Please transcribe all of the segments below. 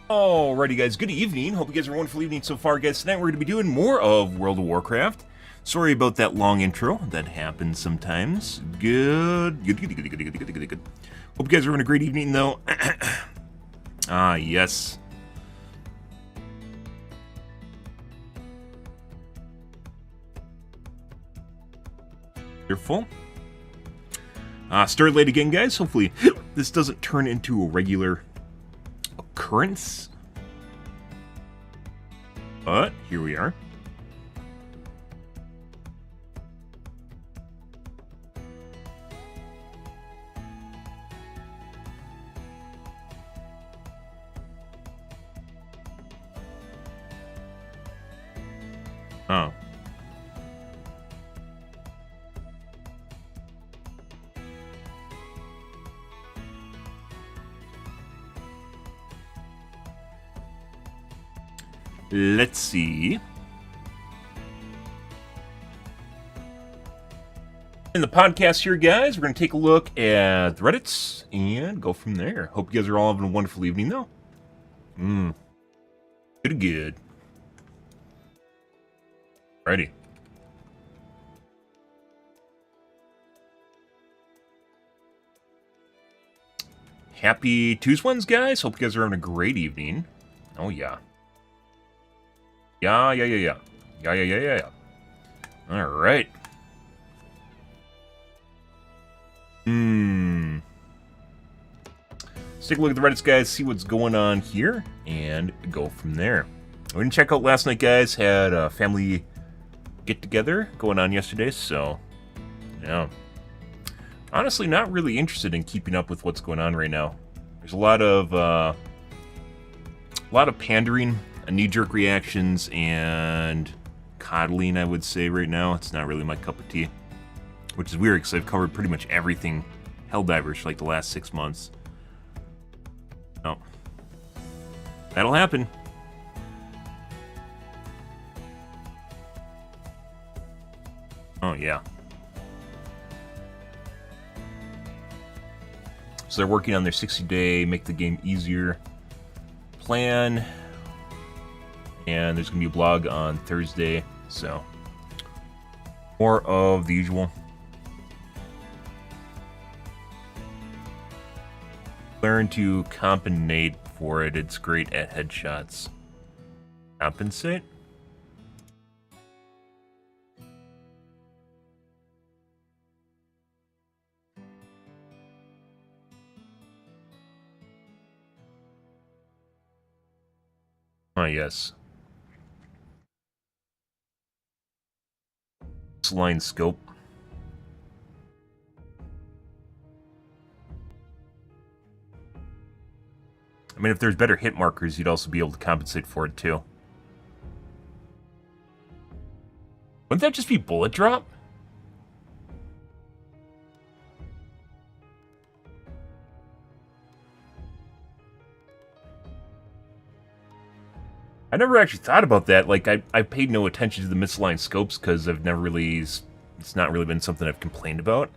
Alrighty guys, good evening. Hope you guys are a wonderful evening so far, guys. Tonight we're going to be doing more of World of Warcraft. Sorry about that long intro. That happens sometimes. Good. Hope you guys are having a great evening, though. Ah, yes. Wonderful. Start late again, guys. Hopefully this doesn't turn into a regular occurrence. But here we are. Oh. Let's see. In the podcast here, guys, we're going to take a look at the Reddits and go from there. Hope you guys are all having a wonderful evening, though. Good. Alrighty. Happy Tuesdays, guys. Hope you guys are having a great evening. Oh, yeah. Yeah. Alright. Let's take a look at the Reddits, guys, see what's going on here, and go from there. We didn't check out last night, guys. Had a family get-together going on yesterday, so, yeah. Honestly, not really interested in keeping up with what's going on right now. There's a lot of pandering, knee-jerk reactions, and coddling, I would say, right now. It's not really my cup of tea. Which is weird, because I've covered pretty much everything Helldivers for like the last 6 months. Oh. That'll happen. Oh, yeah. So they're working on their 60-day, make the game easier plan. And there's going to be a blog on Thursday, so more of the usual. Learn to compensate for it. It's great at headshots. Compensate? Oh, yes. Line scope. I mean, if there's better hit markers, you'd also be able to compensate for it, too. Wouldn't that just be bullet drop? I never actually thought about that. Like, I paid no attention to the misaligned scopes because I've never really... It's not really been something I've complained about.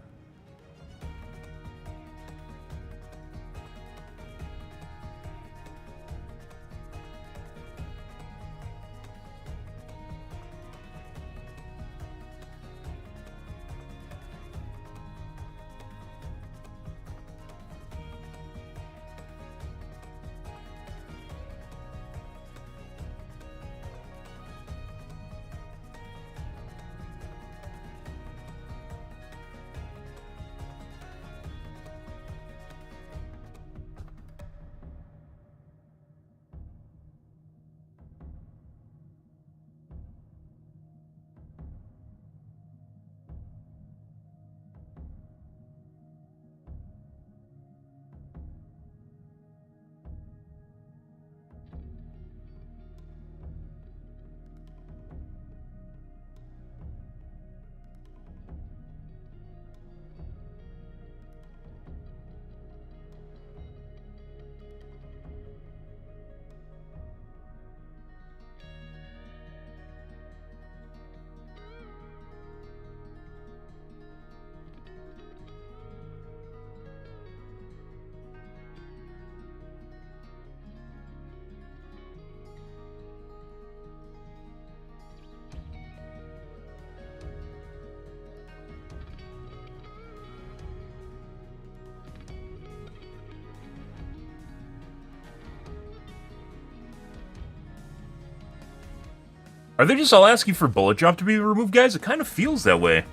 Are they just all asking for bullet drop to be removed, guys? It kind of feels that way.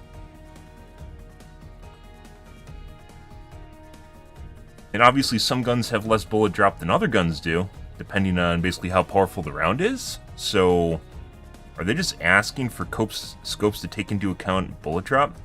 And obviously some guns have less bullet drop than other guns do, depending on basically how powerful the round is. So, are they just asking for scopes to take into account bullet drop?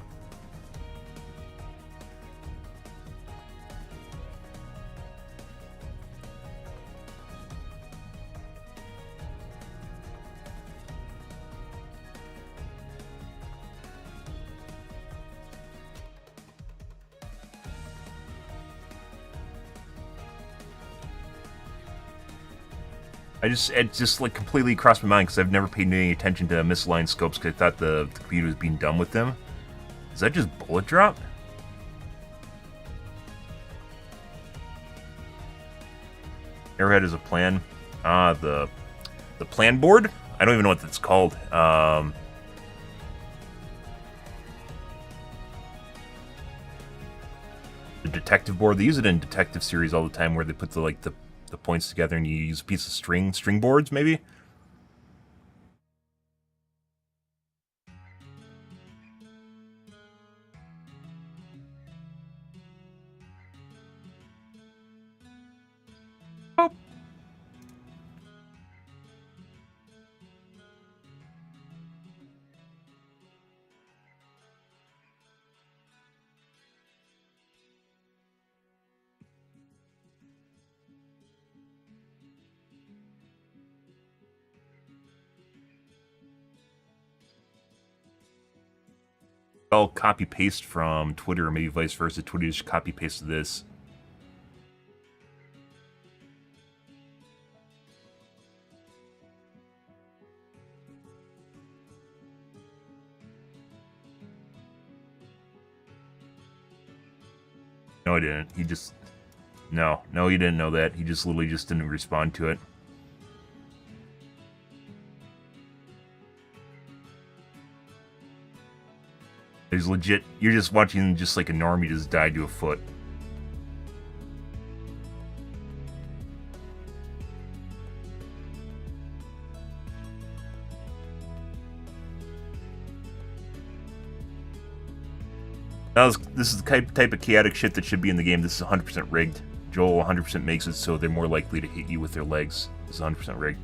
It just like completely crossed my mind because I've never paid any attention to misaligned scopes because I thought the computer was being dumb with them. Is that just bullet drop? Arrowhead is a plan. The plan board? I don't even know what that's called. The detective board. They use it in detective series all the time where they put the points together and you use a piece of string boards, maybe? Oh. I'll copy paste from Twitter, or maybe vice versa. Twitter just copy pasted this. No, I didn't. He just... No, he didn't know that. He just literally just didn't respond to it. He's legit. You're just watching just like a normie just die to a foot. This is the type of chaotic shit that should be in the game. This is 100% rigged. Joel 100% makes it so they're more likely to hit you with their legs. This is 100% rigged.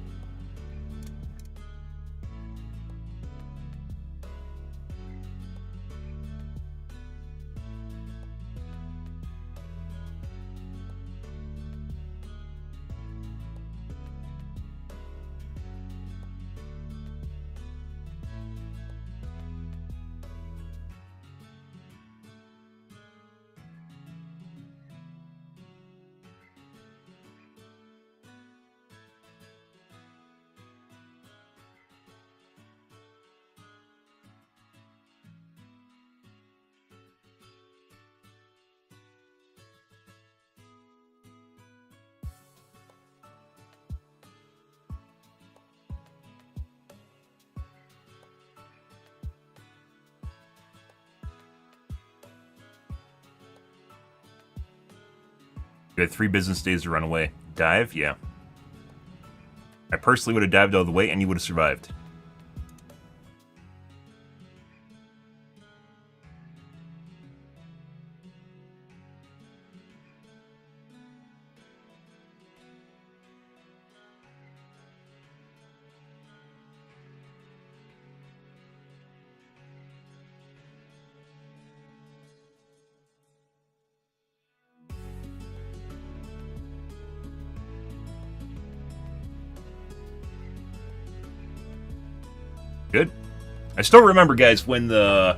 You had 3 business days to run away. Dive? Yeah. I personally would have dived out of the way and you would have survived. Good. I still remember, guys, when the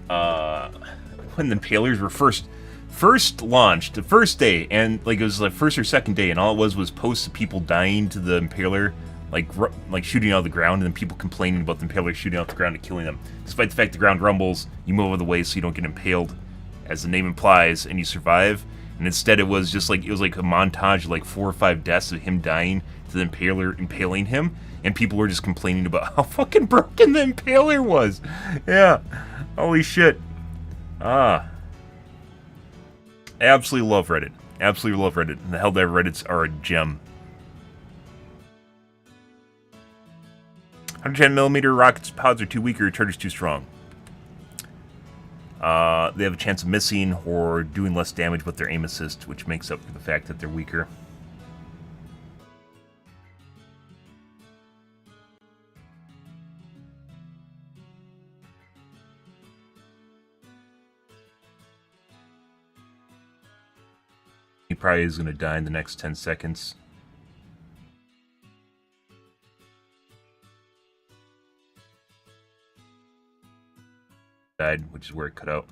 Impalers were first launched, the first day, and like it was like first or second day, and all it was posts of people dying to the Impaler, like shooting out of the ground, and then people complaining about the Impaler shooting out the ground and killing them. Despite the fact the ground rumbles, you move out of the way so you don't get impaled, as the name implies, and you survive. And instead, it was just like a montage of like 4 or 5 deaths of him dying to the Impaler impaling him. And people were just complaining about how fucking broken the Impaler was. Yeah. Holy shit. I absolutely love Reddit. Absolutely love Reddit. And the Helldive Reddits are a gem. 110mm rockets pods are too weak or your charge is too strong. They have a chance of missing or doing less damage with their aim assist, which makes up for the fact that they're weaker. He probably is going to die in the next 10 seconds. Died, which is where it cut out.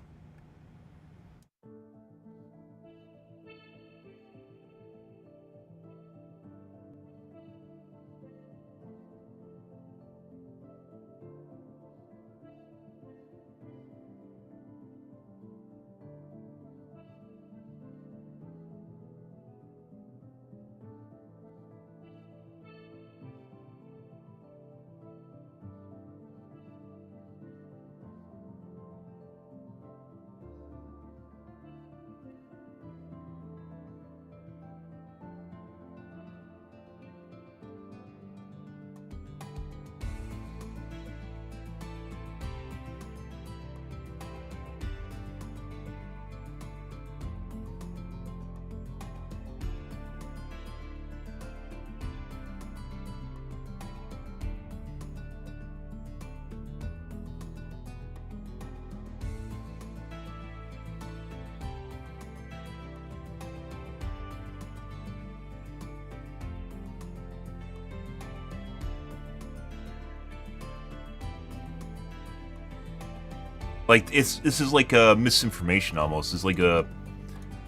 Like this is like a misinformation almost. It's like a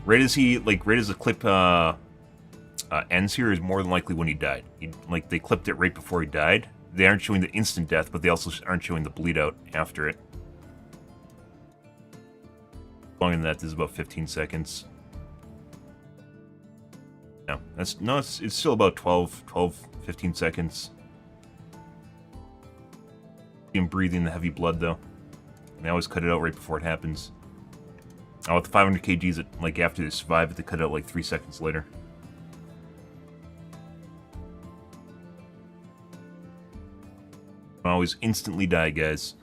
right as the clip ends here is more than likely when he died. Like they clipped it right before he died. They aren't showing the instant death, but they also aren't showing the bleed out after it. Longer than that, this is about 15 seconds. No, it's still about 15 seconds. Him breathing the heavy blood though. They always cut it out right before it happens. Oh, with the 500 kgs, like after they survive, they cut it out like 3 seconds later. Always instantly die, guys.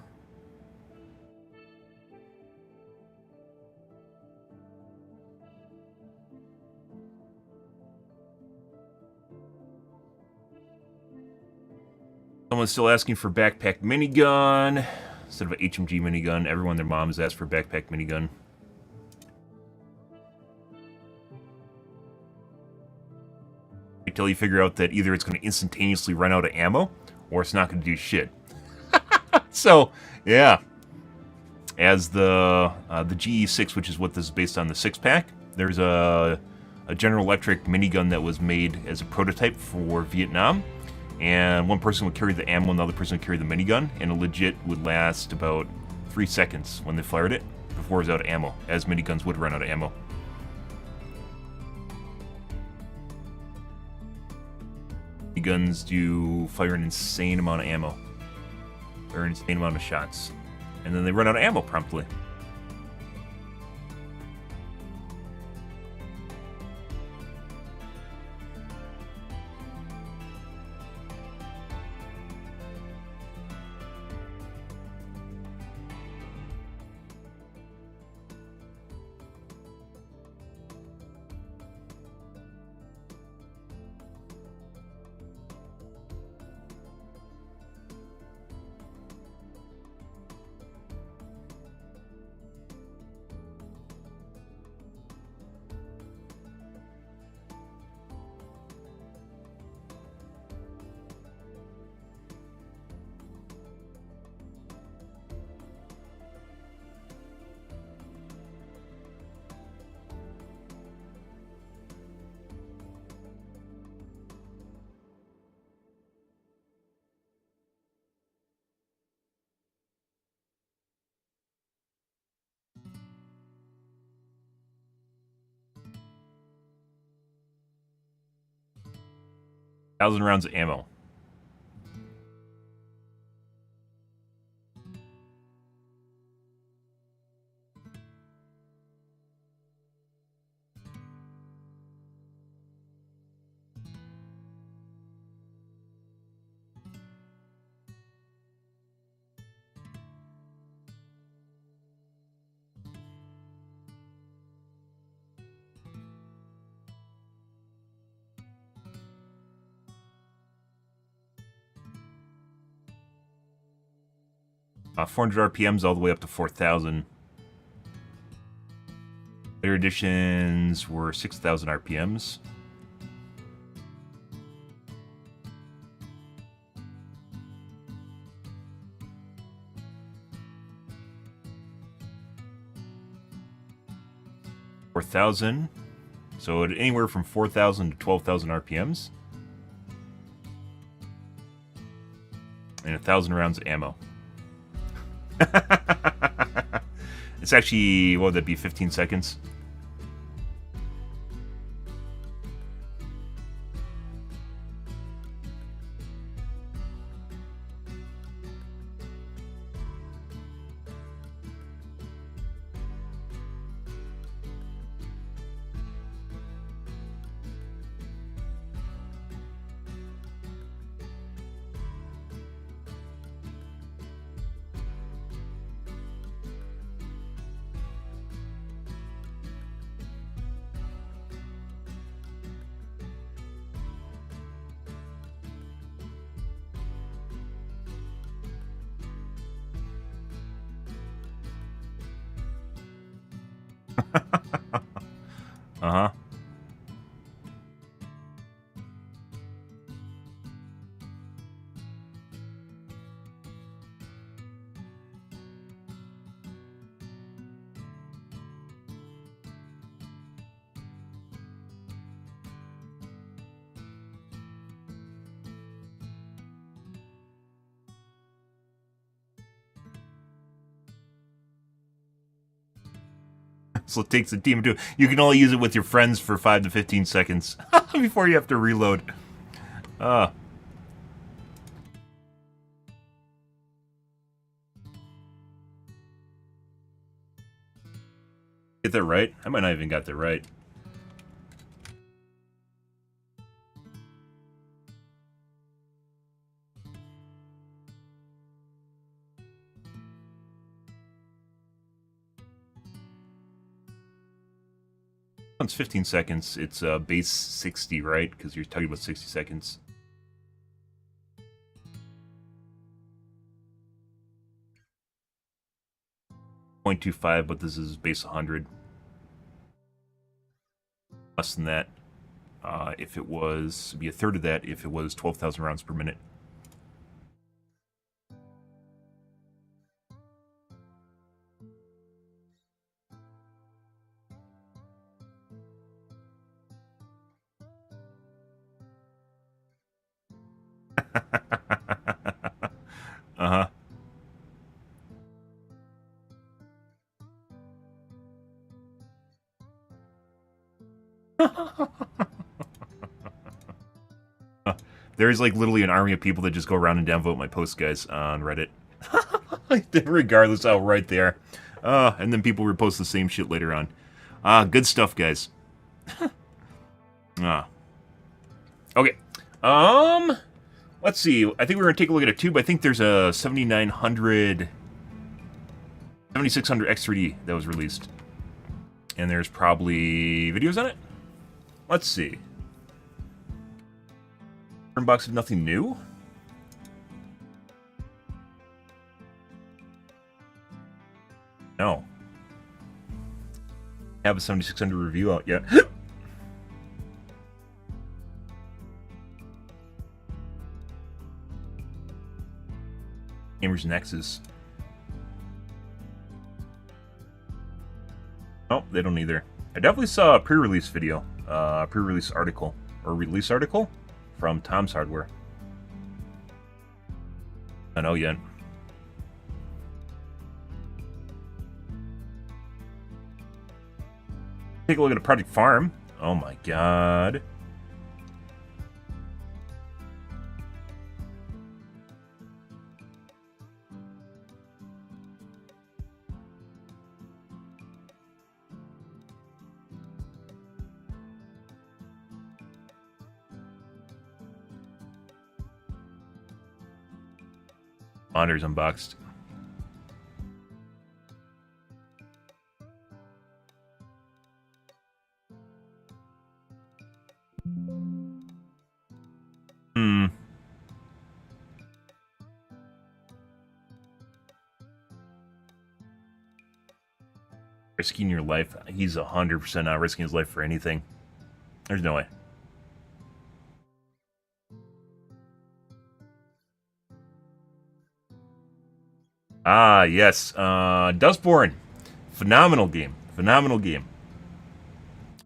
Someone's still asking for backpack minigun instead of an HMG minigun. Everyone, their mom has asked for a backpack minigun. Until you figure out that either it's going to instantaneously run out of ammo, or it's not going to do shit. So, yeah. As the GE6, which is what this is based on, the 6-pack, there's a General Electric minigun that was made as a prototype for Vietnam. And one person would carry the ammo and the other person would carry the minigun, and it legit would last about 3 seconds when they fired it before it was out of ammo, as miniguns would run out of ammo. Miniguns do fire an insane amount of ammo, or an insane amount of shots, and then they run out of ammo promptly. Thousand rounds of ammo. 400 RPMs all the way up to 4,000. Later editions were 6,000 RPMs. So anywhere from 4,000 to 12,000 RPMs. And 1,000 rounds of ammo. It's actually, what would that be, 15 seconds? Uh-huh. So it takes a team of two. You can only use it with your friends for 5 to 15 seconds before you have to reload. Get that right? I might not even got that right. It's 15 seconds. It's base 60, right? Because you're talking about 60 seconds. .25, but this is base 100. Less than that. If it was, it'd be a third of that if it was 12,000 rounds per minute. Uh-huh. There's like literally an army of people that just go around and downvote my posts, guys, on Reddit. Regardless how right they are. And then people repost the same shit later on. Good stuff, guys. Okay. Let's see. I think we're going to take a look at a tube. I think there's a 7600 X3D that was released. And there's probably videos on it? Let's see. Box of nothing new? No. Have a 7600 review out yet. Gamers Nexus. Oh, they don't either. I definitely saw a pre-release video, pre-release article, or release article from Tom's Hardware. I know yet. Take a look at a Project Farm. Oh my god. Monitors unboxed. Risking your life? He's 100% not risking his life for anything. There's no way. Ah, yes. Dustborn. Phenomenal game. Phenomenal game.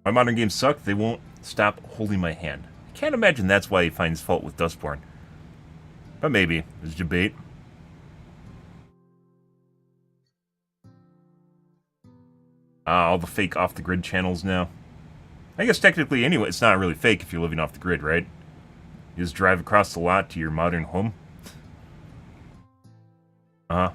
My modern games suck. They won't stop holding my hand. I can't imagine that's why he finds fault with Dustborn. But maybe. There's debate. All the fake off-the-grid channels now. I guess technically, anyway, it's not really fake if you're living off the grid, right? You just drive across the lot to your modern home. Uh-huh.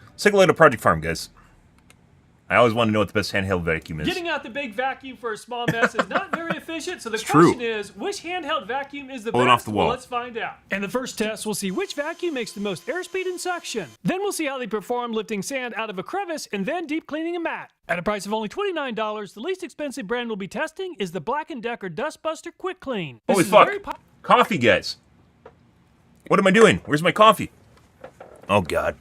Let's take a look at Project Farm, guys. I always want to know what the best handheld vacuum is. Getting out the big vacuum for a small mess is not very efficient, so the question is, which handheld vacuum is the best? Off the wall. Well, let's find out. In the first test, we'll see which vacuum makes the most airspeed and suction. Then we'll see how they perform lifting sand out of a crevice and then deep cleaning a mat. At a price of only $29, the least expensive brand we'll be testing is the Black & Decker Dustbuster Quick Clean. Holy fuck. Coffee, guys. What am I doing? Where's my coffee? Oh, God.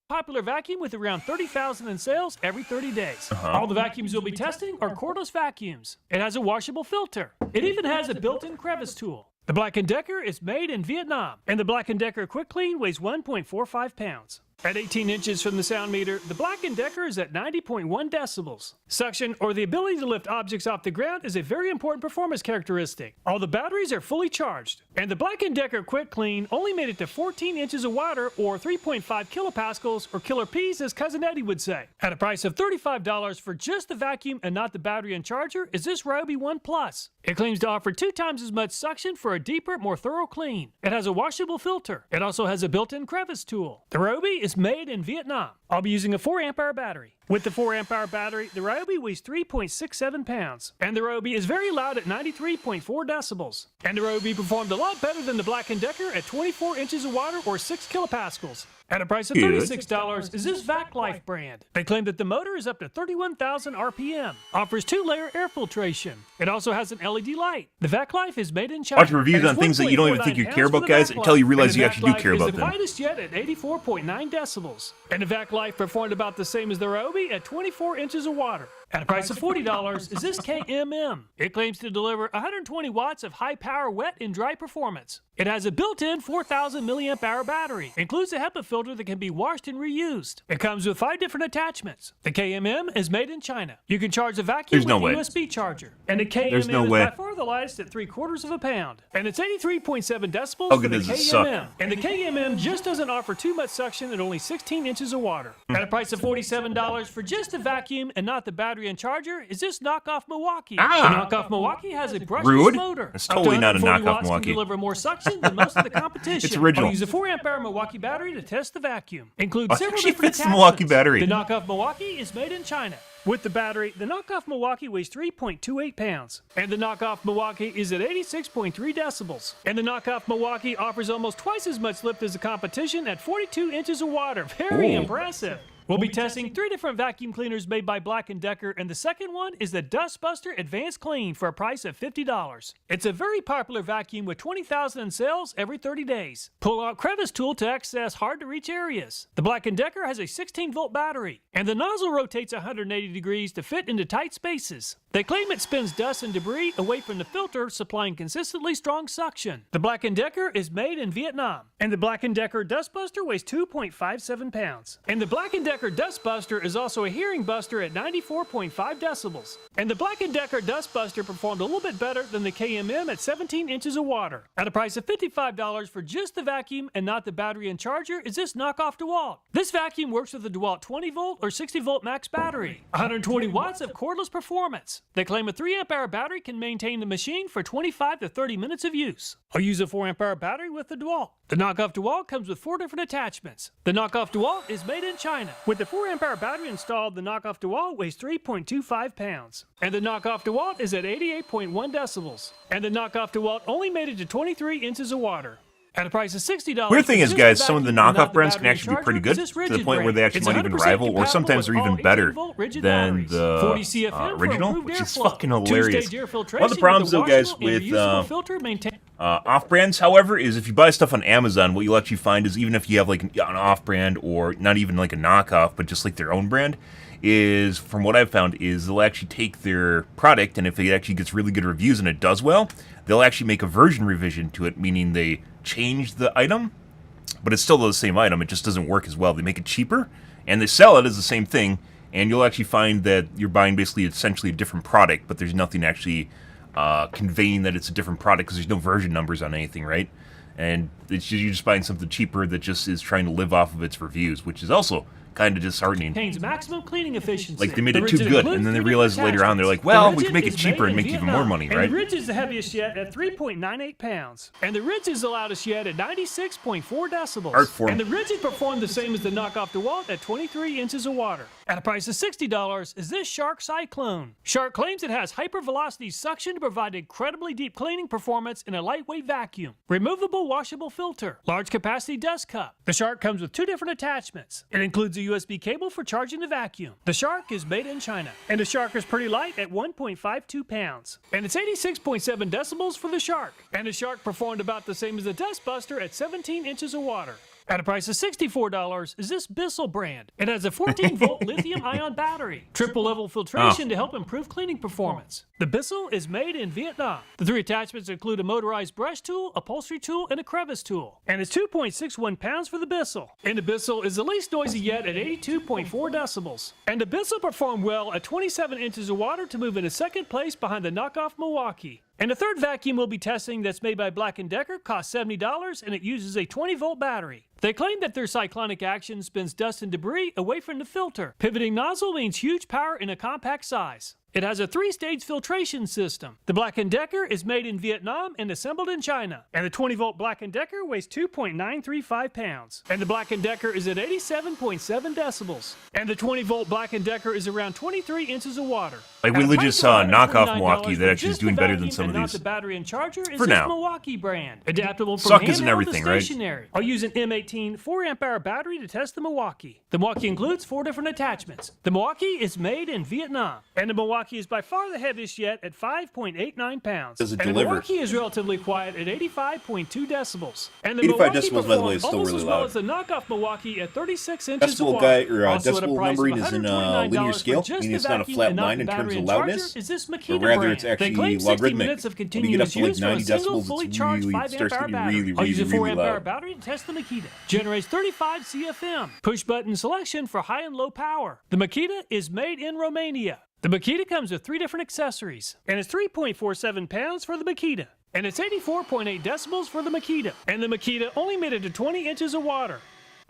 Popular vacuum with around 30,000 in sales every 30 days. All the vacuums you'll be testing are cordless vacuums. It has a washable filter. It even has a built-in crevice tool. The Black & Decker is made in Vietnam, and the Black & Decker Quick Clean weighs 1.45 pounds. At 18 inches from the sound meter, the Black & Decker is at 90.1 decibels. Suction, or the ability to lift objects off the ground, is a very important performance characteristic. All the batteries are fully charged. And the Black & Decker Quick Clean only made it to 14 inches of water, or 3.5 kilopascals, or killer P's as Cousin Eddie would say. At a price of $35 for just the vacuum and not the battery and charger is this Ryobi One Plus. It claims to offer 2 times as much suction for a deeper, more thorough clean. It has a washable filter. It also has a built-in crevice tool. The Ryobi is made in Vietnam. I'll be using a 4 amp hour battery. With the 4 amp hour battery, the Ryobi weighs 3.67 pounds. And the Ryobi is very loud at 93.4 decibels. And the Ryobi performed a lot better than the Black & Decker at 24 inches of water or 6 kilopascals. At a price of $36 is this Vac Life brand. They claim that the motor is up to 31,000 RPM, offers 2-layer air filtration. It also has an LED light. The Vac Life is made in China. Watch reviews on things that you don't even think you care about, guys, until you realize you actually do care about them. The quietest yet at 84.9 decibels. And the Vac Life performed about the same as the Ryobi at 24 inches of water. At a price of $40 is this KMM. It claims to deliver 120 watts of high-power wet and dry performance. It has a built-in 4,000 milliamp hour battery. Includes a HEPA filter that can be washed and reused. It comes with 5 different attachments. The KMM is made in China. You can charge the vacuum with a USB charger. And the KMM is by far the lightest at 3/4 of a pound. And it's 83.7 decibels for the KMM. And the KMM just doesn't offer too much suction at only 16 inches of water. At a price of $47 for just the vacuum and not the battery and charger is this knockoff Milwaukee. The knockoff Milwaukee has a brushless motor. It's totally not a knockoff Milwaukee. Can deliver more suction than most of the competition. It's original. I'll use a 4 amp hour Milwaukee battery to test the vacuum. Includes several actually different fits the Milwaukee battery. The knockoff Milwaukee is made in China. With the battery, the knockoff Milwaukee weighs 3.28 pounds. And the knockoff Milwaukee is at 86.3 decibels. And the knockoff Milwaukee offers almost twice as much lift as the competition at 42 inches of water. Very impressive. We'll be testing 3 different vacuum cleaners made by Black & Decker, and the second one is the Dustbuster Advanced Clean for a price of $50. It's a very popular vacuum with 20,000 in sales every 30 days. Pull-out crevice tool to access hard-to-reach areas. The Black & Decker has a 16-volt battery, and the nozzle rotates 180 degrees to fit into tight spaces. They claim it spins dust and debris away from the filter, supplying consistently strong suction. The Black & Decker is made in Vietnam, and the Black & Decker Dustbuster weighs 2.57 pounds. And the Black & Decker Dustbuster is also a hearing buster at 94.5 decibels. And the Black & Decker Dustbuster performed a little bit better than the KMM at 17 inches of water. At a price of $55 for just the vacuum and not the battery and charger is this knockoff DeWalt. This vacuum works with a DeWalt 20-volt or 60-volt max battery. 120 watts of cordless performance. They claim a 3 amp hour battery can maintain the machine for 25 to 30 minutes of use. I'll use a 4 amp hour battery with the DeWalt. The knockoff DeWalt comes with 4 different attachments. The knockoff DeWalt is made in China. With the 4 amp hour battery installed, the knockoff DeWalt weighs 3.25 pounds. And the knockoff DeWalt is at 88.1 decibels. And the knockoff DeWalt only made it to 23 inches of water. At a price of $60. Weird thing is, guys, some of the knockoff brands can actually be pretty good to the point where they actually might even rival, or sometimes they're even better than the original, which is fucking hilarious. One of the problems, though, guys, with off-brands, however, is if you buy stuff on Amazon, what you'll actually find is even if you have like an off-brand or not even like a knockoff, but just like their own brand, is, from what I've found, is they'll actually take their product, and if it actually gets really good reviews and it does well, they'll actually make a version revision to it, meaning they change the item, but it's still the same item, it just doesn't work as well. They make it cheaper, and they sell it as the same thing, and you'll actually find that you're buying basically essentially a different product, but there's nothing actually conveying that it's a different product, because there's no version numbers on anything, right? And you're just buying something cheaper that just is trying to live off of its reviews, which is also kind of disheartening. Contains maximum cleaning efficiency. Like, they made it too good, and then they realized later on, they're like, well, we can make it cheaper and make even more money, right? And the Ridge is the heaviest yet at 3.98 pounds. And the Ridge is the loudest yet at 96.4 decibels. Art form. And the Ridge is performed the same as the knockoff DeWalt at 23 inches of water. At a price of $60 is this Shark Cyclone. Shark claims it has hypervelocity suction to provide incredibly deep cleaning performance in a lightweight vacuum. Removable washable filter. Large capacity dust cup. The Shark comes with 2 different attachments. It includes a USB cable for charging the vacuum. The Shark is made in China. And the Shark is pretty light at 1.52 pounds. And it's 86.7 decibels for the Shark. And the Shark performed about the same as the Dustbuster at 17 inches of water. At a price of $64 is this Bissell brand. It has a 14-volt lithium-ion battery, triple-level filtration to help improve cleaning performance. The Bissell is made in Vietnam. The 3 attachments include a motorized brush tool, upholstery tool, and a crevice tool. And it's 2.61 pounds for the Bissell. And the Bissell is the least noisy yet at 82.4 decibels. And the Bissell performed well at 27 inches of water to move into second place behind the knockoff Milwaukee. And the third vacuum we'll be testing that's made by Black & Decker costs $70, and it uses a 20-volt battery. They claim that their cyclonic action spins dust and debris away from the filter. Pivoting nozzle means huge power in a compact size. It has a 3-stage filtration system. The Black & Decker is made in Vietnam and assembled in China. And the 20-volt Black & Decker weighs 2.935 pounds. And the Black & Decker is at 87.7 decibels. And the 20-volt Black & Decker is around 23 inches of water. Like, we legit saw a knockoff Milwaukee that actually is doing better than some of these. The battery and charger is for now. Milwaukee brand. Adaptable from Suck isn't handheld everything, to right? stationary. I'll use an M18 4 amp hour battery to test the Milwaukee. The Milwaukee includes 4 different attachments. The Milwaukee is made in Vietnam. And the Milwaukee Milwaukee is by far the heaviest yet at 5.89 pounds. Does it and deliver? Milwaukee is relatively quiet at 85.2 decibels. And the 85 Milwaukee decibels, by the way, is still almost really as well loud. as the knockoff Milwaukee at 36 inches Decibel of water. guy, or Also at a decibel price of numbering is in linear $129 scale, for just meaning the it's not a vacuum flat and not line the in terms battery of and loudness, charger. Is this but Makita rather brand. it's They actually claim 60 logarithmic. minutes of When you get up continuous to like use from a 90 single decibels, fully it's charged really 5 starts amp hour getting battery. really, I'll use a really, 4 really amp hour loud. battery to test the Makita. Generates 35 CFM. Push button selection for high and low power. The Makita is made in Romania. The Makita comes with 3 different accessories, and it's 3.47 pounds for the Makita. And it's 84.8 decibels for the Makita. And the Makita only made it to 20 inches of water.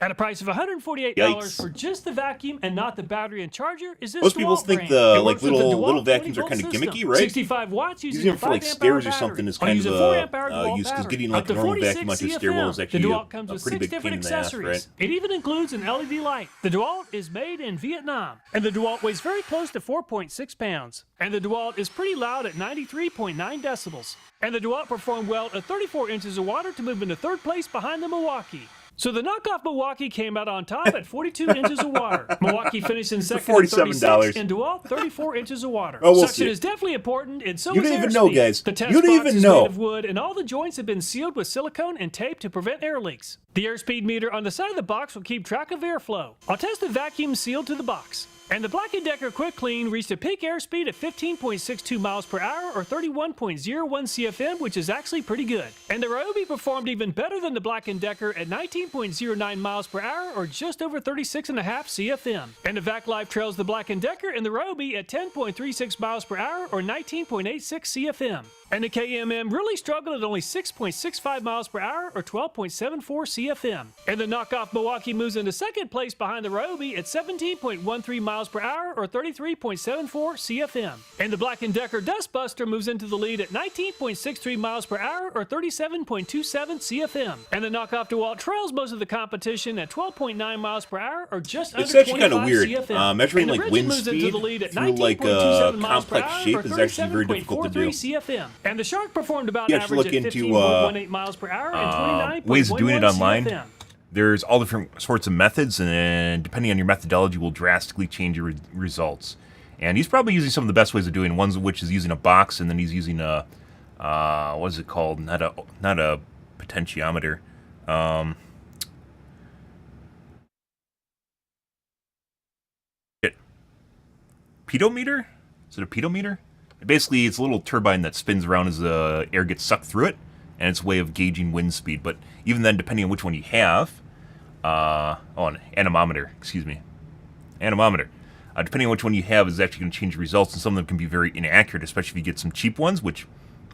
At a price of $148 Yikes. for just the vacuum and not the battery and charger is this Most people DeWalt think brand. the It like works with the little DeWalt vacuums are 20-volt kind of system. gimmicky, right? 65 watts using Using a them for like 5 amp stairs hour or something is battery. kind Use of a 4 amp hour DeWalt use because battery. getting Up like to a normal 46 vacuum onto a stairwell is CFM. actually The a DeWalt comes with pretty 6 big pain different in the ass, accessories. right? It even includes an LED light. The DeWalt is made in Vietnam, and the DeWalt weighs very close to 4.6 pounds. And the DeWalt is pretty loud at 93.9 decibels. And the DeWalt performed well at 34 inches of water to move into 3rd place behind the Milwaukee. So the knockoff Milwaukee came out on top at 42 inches of water. Milwaukee finished in second at $47. 36, and DeWalt 34 inches of water. Oh, we'll Suction see. is definitely important, and so You is don't even airspeed. know, guys. The test You don't box even is know. made of wood, and all the joints have been sealed with silicone and tape to prevent air leaks. The airspeed meter on the side of the box will keep track of airflow. I'll test the vacuum sealed to the box. And the Black & Decker Quick Clean reached a peak airspeed of 15.62 miles per hour or 31.01 CFM, which is actually pretty good. And the Ryobi performed even better than the Black & Decker at 19.09 miles per hour or just over 36.5 CFM. And the Vac Life trails the Black & Decker and the Ryobi at 10.36 miles per hour or 19.86 CFM. And the KMM really struggled at only 6.65 miles per hour or 12.74 CFM. And the knockoff Milwaukee moves into 2nd place behind the Ryobi at 17.13 miles per hour or 33.74 CFM. And the Black & Decker Dustbuster moves into the lead at 19.63 miles per hour or 37.27 CFM. And the knockoff DeWalt trails most of the competition at 12.9 miles per hour or just under 25 CFM. It's actually kind of weird. Measuring And the like Rigid wind moves into speed the lead at through like 19.27 a miles per complex hour shape or is actually very difficult to 37.43 do. CFM. And the Shark performed about You have to average look at into 15.18 miles per hour and 29.11 ways of doing it online. CFM. There's all different sorts of methods, and depending on your methodology will drastically change your results. And he's probably using some of the best ways of doing it, ones of which is using a box, and then he's using a what is it called? Not a potentiometer. Pedometer? Is it a pedometer? Basically, it's a little turbine that spins around as the air gets sucked through it, and it's a way of gauging wind speed. But even then, depending on which one you have, an anemometer, excuse me, anemometer. Depending on which one you have is actually going to change the results, and some of them can be very inaccurate, especially if you get some cheap ones, which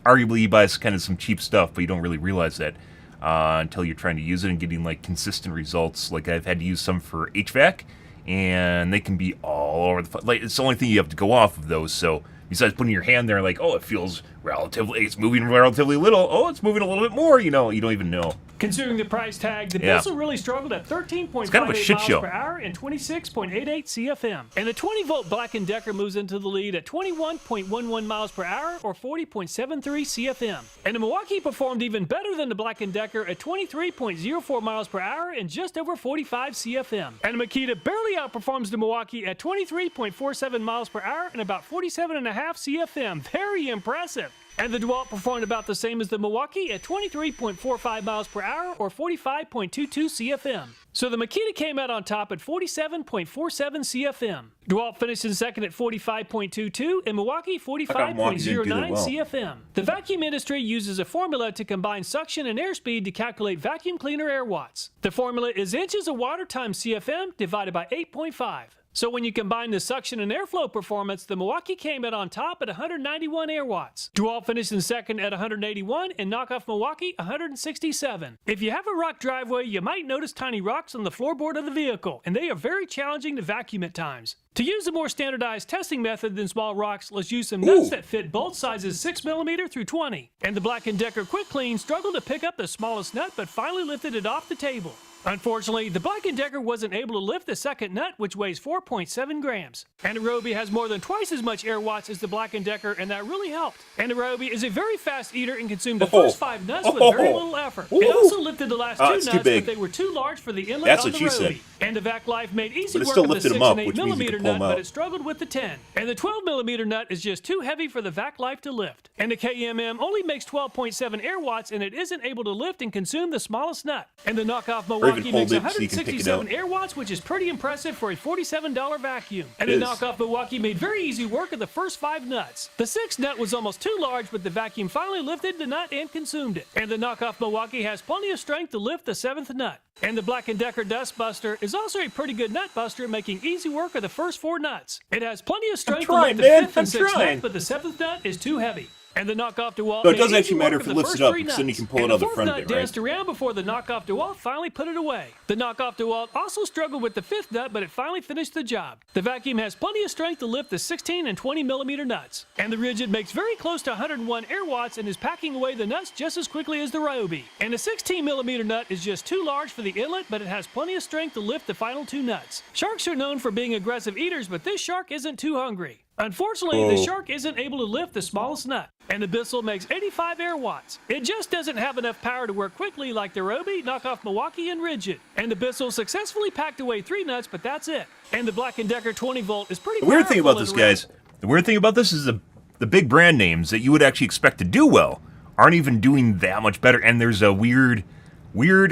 arguably you buy kind of some cheap stuff, but you don't really realize that until you're trying to use it and getting like consistent results. Like I've had to use some for HVAC, and they can be all over the like it's the only thing you have to go off of those. So besides putting your hand there, like, oh, it feels it's moving relatively little. Oh, it's moving a little bit more. You know, you don't even know. Considering the price tag, the Bissell really struggled at 13.58 kind of a shit miles show per hour and 26.88 CFM. And the 20-volt Black & Decker moves into the lead at 21.11 miles per hour or 40.73 CFM. And the Milwaukee performed even better than the Black & Decker at 23.04 miles per hour and just over 45 CFM. And the Makita barely outperforms the Milwaukee at 23.47 miles per hour and about 47.5 CFM. Very impressive. And the DeWalt performed about the same as the Milwaukee at 23.45 miles per hour or 45.22 CFM. So the Makita came out on top at 47.47 CFM. DeWalt finished in second at 45.22 and Milwaukee 45.09 CFM. The vacuum industry uses a formula to combine suction and airspeed to calculate vacuum cleaner air watts. The formula is inches of water times CFM divided by 8.5. So when you combine the suction and airflow performance, the Milwaukee came out on top at 191 air watts. DeWalt finished in second at 181 and knockoff Milwaukee 167. If you have a rock driveway, you might notice tiny rocks on the floorboard of the vehicle, and they are very challenging to vacuum at times. To use a more standardized testing method than small rocks, let's use some nuts that fit bolt sizes 6mm through 20. And the Black & Decker Quick Clean struggled to pick up the smallest nut, but finally lifted it off the table. Unfortunately, the Black & Decker wasn't able to lift the second nut, which weighs 4.7 grams. Anaerobi has more than twice as much air watts as the Black & Decker, and that really helped. Anaerobi is a very fast eater and consumed the first 5 nuts with very little effort. It also lifted the last 2 nuts, but they were too large for the inlet on the Roby. And the Vac Life made easy work of the 6 and 8mm nut, but it struggled with the 10. And the 12mm nut is just too heavy for the Vac Life to lift. And the KMM only makes 12.7 air watts, and it isn't able to lift and consume the smallest nut. And the knockoff Milwaukee makes 167 air watts, which is pretty impressive for a $47 vacuum. And the knockoff Milwaukee made very easy work of the first 5 nuts. The 6th nut was almost too large, but the vacuum finally lifted the nut and consumed it. And the knockoff Milwaukee has plenty of strength to lift the 7th nut. And the Black & Decker Dust Buster is also a pretty good nut buster, making easy work of the first 4 nuts. It has plenty of strength to lift the 5th and 6th nut, but the 7th nut is too heavy. And the knockoff DeWalt. So it doesn't actually matter if it lifts it up, because then you can pull it out the front of it, right? The 4th nut danced around before the knockoff DeWalt finally put it away. The knockoff DeWalt also struggled with the 5th nut, but it finally finished the job. The vacuum has plenty of strength to lift the 16 and 20mm nuts. And the Rigid makes very close to 101 air watts and is packing away the nuts just as quickly as the Roby. And the 16mm nut is just too large for the inlet, but it has plenty of strength to lift the final 2 nuts. Sharks are known for being aggressive eaters, but this shark isn't too hungry. Unfortunately, the shark isn't able to lift the smallest nut, and the Bissell makes 85 air watts. It just doesn't have enough power to work quickly like the Roby, knockoff Milwaukee, and Rigid. And the Bissell successfully packed away 3 nuts, but that's it. And the Black & Decker 20 volt is pretty powerful. The weird thing about this, guys, the weird thing about this is the big brand names that you would actually expect to do well aren't even doing that much better, and there's a weird,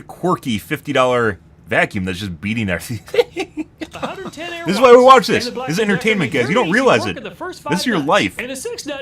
quirky $50 vacuum that's just beating everything. This is why we watch this. This is entertainment, guys. You don't realize it. This is your life.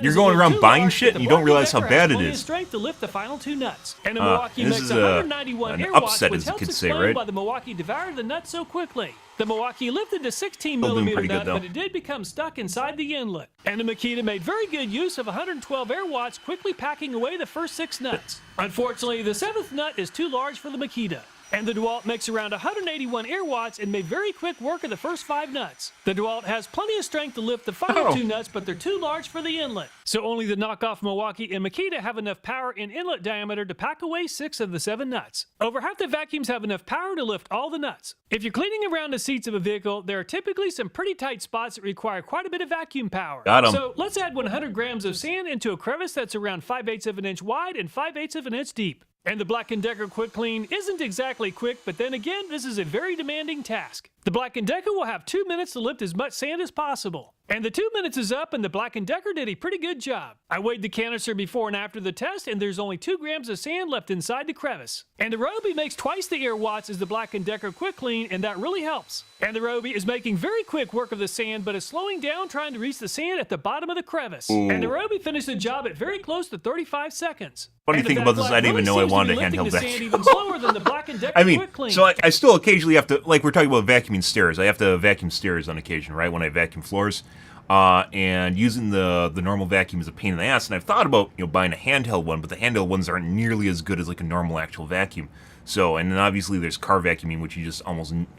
You're going around buying shit and you don't realize how bad it is. Strength to lift the final 2 nuts. And the Milwaukee this makes is 191 an air watts, upset, which as the helps kids say, explain right? why the Milwaukee devoured the nut so quickly. The Milwaukee lifted the 16mm nut, but it did become stuck inside the inlet. And the Makita made very good use of 112 air watts, quickly packing away the first 6 nuts. Unfortunately, the 7th nut is too large for the Makita. And the DeWalt makes around 181 air watts and made very quick work of the first 5 nuts. The DeWalt has plenty of strength to lift the final 2 nuts, but they're too large for the inlet. So only the knockoff Milwaukee and Makita have enough power in inlet diameter to pack away 6 of the 7 nuts. Over half the vacuums have enough power to lift all the nuts. If you're cleaning around the seats of a vehicle, there are typically some pretty tight spots that require quite a bit of vacuum power. Got 'em. So let's add 100 grams of sand into a crevice that's around 5/8 of an inch wide and 5/8 of an inch deep. And the Black & Decker Quick Clean isn't exactly quick, but then again, this is a very demanding task. The Black & Decker will have 2 minutes to lift as much sand as possible. And the 2 minutes is up, and the Black & Decker did a pretty good job. I weighed the canister before and after the test, and there's only 2 grams of sand left inside the crevice. And the Roby makes twice the air watts as the Black & Decker Quick Clean, and that really helps. And the Roby is making very quick work of the sand, but is slowing down trying to reach the sand at the bottom of the crevice. And the Roby finished the job at very close to 35 seconds. Funny thing about this, I didn't even know I wanted a handheld vacuum. Even slower than the Black & Decker I mean, Quick Clean. so I still occasionally have to, like we're talking about vacuuming stairs, I have to vacuum stairs on occasion, right, when I vacuum floors. And using the normal vacuum is a pain in the ass, and I've thought about, buying a handheld one, but the handheld ones aren't nearly as good as like a normal actual vacuum. So, and then obviously there's car vacuuming, which you just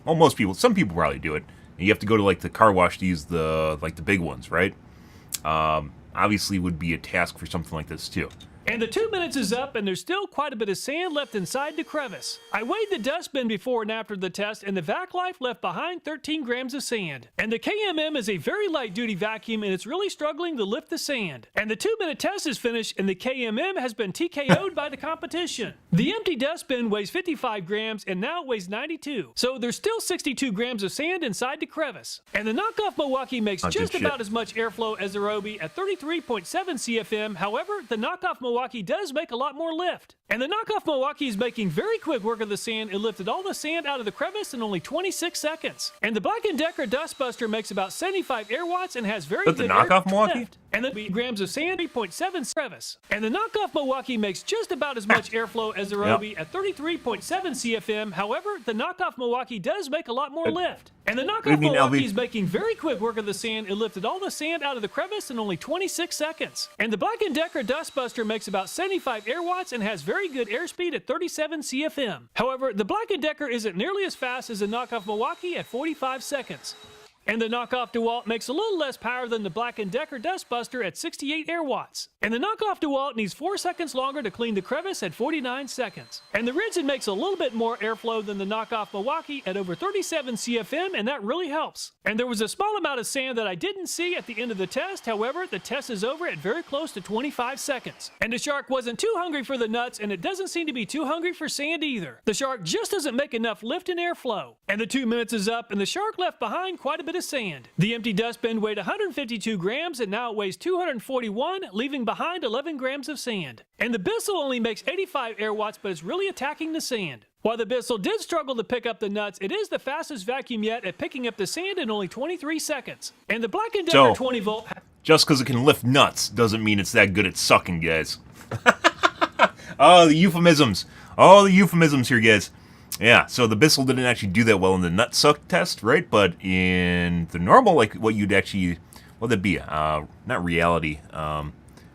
most people, some people probably do it. And you have to go to like the car wash to use the big ones, right? Obviously would be a task for something like this too. And the 2 minutes is up, and there's still quite a bit of sand left inside the crevice. I weighed the dustbin before and after the test, and the Vac Life left behind 13 grams of sand. And the KMM is a very light-duty vacuum, and it's really struggling to lift the sand. And the 2-minute test is finished, and the KMM has been TKO'd by the competition. The empty dustbin weighs 55 grams, and now it weighs 92. So there's still 62 grams of sand inside the crevice. And the knockoff Milwaukee makes just about as much airflow as the Roby at 33.7 CFM. However, the knockoff Milwaukee does make a lot more lift. And the knockoff Milwaukee is making very quick work of the sand. It lifted all the sand out of the crevice in only 26 seconds. And the Black & Decker Dust Buster makes about 75 air watts and has very good the knockoff Milwaukee? Lift. And then grams of sand, 3.7 crevice. And the knockoff Milwaukee makes just about as much airflow as the Roby at 33.7 CFM. However, the knockoff Milwaukee does make a lot more lift. And the knockoff Milwaukee is making very quick work of the sand. It lifted all the sand out of the crevice in only 26 seconds. And the Black & Decker Dust Buster makes about 75 air watts and has very good airspeed at 37 CFM. However, the Black & Decker isn't nearly as fast as the knockoff Milwaukee at 45 seconds. And the knockoff DeWalt makes a little less power than the Black & Decker Dustbuster at 68 air watts. And the knockoff DeWalt needs 4 seconds longer to clean the crevice at 49 seconds. And the Rigid makes a little bit more airflow than the knockoff Milwaukee at over 37 CFM, and that really helps. And there was a small amount of sand that I didn't see at the end of the test. However, the test is over at very close to 25 seconds. And the shark wasn't too hungry for the nuts, and it doesn't seem to be too hungry for sand either. The shark just doesn't make enough lift and airflow. And the 2 minutes is up, and the shark left behind quite a bit of sand. The empty dustbin weighed 152 grams, and now it weighs 241, leaving behind 11 grams of sand. And the Bissell only makes 85 air watts, but it's really attacking the sand. While the Bissell did struggle to pick up the nuts, it is the fastest vacuum yet at picking up the sand in only 23 seconds. And the Black & Decker 20 volt... Just because it can lift nuts doesn't mean it's that good at sucking, guys. Oh, the euphemisms. Oh, the euphemisms here, guys. Yeah, so the Bissell didn't actually do that well in the nut suck test, right? But in the normal, like what you'd actually... What would that be? Not reality.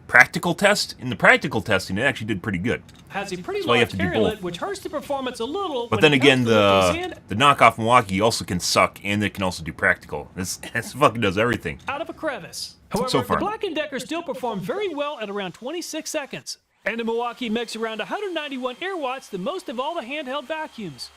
Practical test? In the practical testing, it actually did pretty good. Has a pretty large airlet, which hurts the performance a little. But then again, the knockoff Milwaukee also can suck, and it can also do practical. This fucking does everything. Out of a crevice. However, the Black & Decker still performed very well at around 26 seconds. And the Milwaukee makes around 191 air watts, the most of all the handheld vacuums.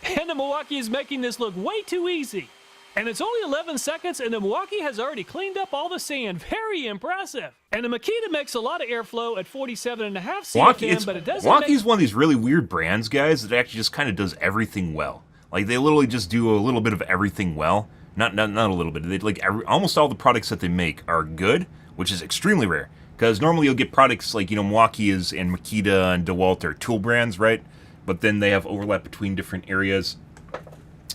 And the Milwaukee is making this look way too easy. And it's only 11 seconds, and the Milwaukee has already cleaned up all the sand. Very impressive. And the Makita makes a lot of airflow at 47.5 CFM, but it doesn't. Milwaukee's one of these really weird brands, guys, that actually just kind of does everything well. Like, they literally just do a little bit of everything well. Not a little bit. They, like, almost all the products that they make are good, which is extremely rare. Because normally you'll get products like, Milwaukee and Makita and DeWalt are tool brands, right? But then they have overlap between different areas.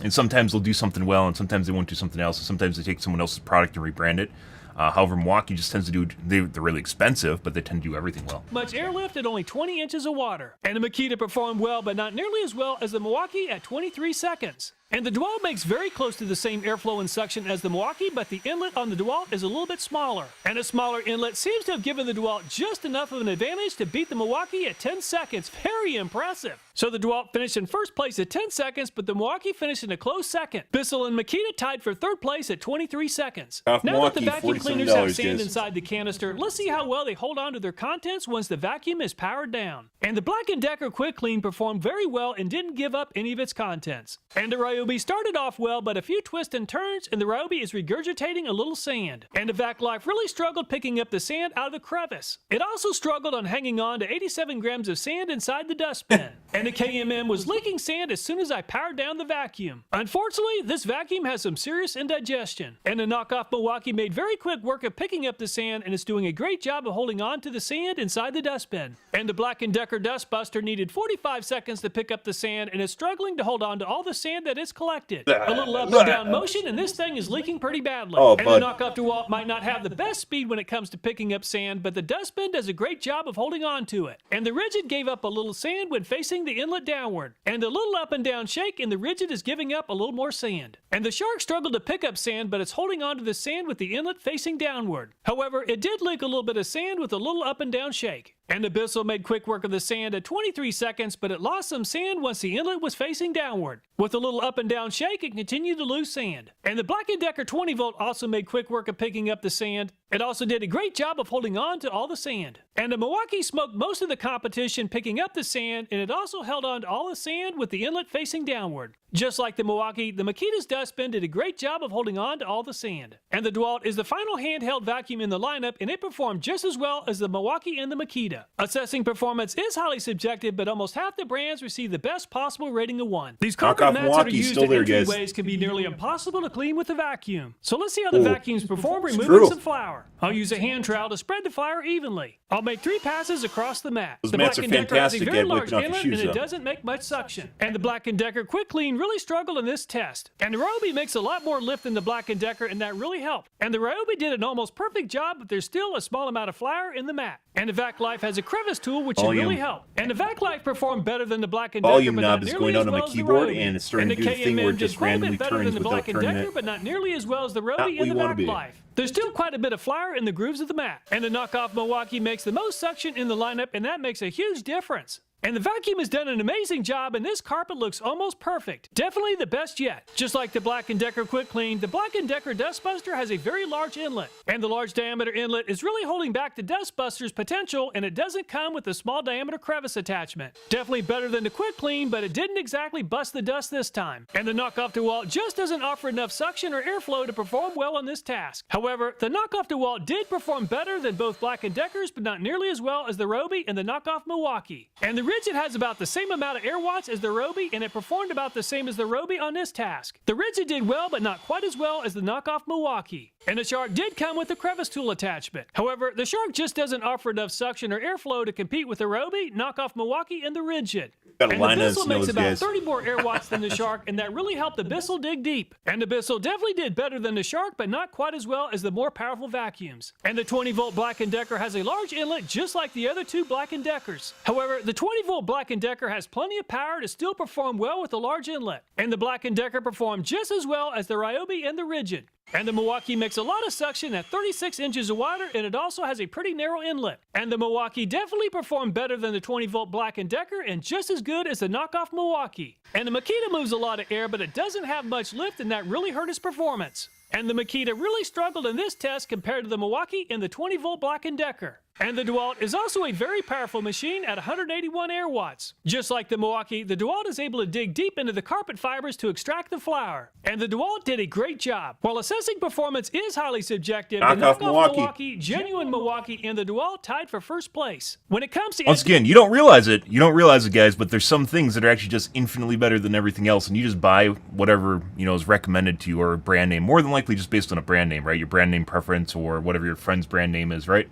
And sometimes they'll do something well, and sometimes they won't do something else. And sometimes they take someone else's product and rebrand it. However, Milwaukee just tends to do, they're really expensive, but they tend to do everything well. Much airlift at only 20 inches of water. And the Makita performed well, but not nearly as well as the Milwaukee at 23 seconds. And the DeWalt makes very close to the same airflow and suction as the Milwaukee, but the inlet on the DeWalt is a little bit smaller. And a smaller inlet seems to have given the DeWalt just enough of an advantage to beat the Milwaukee at 10 seconds. Very impressive. So the DeWalt finished in first place at 10 seconds, but the Milwaukee finished in a close second. Bissell and Makita tied for third place at 23 seconds. Now that the vacuum cleaners have sand inside the canister, let's see how well they hold on to their contents once the vacuum is powered down. And the Black & Decker Quick Clean performed very well and didn't give up any of its contents. And the Ryobi started off well, but a few twists and turns, and the Ryobi is regurgitating a little sand. And the Vac Life really struggled picking up the sand out of the crevice. It also struggled on hanging on to 87 grams of sand inside the dustbin. And the KMM was leaking sand as soon as I powered down the vacuum. Unfortunately, this vacuum has some serious indigestion. And the knockoff Milwaukee made very quick work of picking up the sand, and is doing a great job of holding on to the sand inside the dustbin. And the Black & Decker Dustbuster needed 45 seconds to pick up the sand, and is struggling to hold on to all the sand that is collected. A little up and down motion, and this thing is leaking pretty badly. And the knockoff DeWalt might not have the best speed when it comes to picking up sand, but the dustbin does a great job of holding on to it. And the Rigid gave up a little sand when facing the inlet downward. And a little up and down shake, and the Rigid is giving up a little more sand. And the Shark struggled to pick up sand, but it's holding on to the sand with the inlet facing downward. However, it did leak a little bit of sand with a little up and down shake. And the Bissell made quick work of the sand at 23 seconds, but it lost some sand once the inlet was facing downward. With a little up and down shake, it continued to lose sand. And the Black & Decker 20 volt also made quick work of picking up the sand. It also did a great job of holding on to all the sand. And the Milwaukee smoked most of the competition picking up the sand, and it also held on to all the sand with the inlet facing downward. Just like the Milwaukee, the Makita's dustbin did a great job of holding on to all the sand. And the DeWalt is the final handheld vacuum in the lineup, and it performed just as well as the Milwaukee and the Makita. Assessing performance is highly subjective, but almost half the brands receive the best possible rating of 1. These carpet mats that are used in entryways can be nearly impossible to clean with a vacuum. So let's see how the vacuums perform removing some flour. I'll use a hand trowel to spread the flour evenly. I'll make 3 passes across the mat. Those the mats Black are & Decker has a fantastic very at large whipping off your inlet, shoes and it up. doesn't make much suction. And the Black & Decker Quick Clean really struggled in this test. And the Ryobi makes a lot more lift than the Black & Decker, and that really helped. And the Ryobi did an almost perfect job, but there's still a small amount of flour in the mat. And the Vac Life has a crevice tool, which should really help. And the Vac Life performed better than the Black & Decker, Volume but knob not is nearly going as down on well my as the keyboard, Ryobi. and it's starting to do the thing where it just randomly turns without turning Black it. & Decker, but not nearly as well as the Ryobi and the Vac Life. There's still quite a bit of flour in the grooves of the mat. And the knockoff Milwaukee makes the most suction in the lineup, and that makes a huge difference. And the vacuum has done an amazing job, and this carpet looks almost perfect. Definitely the best yet. Just like the Black & Decker Quick Clean, the Black & Decker Dustbuster has a very large inlet. And the large diameter inlet is really holding back the Dustbuster's potential, and it doesn't come with a small diameter crevice attachment. Definitely better than the Quick Clean, but it didn't exactly bust the dust this time. And the knockoff DeWalt just doesn't offer enough suction or airflow to perform well on this task. However, the knockoff DeWalt did perform better than both Black & Decker's, but not nearly as well as the Ryobi and the knockoff Milwaukee. And the Ridgid has about the same amount of air watts as the Ryobi, and it performed about the same as the Ryobi on this task. The Ridgid did well, but not quite as well as the knockoff Milwaukee. And the Shark did come with the crevice tool attachment. However, the Shark just doesn't offer enough suction or airflow to compete with the Ryobi, knockoff Milwaukee, and the Ridgid. And the Bissell makes about 30 more air watts than the Shark, and that really helped the Bissell dig deep. And the Bissell definitely did better than the Shark, but not quite as well as the more powerful vacuums. And the 20-volt Black & Decker has a large inlet just like the other two Black & Deckers. However, the 20-volt Black & Decker has plenty of power to still perform well with a large inlet. And the Black & Decker performed just as well as the Ryobi and the Ridgid. And the Milwaukee makes a lot of suction at 36 inches wider, and it also has a pretty narrow inlet. And the Milwaukee definitely performed better than the 20-volt Black & Decker and just as good as the knockoff Milwaukee. And the Makita moves a lot of air, but it doesn't have much lift, and that really hurt its performance. And the Makita really struggled in this test compared to the Milwaukee and the 20-volt Black & Decker. And the DeWalt is also a very powerful machine at 181 air watts. Just like the Milwaukee, the DeWalt is able to dig deep into the carpet fibers to extract the flour. And the DeWalt did a great job. While assessing performance is highly subjective, the knockoff Milwaukee, genuine Milwaukee, and the DeWalt tied for first place. When it comes to... Once again, you don't realize it, guys, but there's some things that are actually just infinitely better than everything else, and you just buy whatever, is recommended to you, or a brand name, more than likely just based on a brand name, right? Your brand name preference, or whatever your friend's brand name is, right?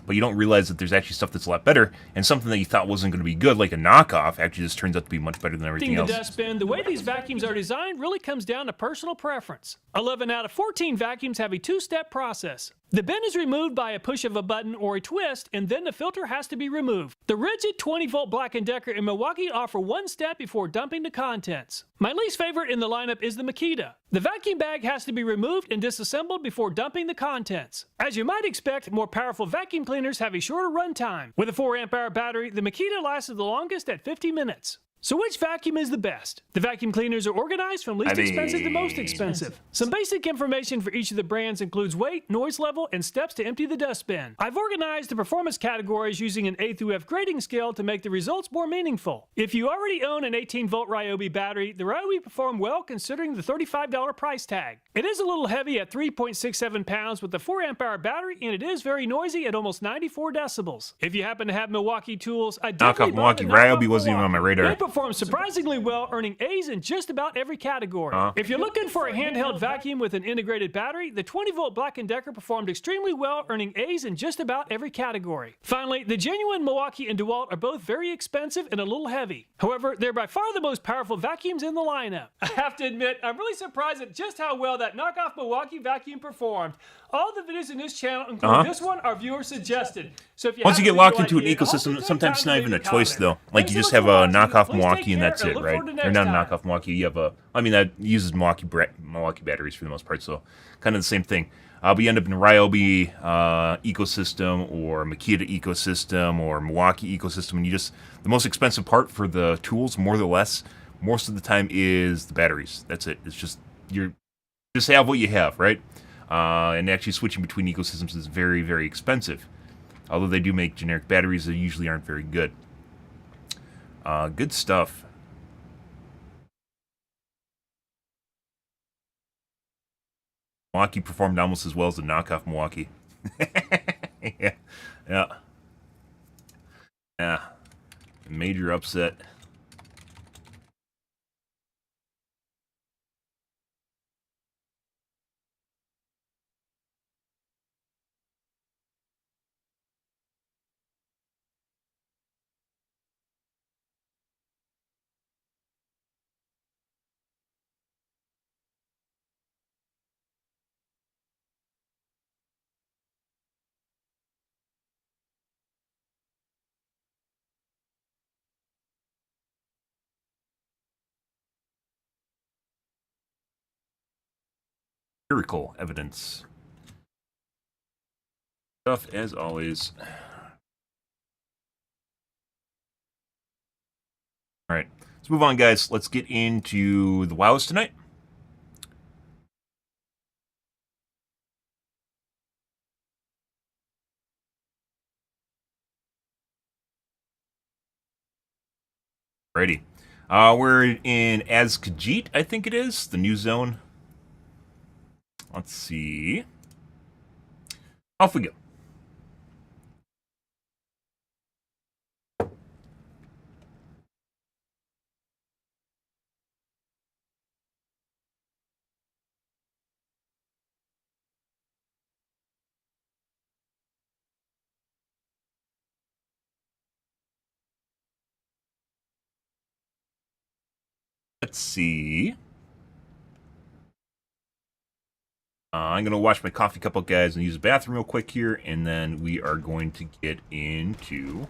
But you don't realize that there's actually stuff that's a lot better, and something that you thought wasn't going to be good, like a knockoff, actually just turns out to be much better than everything else. The dustbin, the way these vacuums are designed really comes down to personal preference. 11 out of 14 vacuums have a two-step process. The bin is removed by a push of a button or a twist, and then the filter has to be removed. The Ridgid 20-volt Black & Decker and Milwaukee offer one step before dumping the contents. My least favorite in the lineup is the Makita. The vacuum bag has to be removed and disassembled before dumping the contents. As you might expect, more powerful vacuum cleaners have a shorter run time. With a 4 amp-hour battery, the Makita lasted the longest at 50 minutes. So which vacuum is the best? The vacuum cleaners are organized from least expensive to most expensive. Some basic information for each of the brands includes weight, noise level, and steps to empty the dustbin. I've organized the performance categories using an A through F grading scale to make the results more meaningful. If you already own an 18-volt Ryobi battery, the Ryobi performed well considering the $35 price tag. It is a little heavy at 3.67 pounds with a 4 amp-hour battery, and it is very noisy at almost 94 decibels. If you happen to have Milwaukee tools, I definitely bought the Ryobi wasn't even on my radar. Performed surprisingly well, earning A's in just about every category. If you're looking for a handheld vacuum with an integrated battery, the 20-volt Black & Decker performed extremely well, earning A's in just about every category. Finally, the genuine Milwaukee and DeWalt are both very expensive and a little heavy. However, they're by far the most powerful vacuums in the lineup. I have to admit, I'm really surprised at just how well that knockoff Milwaukee vacuum performed. All the videos in this channel, including this one, are viewer suggested. So if you once you get locked into an ecosystem, sometimes it's not even a choice, though. Like, you just have a knockoff Milwaukee and that's it, right? Or not a knockoff Milwaukee, you have a... I mean, that uses Milwaukee batteries for the most part, so kind of the same thing. But you end up in a Ryobi ecosystem, or Makita ecosystem, or Milwaukee ecosystem, and you just... The most expensive part for the tools, more or less, most of the time is the batteries. That's it. It's just... You just have what you have, right? And actually switching between ecosystems is very, very expensive. Although they do make generic batteries, they usually aren't very good. Good stuff. Milwaukee performed almost as well as the knockoff Milwaukee. Yeah. Major upset. Empirical evidence. Stuff as always. All right, let's move on, guys. Let's get into the WoWs tonight. Alrighty. We're in Azkhajiit, I think it is, the new zone. Let's see. Off we go. Let's see. I'm going to wash my coffee cup out, guys, and use the bathroom real quick here, and then we are going to get into...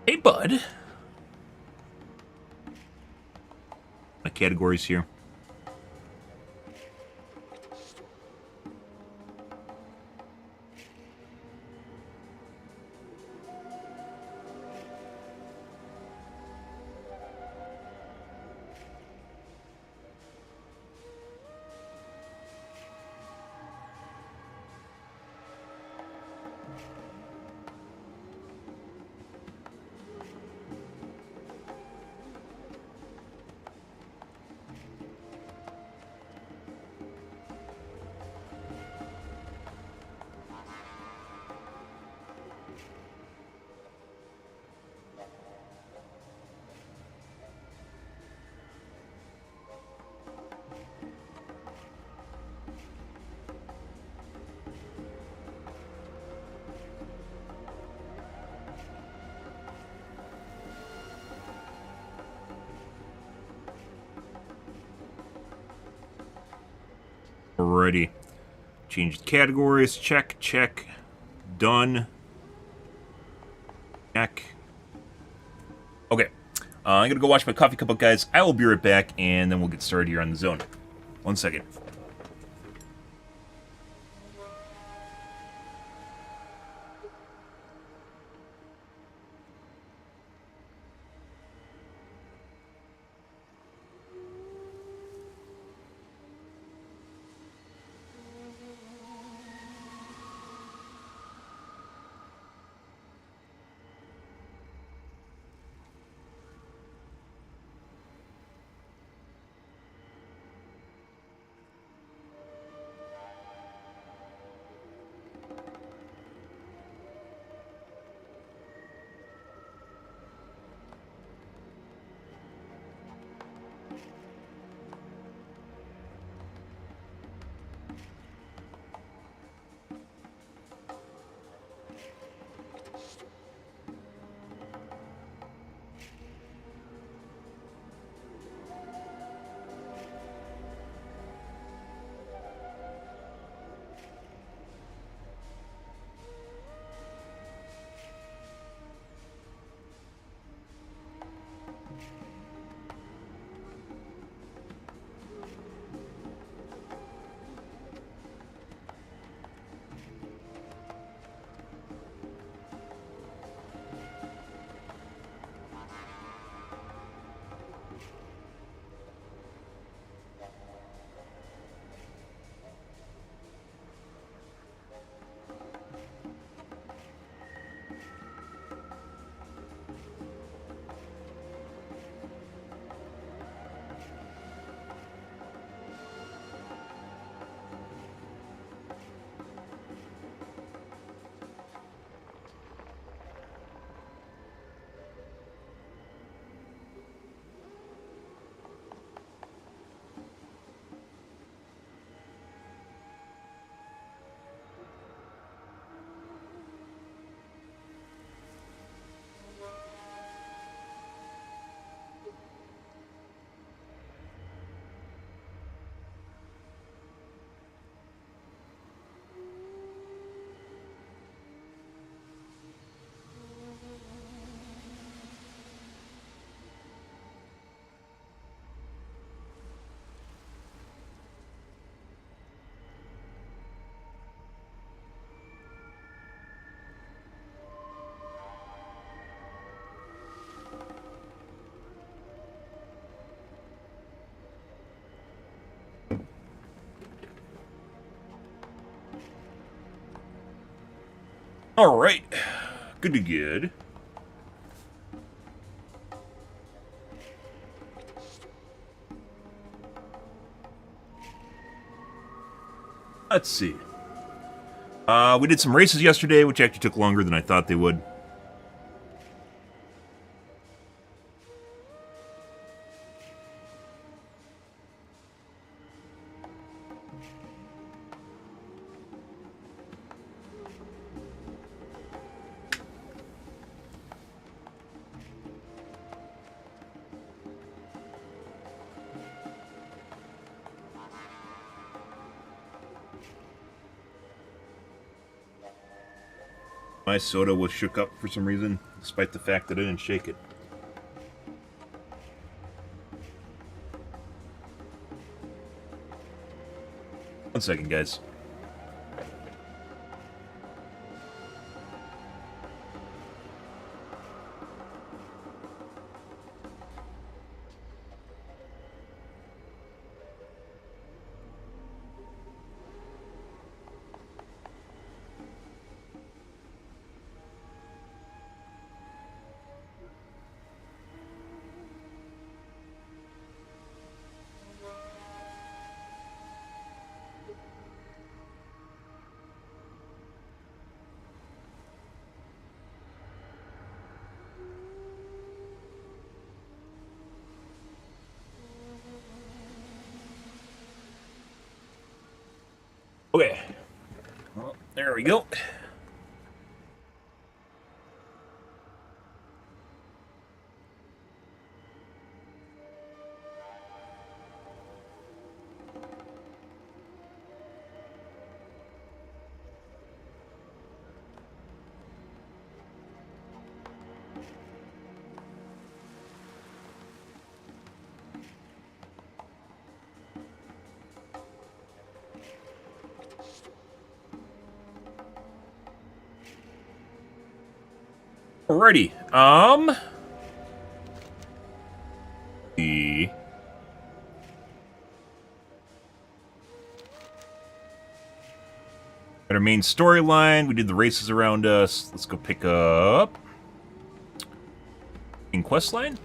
Hey, bud. My categories here. Alrighty. Change the categories. Check, check. Done. Check. Okay. I'm going to go wash my coffee cup up, guys. I will be right back, and then we'll get started here on the zone. 1 second. Alright. Good to good. Let's see. We did some races yesterday, which actually took longer than I thought they would. My soda was shook up for some reason, despite the fact that I didn't shake it. One second, guys. Okay. Well, there we go. Alrighty. Our main storyline. We did the races around us. Let's go pick up in quest line.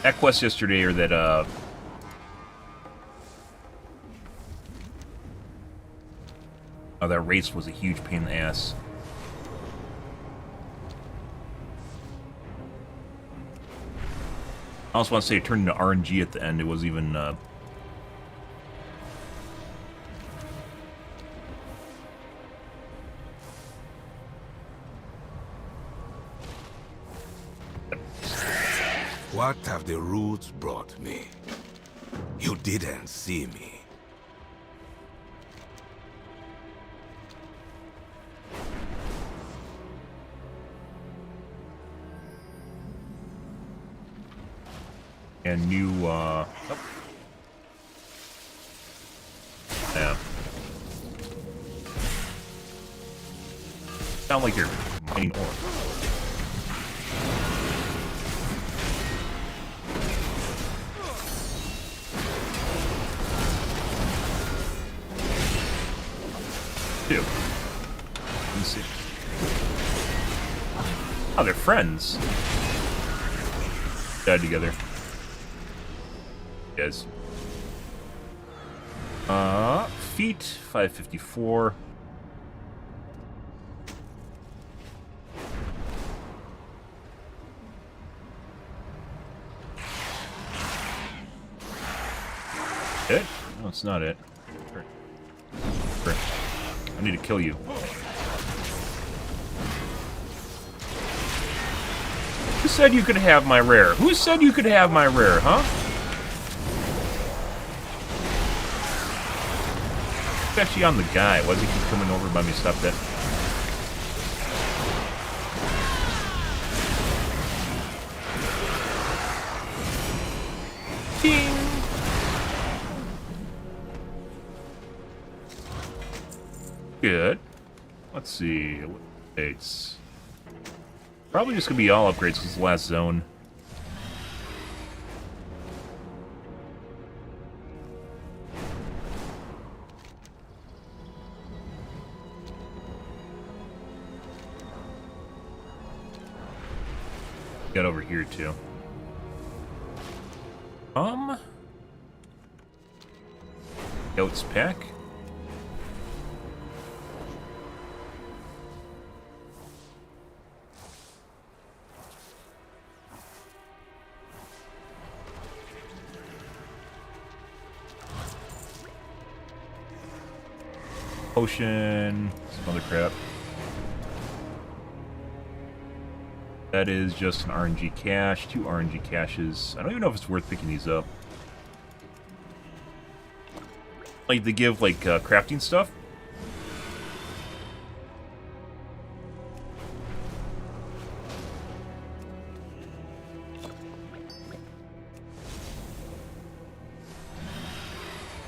That quest yesterday, or that oh, that race was a huge pain in the ass. I also want to say it turned into RNG at the end. It wasn't even... What have the roots brought me? You didn't see me. And new, oh. Yeah. Sound like you're mining ore. Two. Let me see. Oh, they're friends. Died together. Guys. Feet, 554. It? No, it's not it. I need to kill you. Who said you could have my rare? Who said you could have my rare, huh? It's actually on the guy. Why does he keep coming over by me? Stop that. Ding! Good. Let's see. It's probably just gonna be all upgrades because it's the last zone. Got over here too. Goats pack. Potion, some other crap. That is just an RNG cache, 2 RNG caches. I don't even know if it's worth picking these up. Like, they give, like, crafting stuff.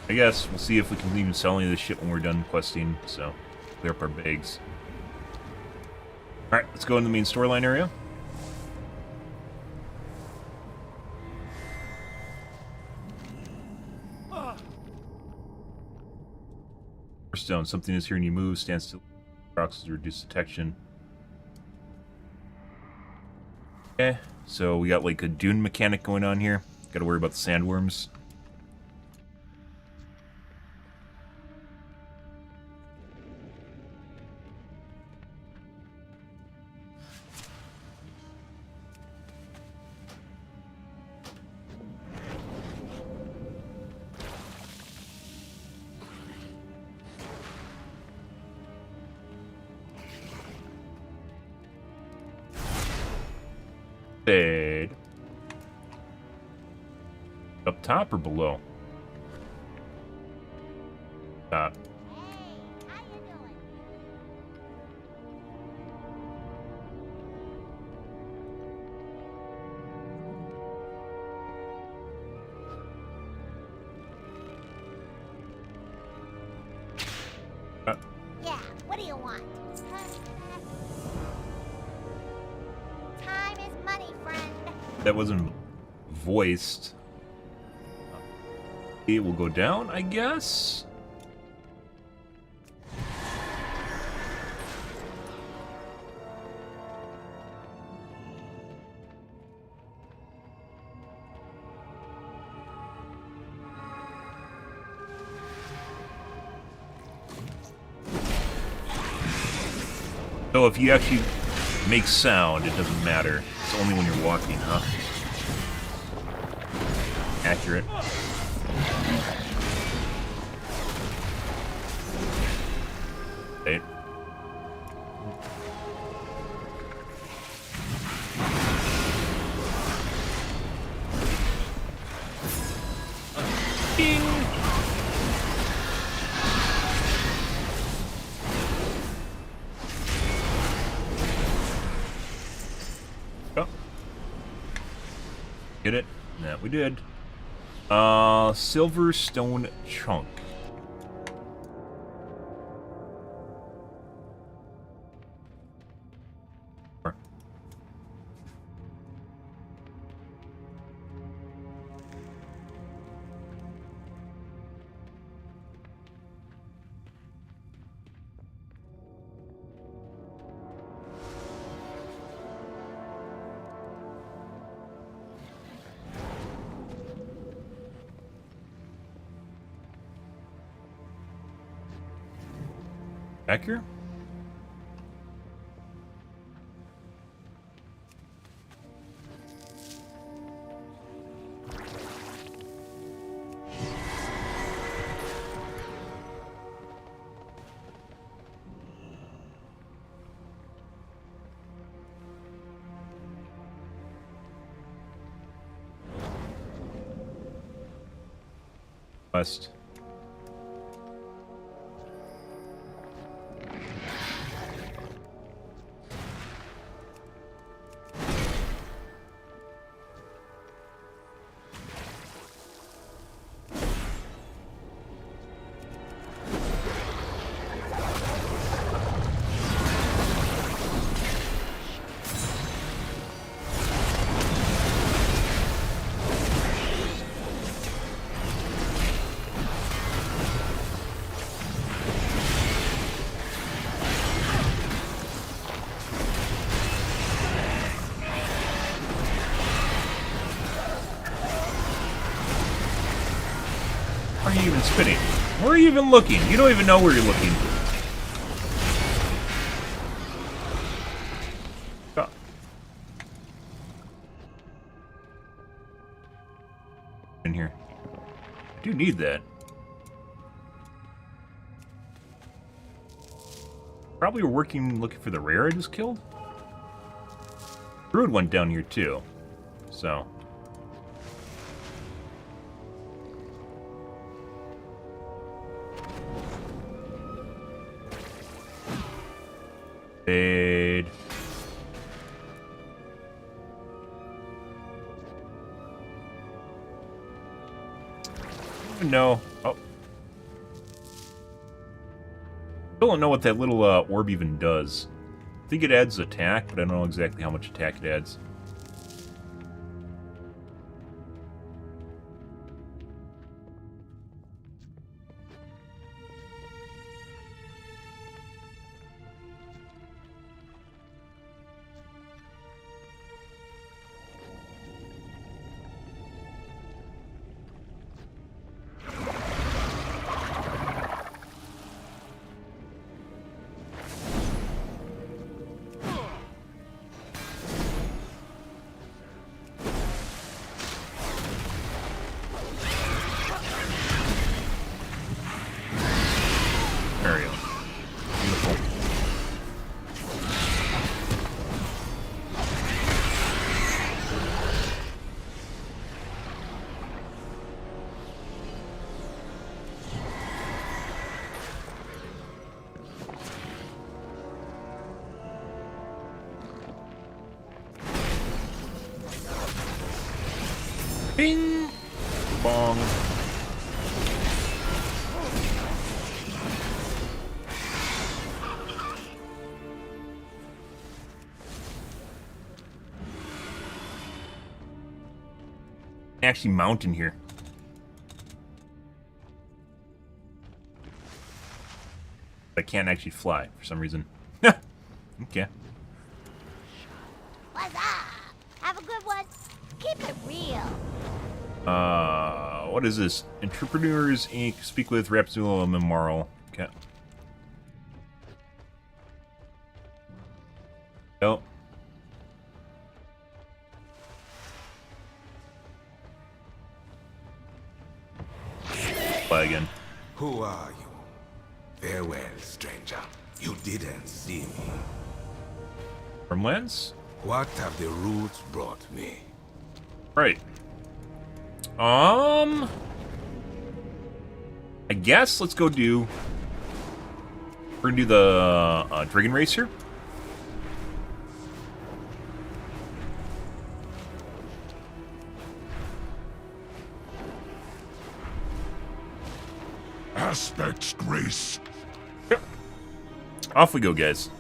I guess we'll see if we can even sell any of this shit when we're done questing, so clear up our bags. Alright, let's go in the main storyline area. Stone, something is here and you move, stand still, rocks to reduce detection. Okay, so we got like a dune mechanic going on here. Gotta worry about the sandworms. Fade. Up top or below? Top. Hey, how you doing? Yeah, what do you want? Time is money, friend. That wasn't voiced. It will go down, I guess. So if you actually make sound, it doesn't matter. It's only when you're walking, huh? Accurate. Right. Ding! Oh. Get it? Yeah, we did. Silver stone chunk. Back here? West. Where are you even spinning? Where are you even looking? You don't even know where you're looking. Oh. In here. I do need that. Probably were working looking for the rare I just killed. Druid went down here too. So. Fade. No. Oh. Still don't know what that little orb even does. I think it adds attack, but I don't know exactly how much attack it adds. There we go. Beautiful. Bing! Bong. Actually mount in here. I can't actually fly for some reason. Okay. What's up? Have a good one. Keep it real. What is this? Entrepreneurs Inc. Speak with Rapsula Memorial. Okay. Nope. Fly again. Who are you? Farewell, stranger. You didn't see me. From whence? What have the roots brought me? Right. I guess let's go do... We're gonna do the Dragon Race here. Aspects grace. Yep. Off we go, guys.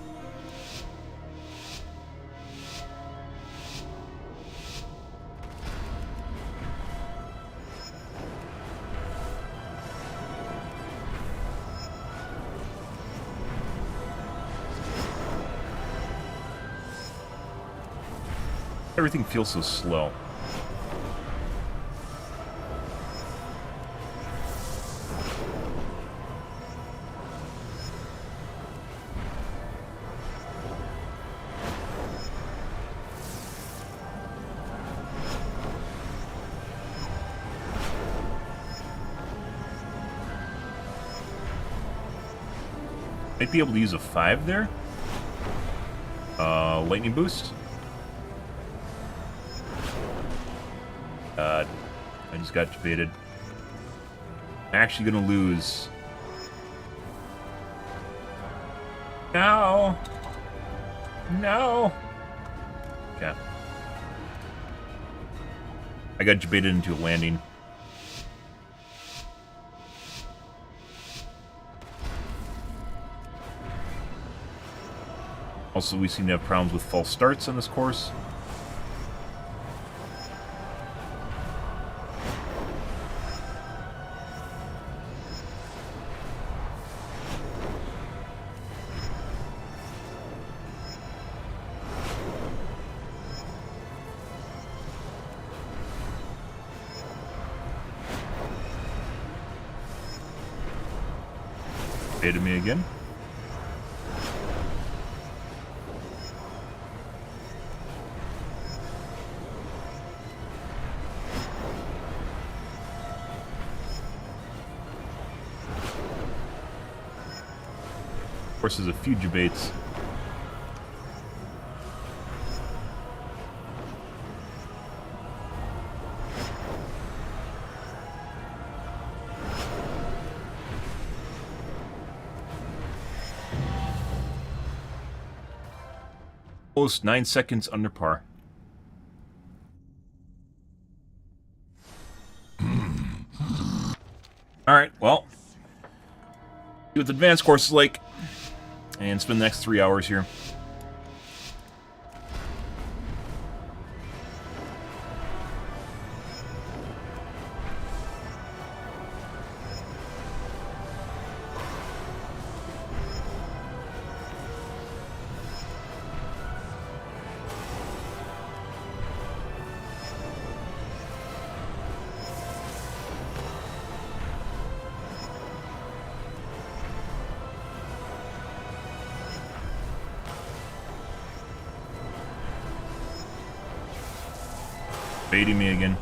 Everything feels so slow. Might be able to use a 5 there. Lightning boost. I just got debated. I'm actually gonna lose. No! No! Okay. I got debated into a landing. Also, we seem to have problems with false starts on this course. Baited me again. Of course, there's a few debates. Almost 9 seconds under par. Alright, well. See what the advanced course is like. And spend the next 3 hours here. Baiting me again.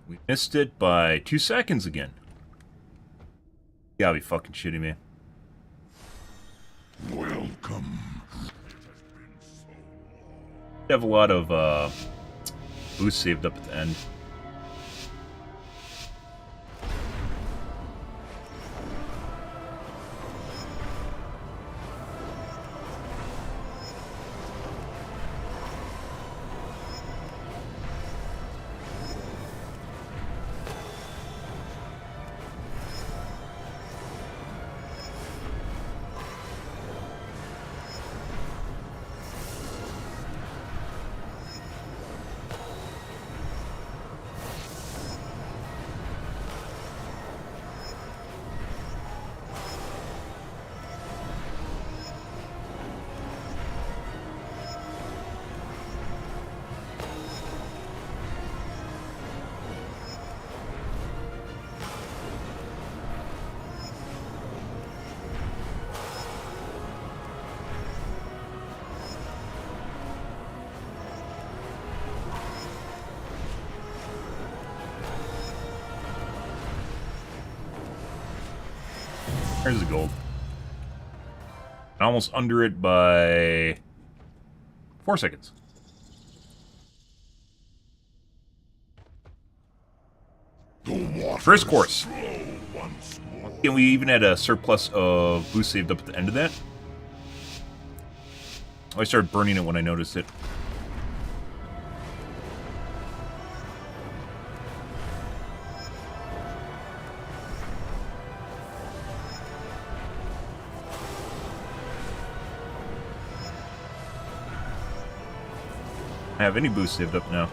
We missed it by 2 seconds again. You gotta be fucking shitting me. Welcome. I have a lot of boost saved up at the end. There's the gold. Almost under it by 4 seconds. First course. And we even had a surplus of boost saved up at the end of that. I started burning it when I noticed it. I have any boost saved up now.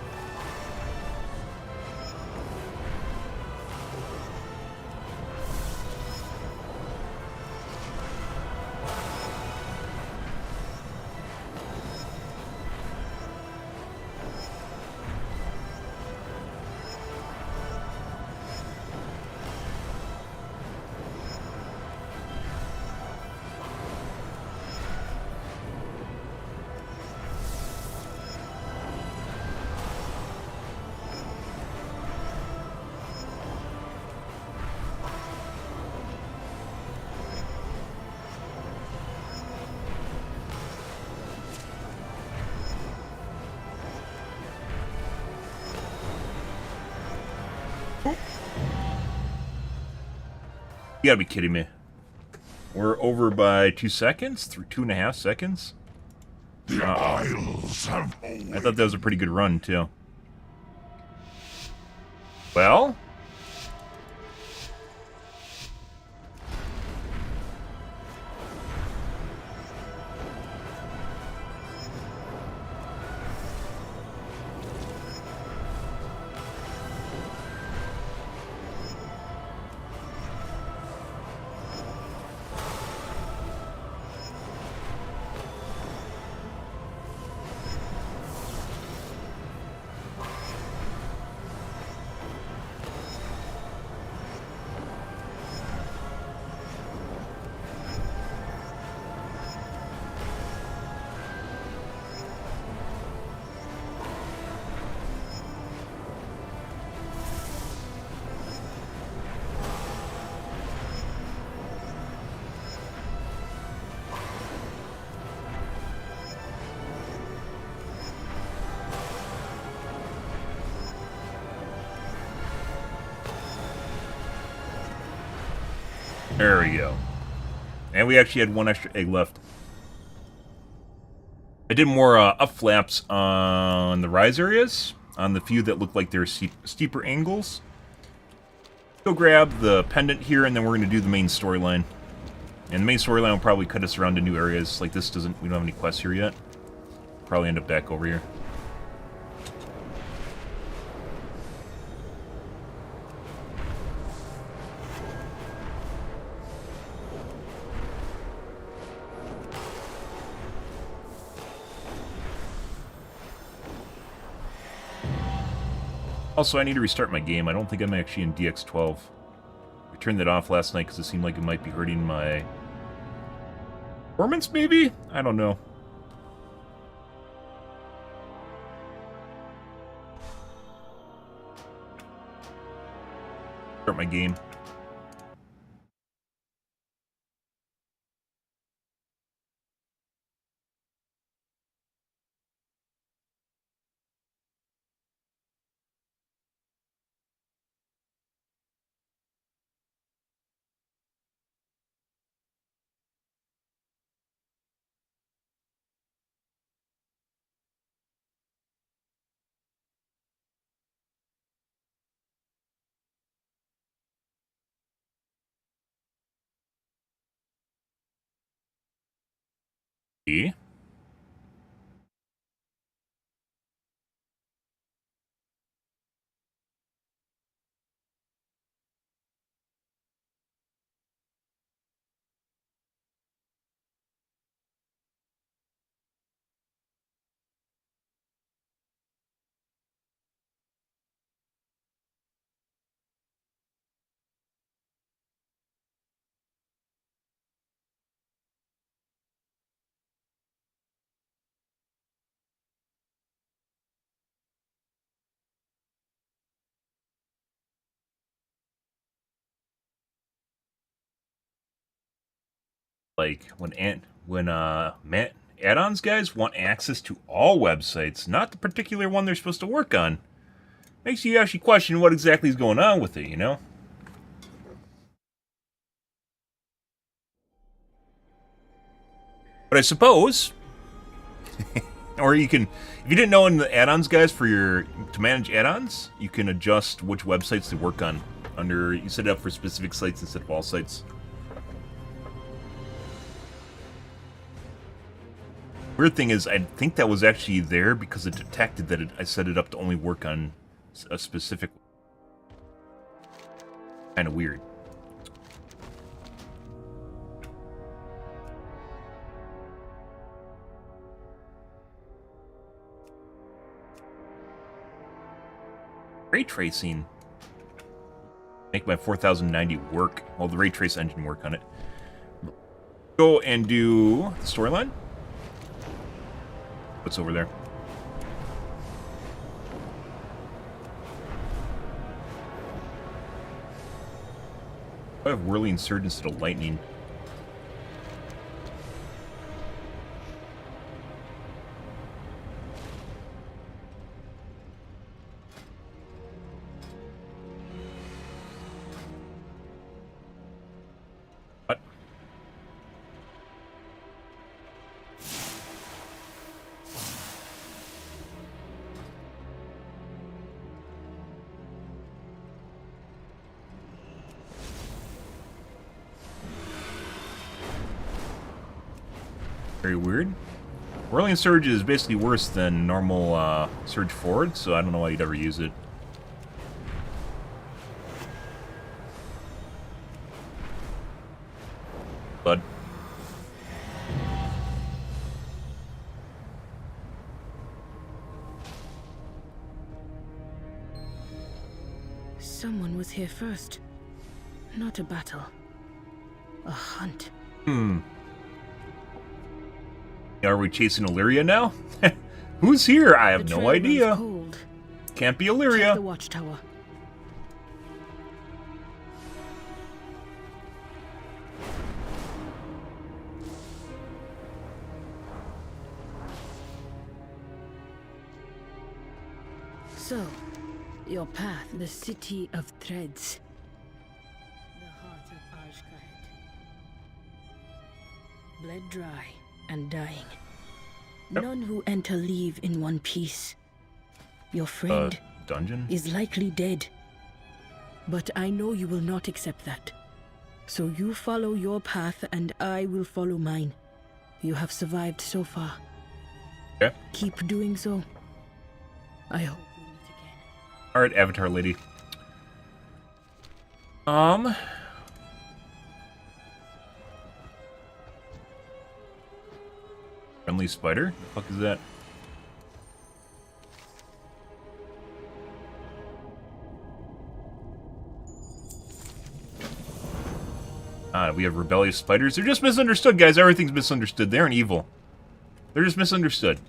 You gotta be kidding me. We're over by 2 seconds? Through 2.5 seconds? The Isles have I thought that was a pretty good run, too. Well... There we go. And we actually had one extra egg left. I did more up flaps on the rise areas, on the few that look like they're steeper angles. Go grab the pendant here, and then we're going to do the main storyline. And the main storyline will probably cut us around to new areas. Like this doesn't, we don't have any quests here yet. Probably end up back over here. Also, I need to restart my game. I don't think I'm actually in DX12. I turned that off last night because it seemed like it might be hurting my performance, maybe? I don't know. Start my game. Like when add-ons guys want access to all websites, not the particular one they're supposed to work on. Makes you actually question what exactly is going on with it, you know? But I suppose, or you can, if you didn't know in the add-ons guys to manage add-ons, you can adjust which websites they work on. You set it up for specific sites instead of all sites. Weird thing is, I think that was actually there because it detected that I set it up to only work on a specific... Kind of weird. Ray tracing. Make my 4090 work. Well, the ray trace engine work on it. Go and do the storyline. What's over there? I have whirling surge instead of lightning. What? Very weird. Whirling Surge is basically worse than normal Surge Forward, so I don't know why you'd ever use it. But Someone was here first. Not a battle. A hunt. Are we chasing Illyria now? Who's here? I have The no trail runs idea. cold. Can't be Check Illyria. the watchtower. So, your path, the city of threads. The heart of Ashkahet. Bled dry and dying. None who enter leave in one piece. Your friend Dungeon? is likely dead. But I know you will not accept that. So you follow your path and I will follow mine. You have survived so far. Okay. Keep doing so. I hope we meet again. Alright, Avatar Lady. Friendly spider? The fuck is that? We have rebellious spiders. They're just misunderstood, guys. Everything's misunderstood. They aren't evil. They're just misunderstood.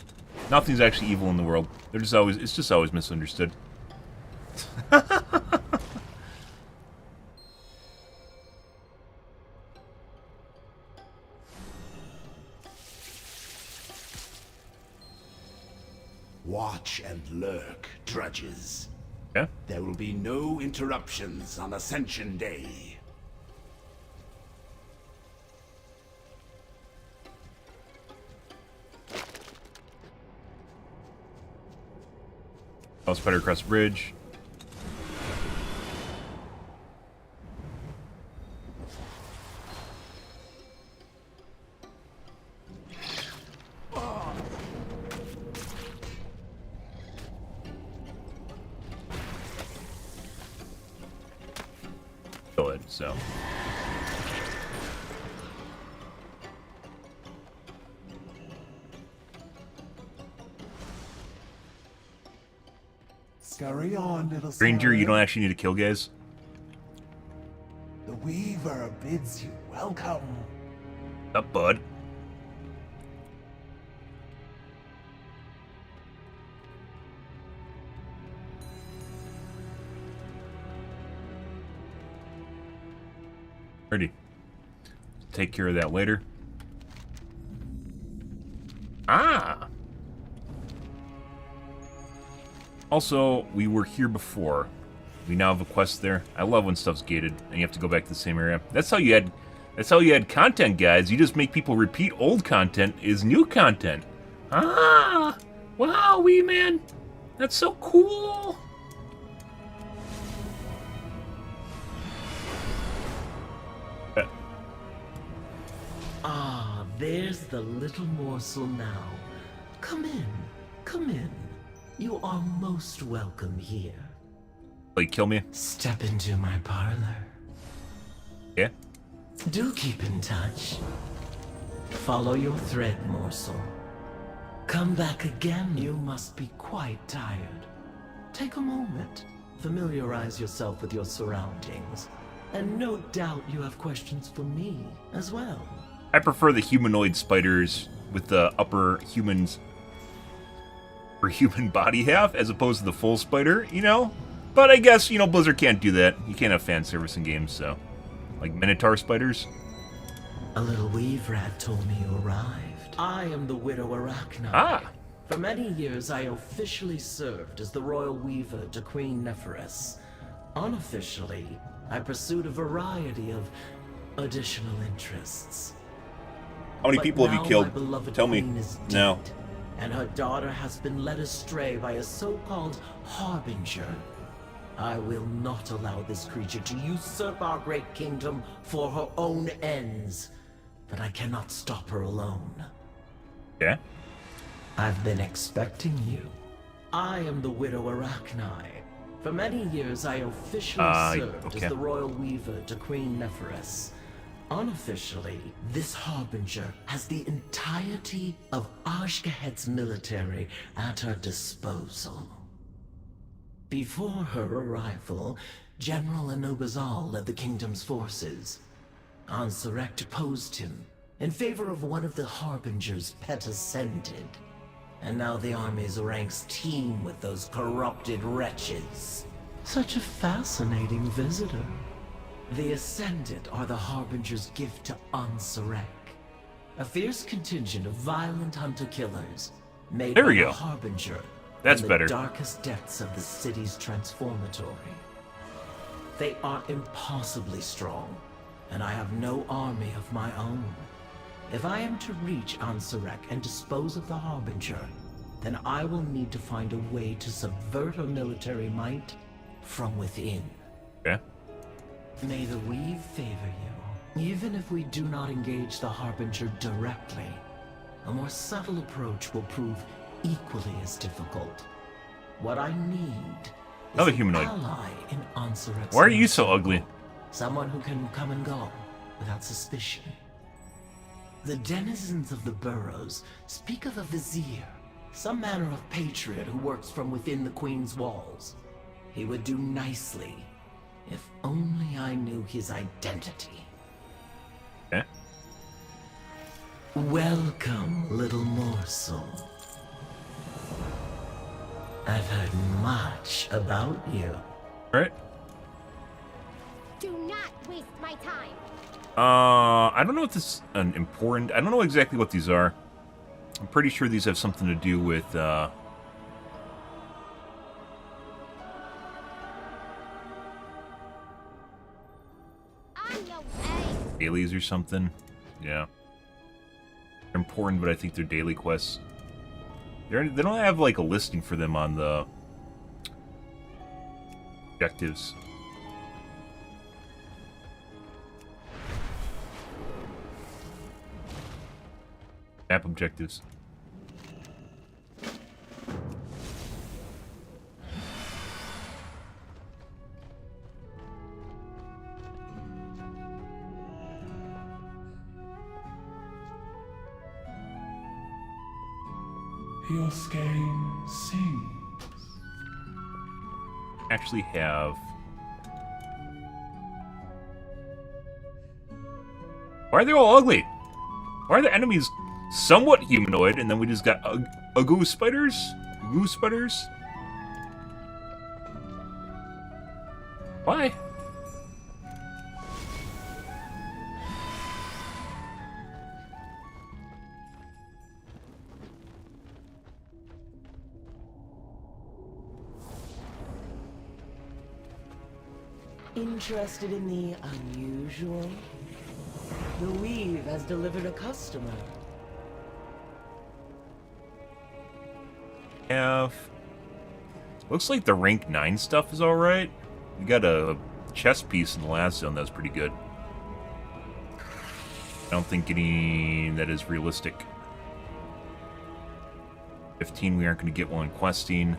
Nothing's actually evil in the world. They're just always, it's just always misunderstood. Watch and lurk, drudges. Yeah? There will be no interruptions on Ascension Day. Oh, spider across the bridge. Kill it, so. Scurry on, little Ranger, you scarab. don't actually need to kill guys. The Weaver bids you welcome. Up, bud. Ready. Take care of that later. Ah! Also, we were here before. We now have a quest there. I love when stuff's gated and you have to go back to the same area. That's how you had content, guys. You just make people repeat old content is new content. Ah! Wow, wee man. That's so cool. Ah, there's the little morsel now. Come in, come in. You are most welcome here. Like, kill me? Step into my parlor. Yeah? Do keep in touch. Follow your thread, morsel. Come back again, you must be quite tired. Take a moment, familiarize yourself with your surroundings, and no doubt you have questions for me as well. I prefer the humanoid spiders with the upper humans or human body half as opposed to the full spider, you know? But I guess, you know, Blizzard can't do that. You can't have fan service in games, so. Like Minotaur spiders. A little weave rat told me you arrived. I am the Widow Arachna. Ah! For many years, I officially served as the Royal Weaver to Queen Neferis. Unofficially, I pursued a variety of additional interests. How many But people have you now killed? my beloved Tell me. queen is now. dead, and her daughter has been led astray by a so-called harbinger. I will not allow this creature to usurp our great kingdom for her own ends, but I cannot stop her alone. Yeah. I've been expecting you. I am the Widow Arachni. For many years, I officially served as the Royal Weaver to Queen Neferis. Unofficially, this Harbinger has the entirety of Ashgahet's military at her disposal. Before her arrival, General Anubazal led the kingdom's forces. Ansurek deposed him in favor of one of the Harbinger's pet ascended. And now the army's ranks teem with those corrupted wretches. Such a fascinating visitor. The Ascended are the Harbinger's gift to Ansurek. A fierce contingent of violent hunter-killers made there by we the go. Harbinger That's in better. the darkest depths of the city's transformatory. They are impossibly strong, and I have no army of my own. If I am to reach Ansurek and dispose of the Harbinger, then I will need to find a way to subvert her military might from within. Yeah. May the weave favor you. Even if we do not engage the Harbinger directly, a more subtle approach will prove equally as difficult. What I need is Another an humanoid. ally in Ansurek's Why are you so military. ugly? Someone who can come and go without suspicion. The denizens of the burrows speak of a vizier, some manner of patriot who works from within the Queen's walls. He would do nicely, if only I knew his identity. Yeah. Welcome, little morsel. I've heard much about you. Right. Do not waste my time. I don't know if this is an important... I don't know exactly what these are. I'm pretty sure these have something to do with, On your way. dailies or something. Yeah. They're important, but I think they're daily quests. They don't have, like, a listing for them on the objectives. Map objectives. Your skein sings. Actually have... Why are they all ugly? Why are the enemies somewhat humanoid, and then we just got Agoo spiders? Agoo spiders? Why? Interested in the unusual? The weave has delivered a customer. Have... Looks like the rank 9 stuff is alright. We got a chest piece in the last zone that's pretty good. I don't think any that is realistic. 15, we aren't going to get one questing.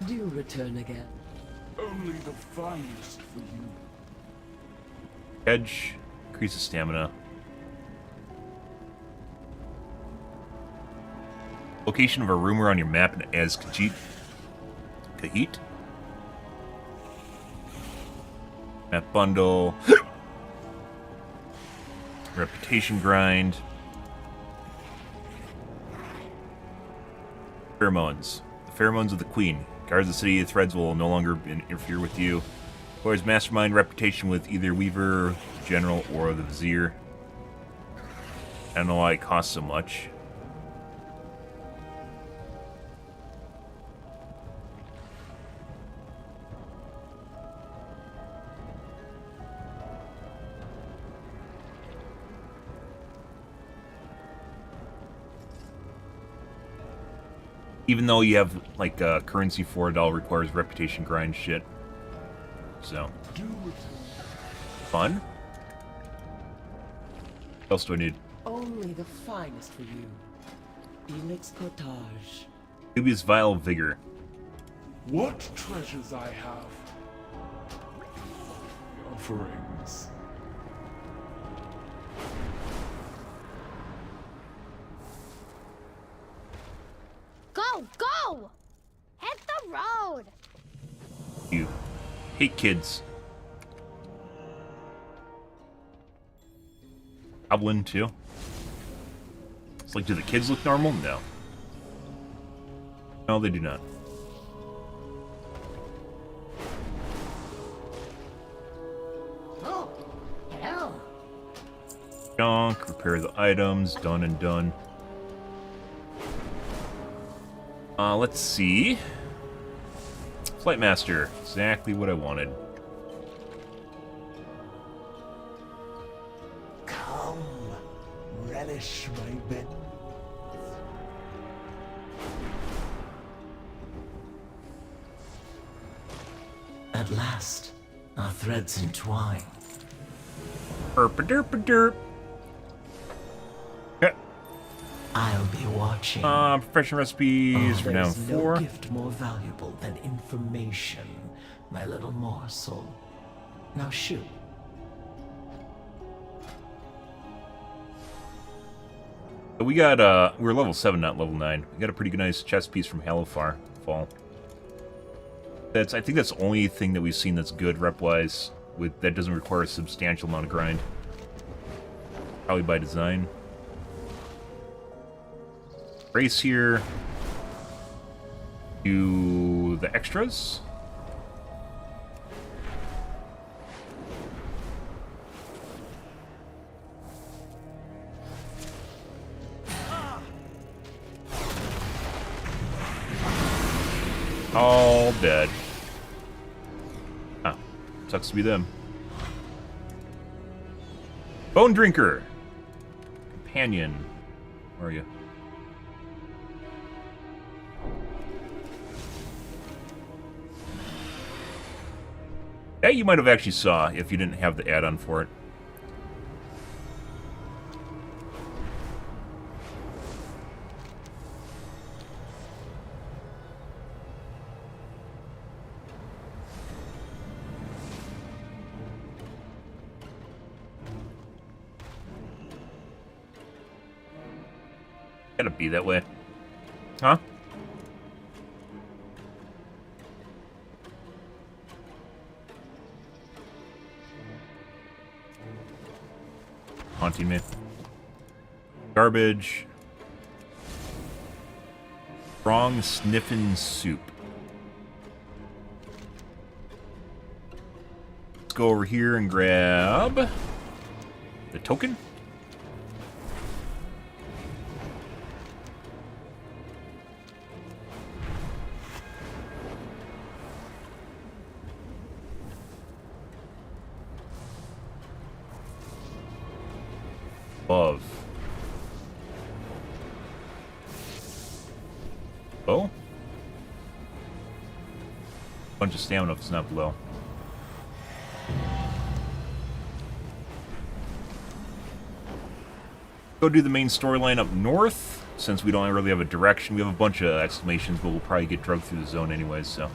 Do return again. Only the finest for you. Edge, increases stamina. Location of a rumor on your map in as Kahit. Map bundle. Reputation grind. Pheromones. The pheromones of the queen. Guards of the city, the threads will no longer interfere with you. Acquires mastermind reputation with either Weaver, General, or the Vizier. I don't know why it costs so much. Even though you have, like, currency for it, all requires reputation grind shit. So. Fun. What else do I need? Oh, Only the finest for you. Elix Cottage. Dubious Vile Vigor. What treasures I have. Offerings. Go, go! Hit the road! You hate kids. Goblin too. It's like, do the kids look normal? No. No, they do not. Oh, hello. Junk, repair the items, done and done. Let's see. Flight Master, exactly what I wanted. Come, relish my bed. At last, our threads entwine. Derp-a-derp-a-derp. Okay. I'll be watching. Professional recipes for now There's no 4. gift more valuable than information, my little morsel. Now shoot. We got, we're level 7, not level 9. We got a pretty good nice chest piece from Hallowfar Fall. I think that's the only thing that we've seen that's good rep-wise, that doesn't require a substantial amount of grind. Probably by design. Race here. Do the extras. All dead. Ah, sucks to be them. Bone Drinker. Companion. Where are you? Yeah, you might have actually saw if you didn't have the add-on for it. Gotta be that way. Huh? Haunting me. Garbage. Strong sniffin' soup. Let's go over here and grab the token. Above. Oh? Bunch of stamina if it's not below. Go do the main storyline up north, since we don't really have a direction. We have a bunch of exclamations, but we'll probably get drugged through the zone anyways, so.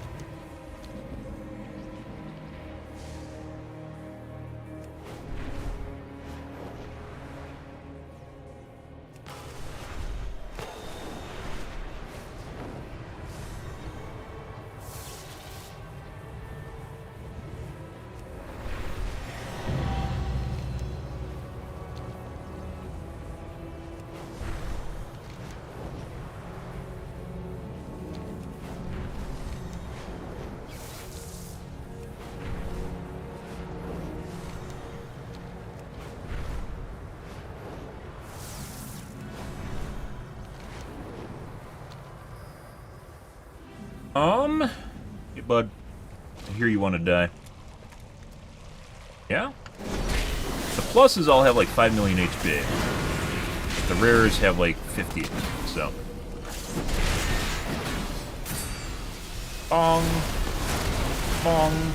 Hey, bud. I hear you want to die. Yeah? The pluses all have like 5 million HP. The rares have like 50, so. Bong. Bong.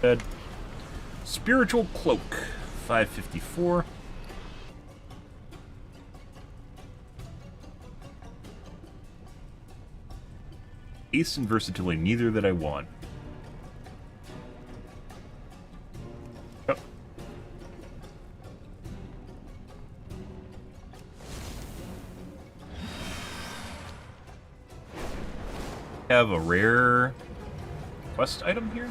Bed. Spiritual Cloak, 554. Ace and versatility, neither that I want. Oh. Have a rare quest item here?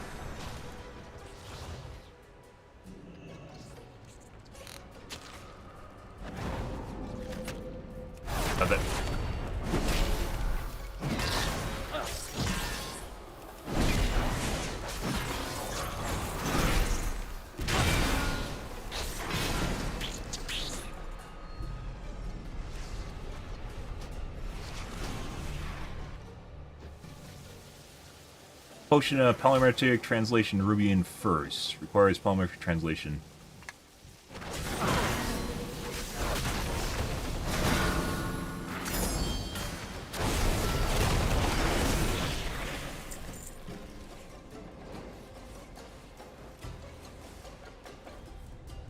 Love it. Potion of Polymetric Translation Rubian first. Requires Polymetric Translation.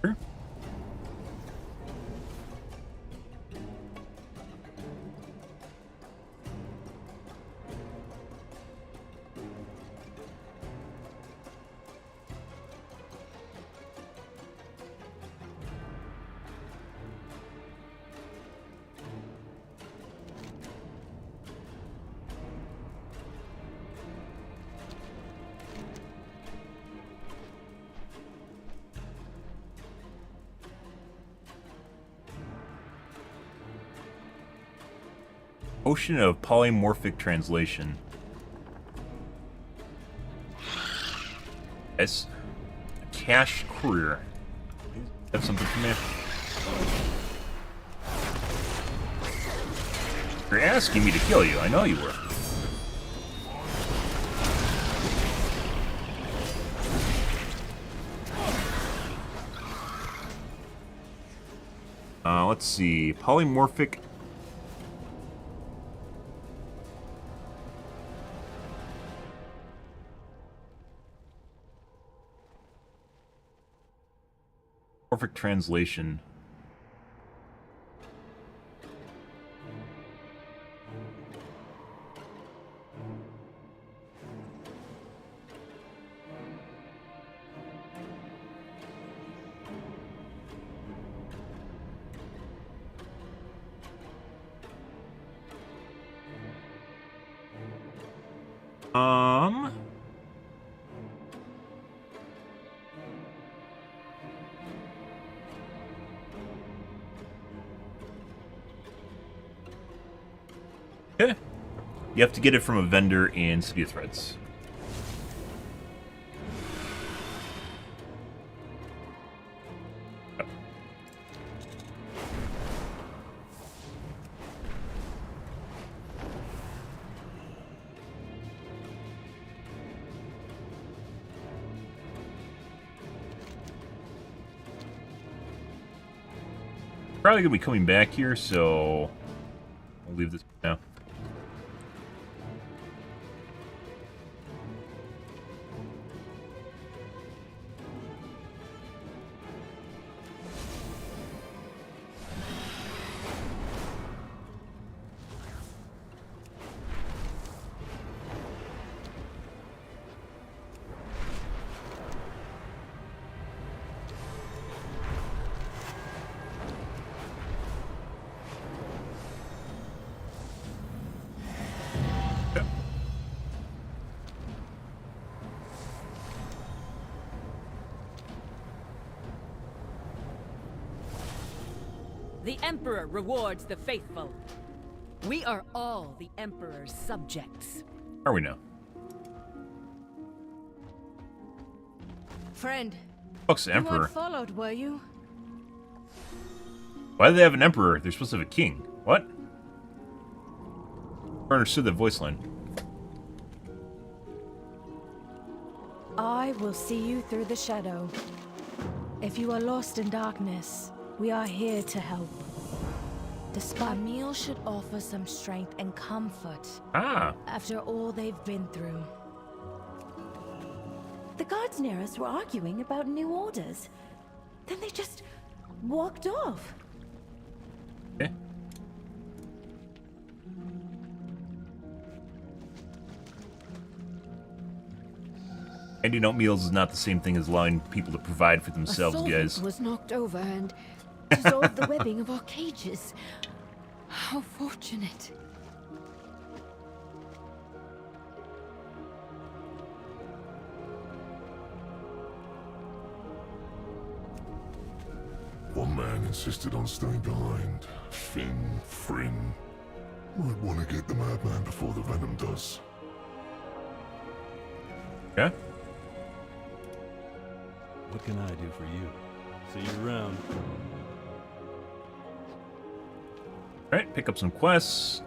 Sure. Ocean of Polymorphic Translation. Yes. Cash Courier. Have something for me? You're asking me to kill you. I know you were. Let's see. Polymorphic. Perfect translation. Okay. You have to get it from a vendor in City of Threads. Probably gonna be coming back here, so I'll leave this now. The Emperor rewards the faithful. We are all the Emperor's subjects. Are we now? Friend, Fuck's the you Emperor. weren't followed, were you? Why do they have an Emperor? They're supposed to have a king. What? I understood that voice line. I will see you through the shadow. If you are lost in darkness, we are here to help. Despite a meal should offer some strength and comfort Ah. after all they've been through. The guards near us were arguing about new orders. Then they just walked off. Okay. Handing out meals is not the same thing as allowing people to provide for themselves, guys. Was knocked over and dissolved the webbing of our cages. How fortunate. One man insisted on staying behind. Finn. Might want to get the madman before the venom does. Okay. What can I do for you? See you around. Alright, pick up some quests.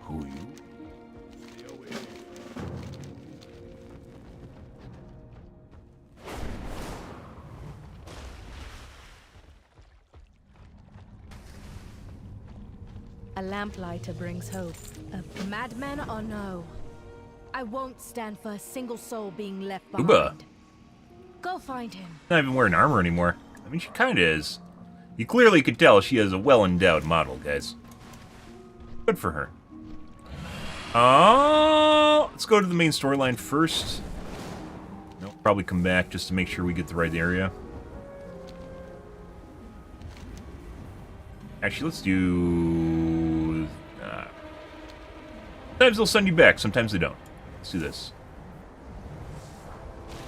Who are you? A lamplighter brings hope. A madman or no? I won't stand for a single soul being left behind. Uba. Go find him. Not even wearing armor anymore. I mean, she kind of is. You clearly could tell she is a well-endowed model, guys. Good for her. Let's go to the main storyline first. Nope, probably come back just to make sure we get the right area. Actually, let's do... sometimes they'll send you back, sometimes they don't. Let's do this.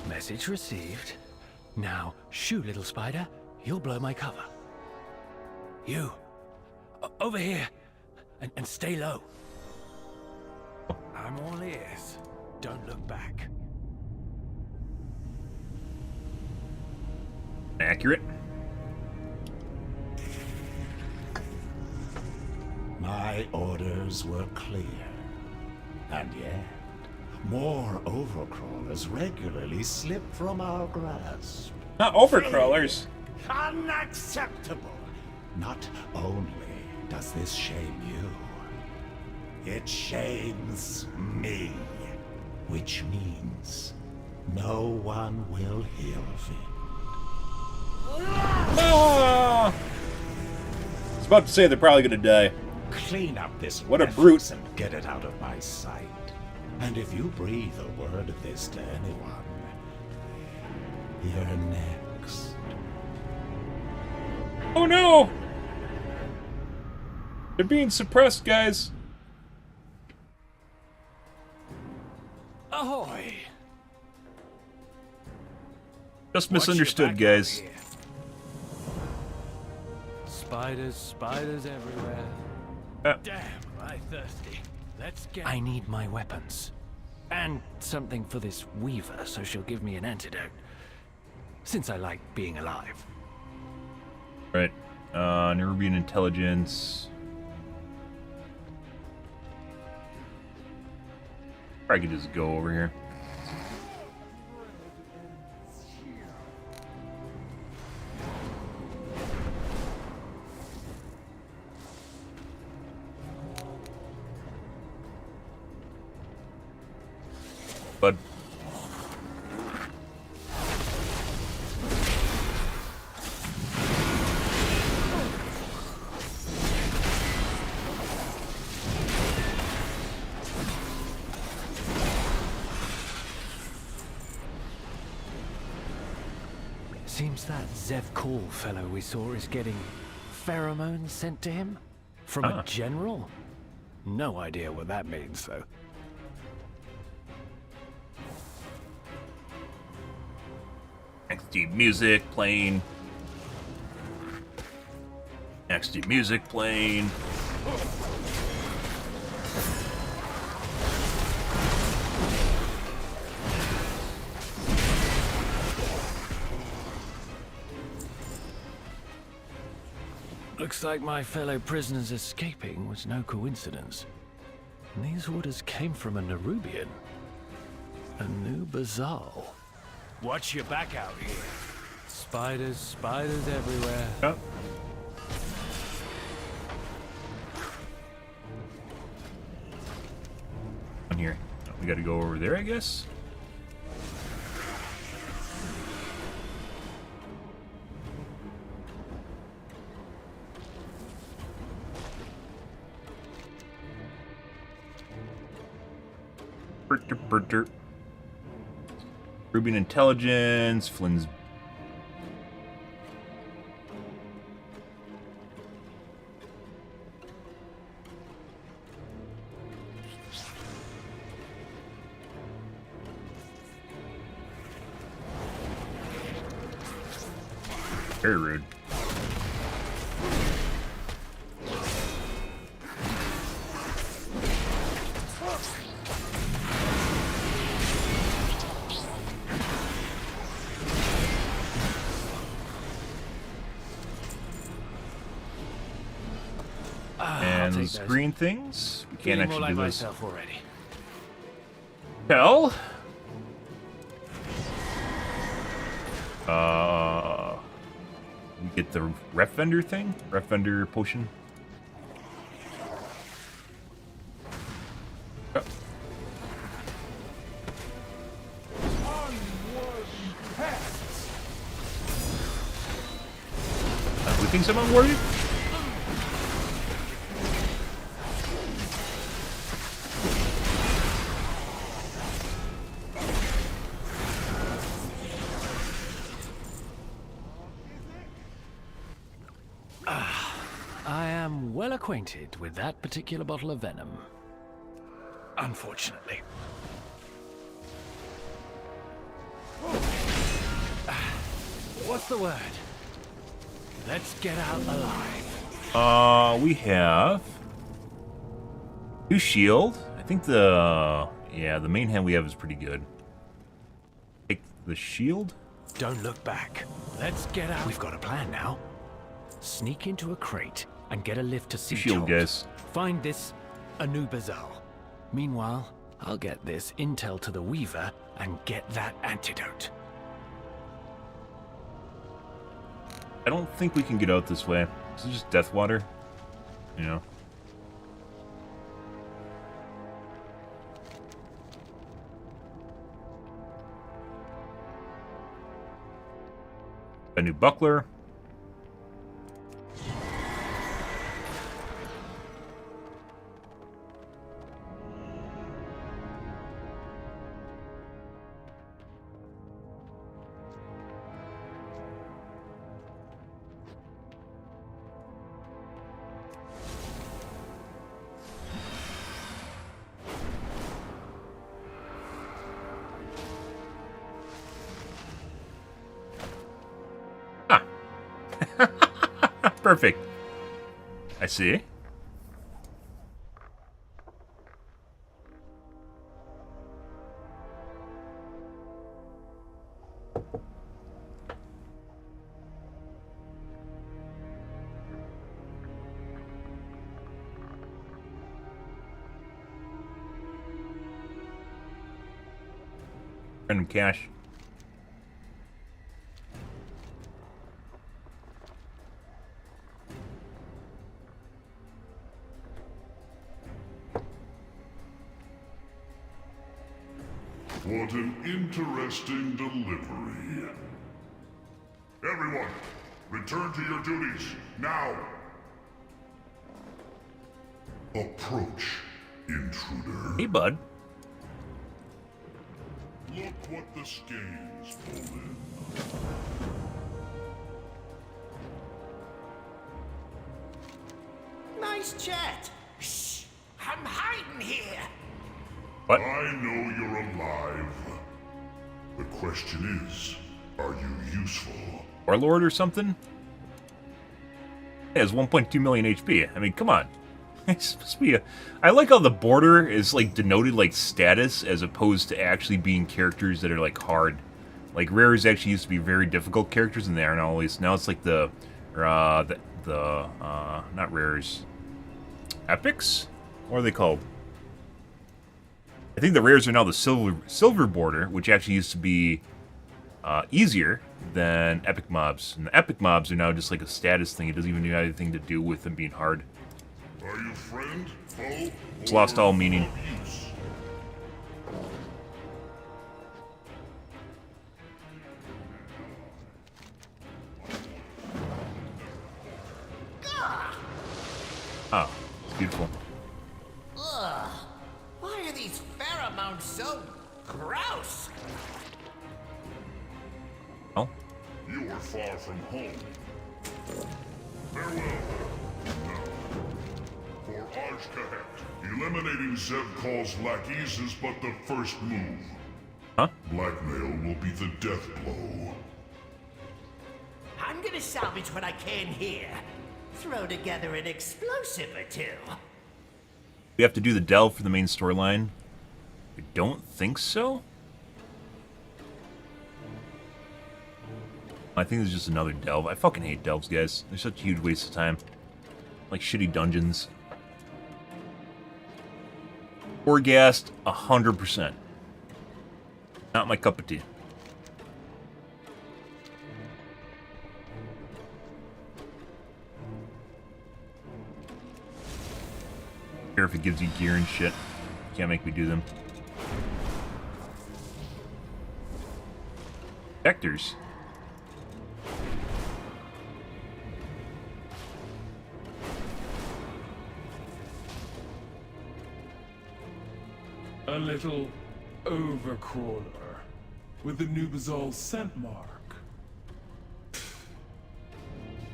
Message received. Now, shoo, little spider. You'll blow my cover. You. Over here. And stay low. I'm all ears. Don't look back. Accurate. My orders were clear. And yet, more overcrawlers regularly slip from our grasp. Not overcrawlers. Unacceptable! Not only does this shame you, it shames me. Which means no one will heal of it. I was about to say they're probably gonna die. Clean up this What a brute. and get it out of my sight. And if you breathe a word of this to anyone, you're next. Oh no! They're being suppressed, guys. Ahoy! Just misunderstood, guys. Spiders everywhere. Damn, am I thirsty. Let's get... I need my weapons. And something for this weaver, so she'll give me an antidote. Since I like being alive. Right. Nerubian intelligence. I could just go over here. But Seems that Zev Call fellow we saw is getting pheromones sent to him? From a general? No idea what that means, though. XD music playing. XD music playing. Looks like my fellow prisoners escaping was no coincidence. These orders came from a Nerubian. A new Bazal. Watch your back out here. Spiders, spiders everywhere. Oh. On here. Oh, we gotta go over there, I guess. Rubian intelligence, Flynn's. Very rude. And these green things, we can't actually do this. Already. Hell. We get the ref vendor thing? Ref vendor potion? Oh. We think someone worried? I am well acquainted with that particular bottle of venom. Unfortunately. What's the word? Let's get out alive. We have 2 shield. I think the main hand we have is pretty good. Take the shield. Don't look back. Let's get out. We've got a plan now. Sneak into a crate and get a lift to see Shield, guys. Find this Anubazal. Meanwhile, I'll get this intel to the Weaver and get that antidote. I don't think we can get out this way. This is just death water. You know. A new buckler. Perfect. I see. Random cash. What an interesting delivery. Everyone, return to your duties, now! Approach, intruder. Hey, bud. Look what the scales pull in. Nice chat. Shh! I'm hiding here. What? I know you're alive. The question is, are you useful? Warlord or something? It has 1.2 million HP. I mean, come on. It's supposed to be a... I like how the border is, like, denoted, like, status as opposed to actually being characters that are, like, hard. Like, rares actually used to be very difficult characters, and they aren't always. Now it's like the not rares. Epics? What are they called? I think the rares are now the silver border, which actually used to be easier, than epic mobs. And the epic mobs are now just like a status thing. It doesn't even have anything to do with them being hard. Are you friend, foe, It's lost all meaning. use? Oh, it's beautiful. Ugh. Why are these pheromones so gross? Oh? You are far from home. Farewell. Now, for Archcahet, eliminating Zevkal's lackeys is but the first move. Huh? Blackmail will be the death blow. I'm gonna salvage what I can here. Throw together an explosive or two. We have to do the delve for the main storyline? I don't think so. I think there's just another delve. I fucking hate delves, guys. They're such a huge waste of time. Like shitty dungeons. Orghast, 100%. Not my cup of tea. Care if it gives you gear and shit. Can't make me do them. Vectors. A little overcrawler with the Nubazol scent mark.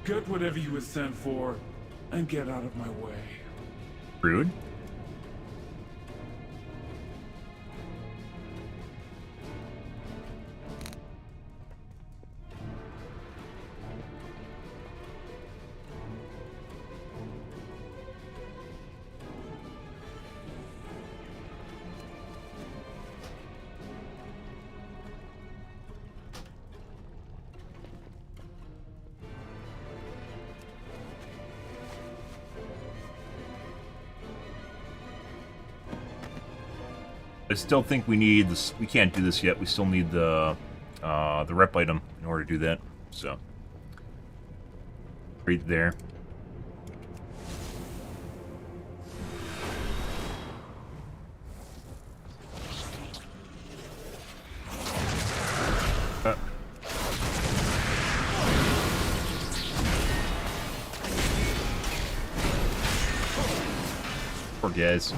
Get whatever you were sent for and get out of my way. Rude. I still think we need this. We can't do this yet. We still need the rep item in order to do that. So, right there. Poor guys.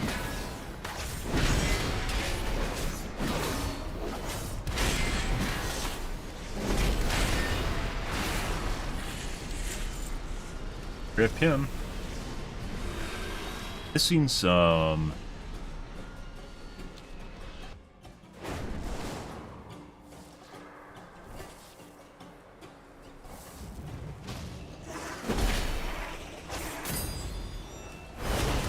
Rip him. This seems some...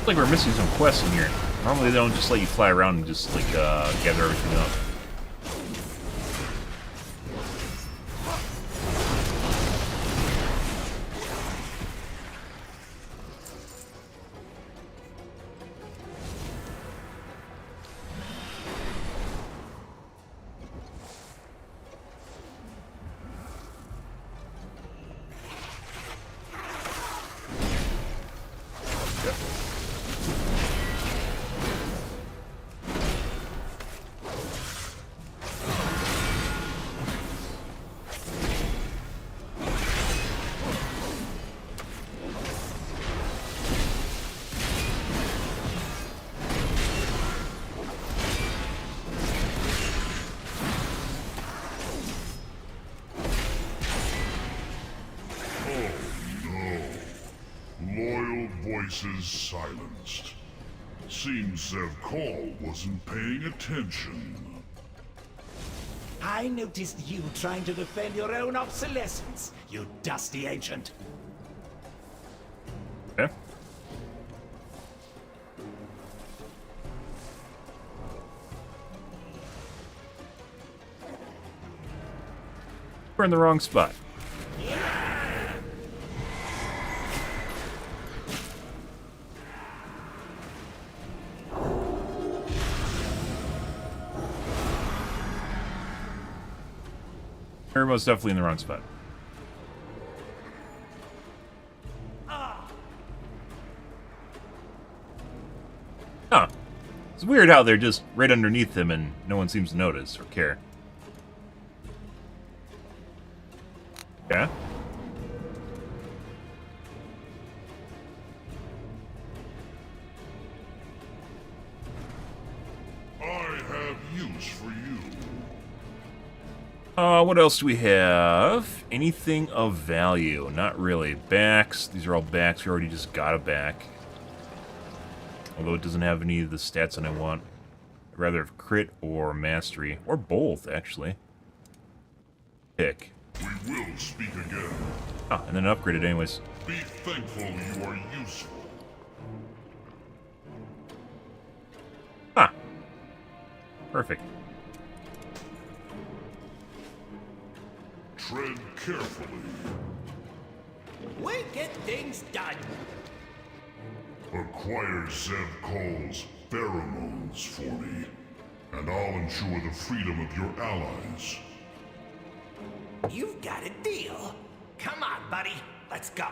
like we're missing some quests in here. Normally they don't just let you fly around and just like gather everything up. Voices silenced. Seems Zevkal wasn't paying attention. I noticed you trying to defend your own obsolescence, you dusty ancient. Okay. We're in the wrong spot. You're most definitely in the wrong spot. Huh. It's weird how they're just right underneath him and no one seems to notice or care. Yeah? I have use for you. What else do we have? Anything of value? Not really. Backs. These are all backs. We already just got a back. Although it doesn't have any of the stats that I want. I'd rather have crit or mastery. Or both, actually. Pick. We will speak again. Ah, and then upgrade it anyways. Be thankful you are useful. Ah. Perfect. Tread carefully. We get things done. Acquire Zev Call's pheromones for me, and I'll ensure the freedom of your allies. You've got a deal. Come on, buddy. Let's go.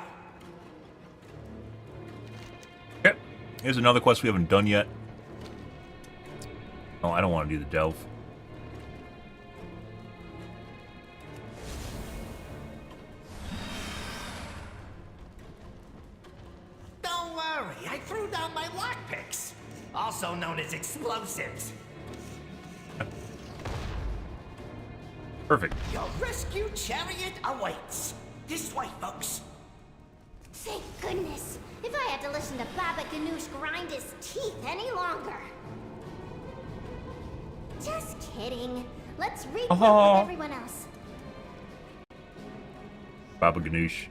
Yep. Here's another quest we haven't done yet. Oh, I don't want to do the delve. Don't worry, I threw down my lockpicks, also known as explosives. Perfect. Your rescue chariot awaits. This way, folks. Thank goodness. If I had to listen to Baba Ganoush grind his teeth any longer. Just kidding. Let's regroup with everyone else. Baba Ganoush.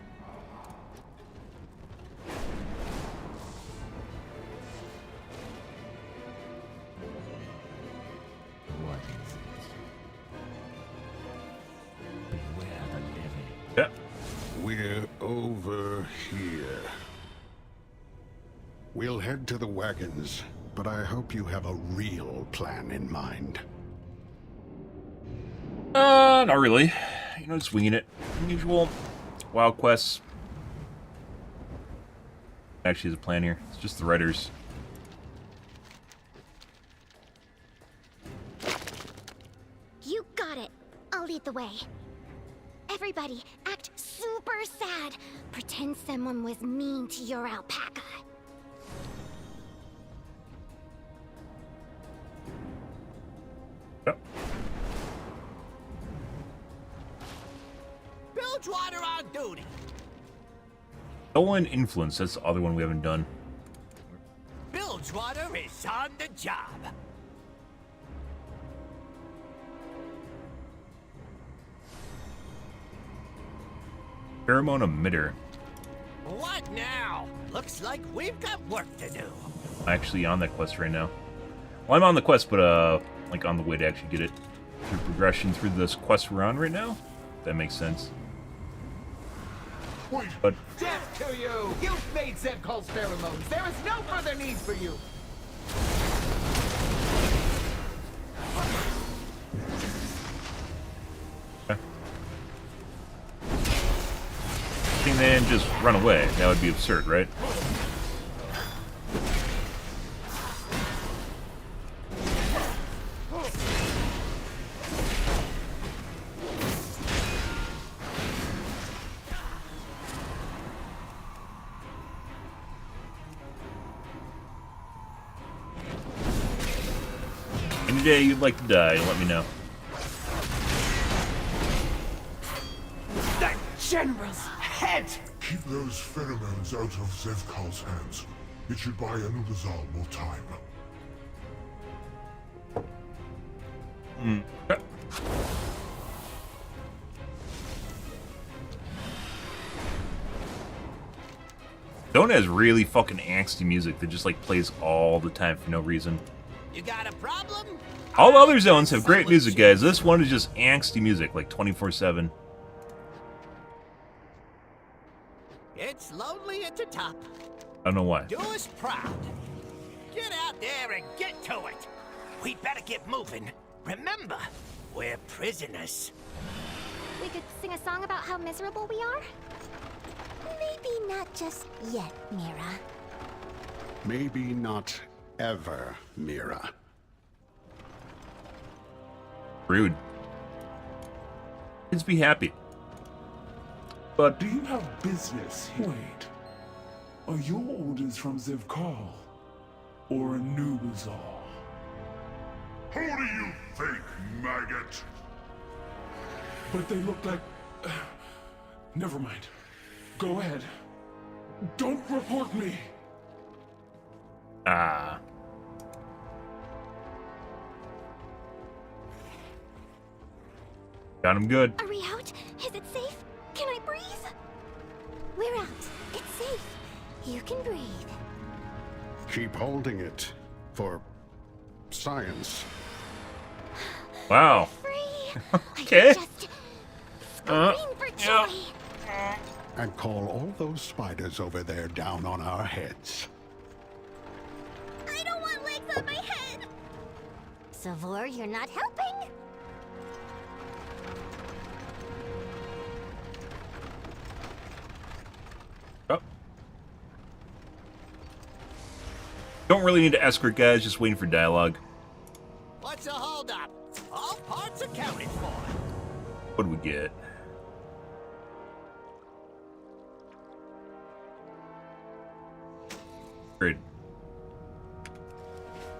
Yeah. We're over here. We'll head to the wagons, but I hope you have a real plan in mind. Not really. You know, just winging it. Usual wild quests. Actually, there's a plan here. It's just the writers. You got it. I'll lead the way. Everybody, act super sad. Pretend someone was mean to your alpaca. Yep. Bilgewater on duty. Stolen Influence. That's the other one we haven't done. Bilgewater is on the job. Pheromone Emitter. What now? Looks like we've got work to do. I'm actually on that quest right now. Well, I'm on the quest, but like on the way to actually get it through progression through this quest we're on right now. If that makes sense. Wait. But Death to you! You've made Zev Call's pheromones. There is no further need for you. then just run away. That would be absurd, right? Any day you'd like to die, let me know. That general's head! Keep those pheromones out of Zevkal's hands. It should buy Anudazal more time. Zone has really fucking angsty music that just like plays all the time for no reason. You got a problem? All other zones have great music, guys. This one is just angsty music, like 24/7. It's lonely at the top. I don't know why. Do us proud. Get out there and get to it. We better get moving. Remember, we're prisoners. We could sing a song about how miserable we are? Maybe not just yet, Mira. Maybe not ever, Mira. Rude. Kids be happy. But do you have business here? Wait. Are your orders from Zevkal? Or Anubizar? Who do you think, maggot? But they look like... never mind. Go ahead. Don't report me! Ah. Got him good. Are we out? Is it safe? Can I breathe? We're out. It's safe. You can breathe. Keep holding it. For science. Wow. Free. Okay. For joy. And call all those spiders over there down on our heads. I don't want legs on my head. Savor, you're not helping. Don't really need to escort guys, just waiting for dialogue. What's a holdup? All parts accounted for. What do we get? Great.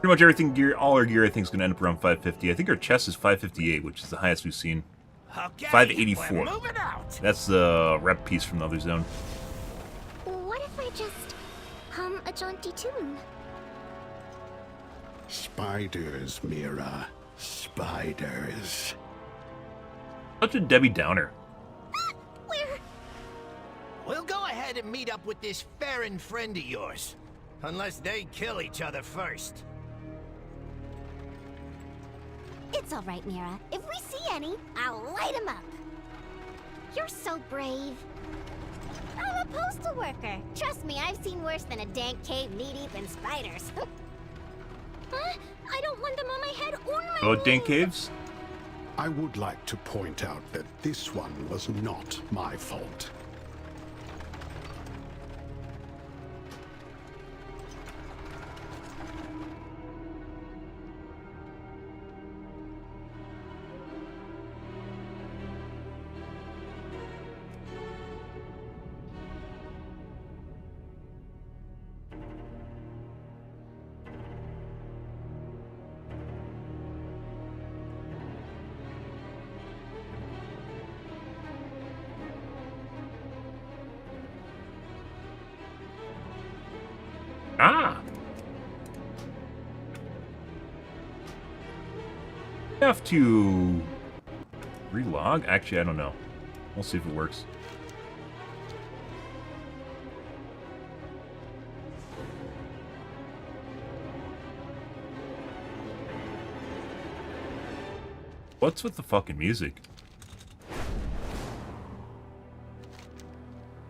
Pretty much everything gear, all our gear I think is going to end up around 550. I think our chest is 558, which is the highest we've seen. Okay, 584. we're moving out. That's the rep piece from the other zone. What if I just hum a jaunty tune? Spiders, Mira. Spiders. Such a Debbie Downer. We'll go ahead and meet up with this Varian friend of yours. Unless they kill each other first. It's all right, Mira. If we see any, I'll light them up. You're so brave. I'm a postal worker. Trust me, I've seen worse than a dank cave knee-deep in spiders. Huh? I don't want them on my head or my Oh, dank caves? I would like to point out that this one was not my fault. Ah! I have to relog? Actually, I don't know. We'll see if it works. What's with the fucking music?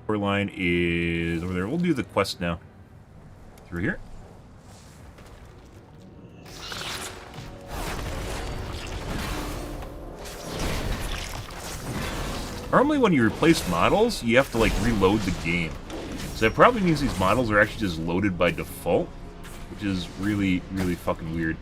Core line is over there. We'll do the quest now. Through here. Normally when you replace models, you have to like reload the game. So that probably means these models are actually just loaded by default, which is really, really fucking weird.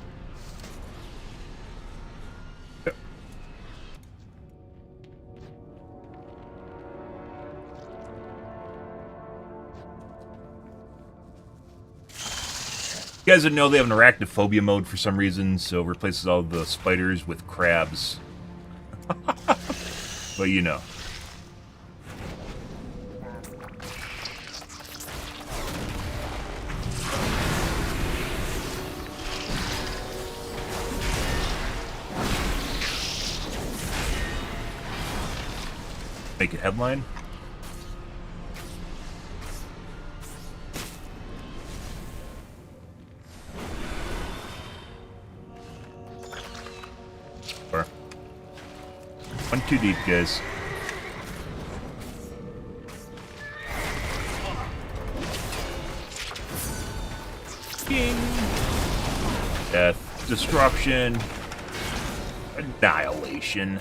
You guys didn't know they have an arachnophobia mode for some reason, so it replaces all the spiders with crabs. But you know. Make it headline. One too deep, guys. King. Death, destruction, annihilation.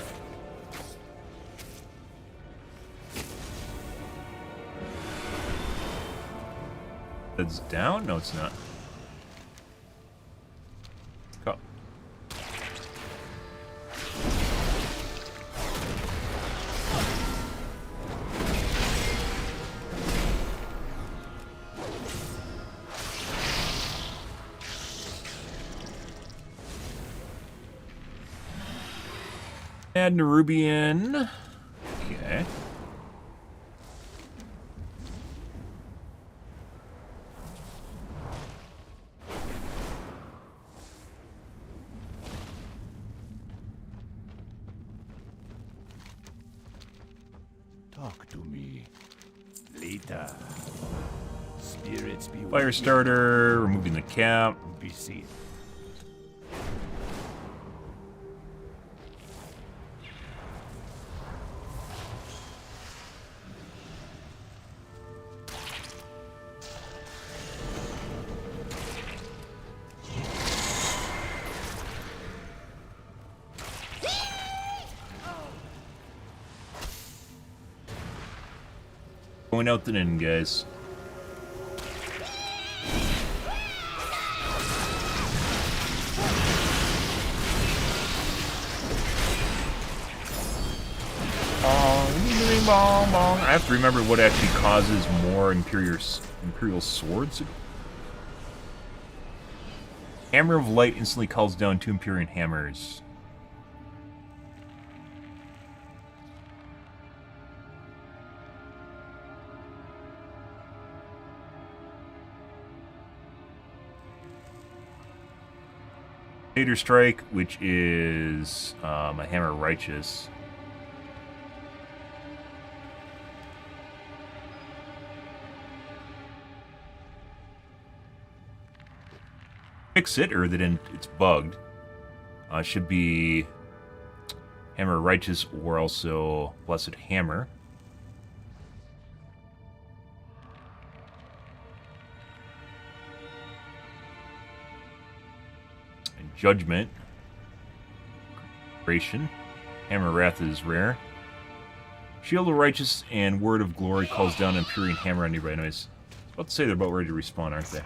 That's down? No, it's not. Go. Add Nerubian. Okay. Talk to me later. Spirits be Fire starter, removing the cap. Be seen. Going out the end, guys. Bong, bong. I have to remember what actually causes more Imperial swords. Hammer of Light instantly calls down 2 Imperial hammers. Vader Strike, which is a Hammer of Righteous. Fix it, or that it's bugged. Should be Hammer of Righteous or also Blessed Hammer. And Judgment. Creation. Hammer of Wrath is rare. Shield of Righteous and Word of Glory calls down an Empyrean Hammer on nearby enemies. I was about to say they're about ready to respawn, aren't they?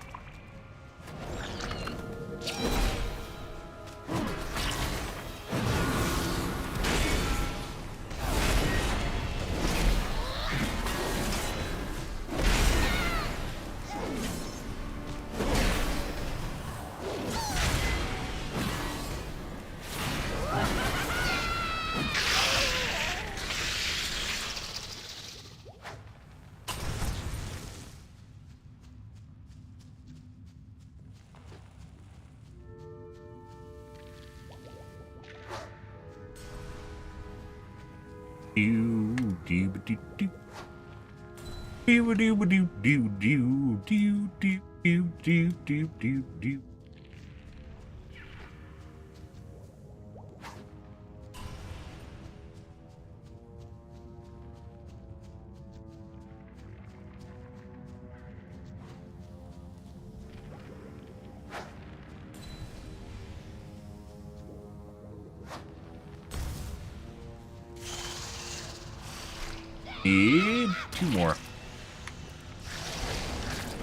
Need 2 more.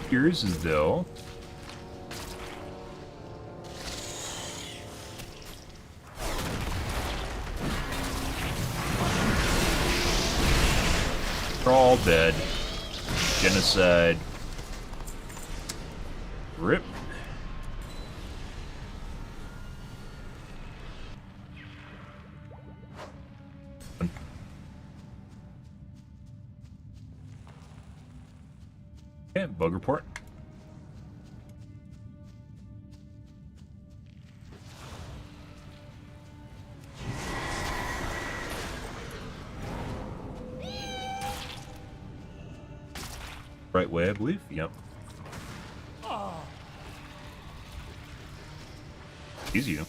Here's as though. They're all dead. Genocide. Rip. Okay, bug report. Right way, I believe. Yep. Easy.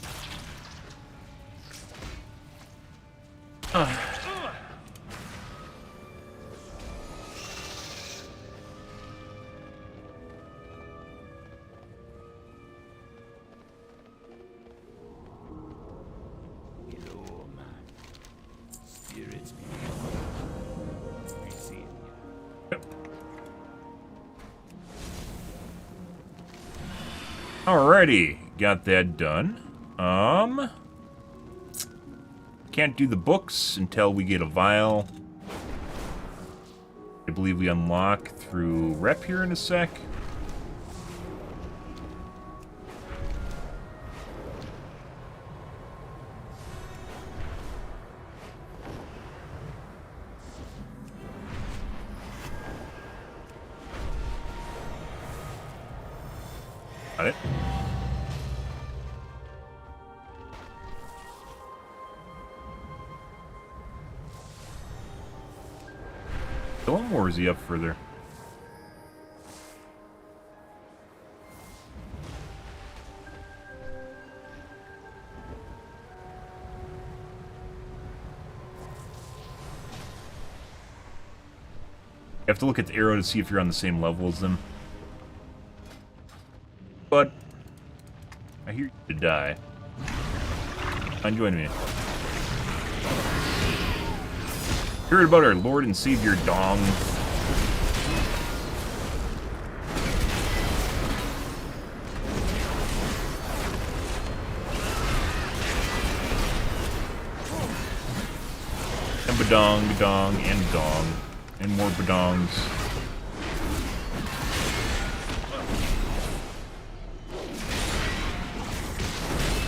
Alrighty, got that done. Can't do the books until we get a vial. I believe we unlock through rep here in a sec. Got it. Going, or is he up further? You have to look at the arrow to see if you're on the same level as them. But I hear you to die. Come join me. Heard about our Lord and Savior Dong. And badong, badong, and dong. And more badongs.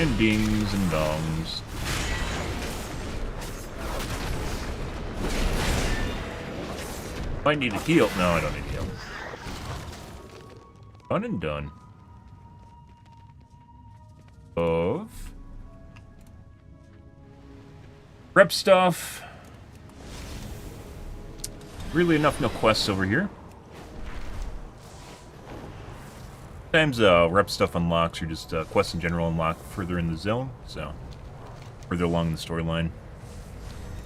And dings and dongs. I need a heal. No, I don't need a heal. Done and done. Of rep stuff. Really enough, no quests over here. Sometimes rep stuff unlocks, or just quests in general unlock further in the zone, so further along in the storyline.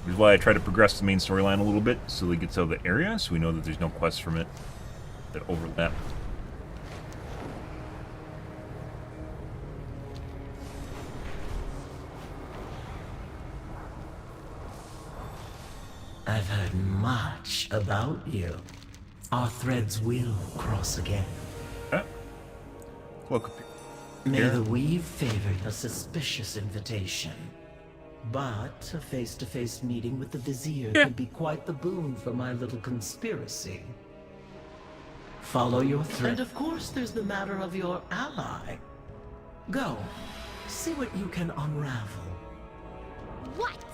Which is why I try to progress the main storyline a little bit, so it gets out of the area, so we know that there's no quests from it that overlap. I've heard much about you. Our threads will cross again. May the weave favor a suspicious invitation. But a face-to-face meeting with the Vizier could be quite the boon for my little conspiracy. Follow your thread. And of course there's the matter of your ally. Go, see what you can unravel. What?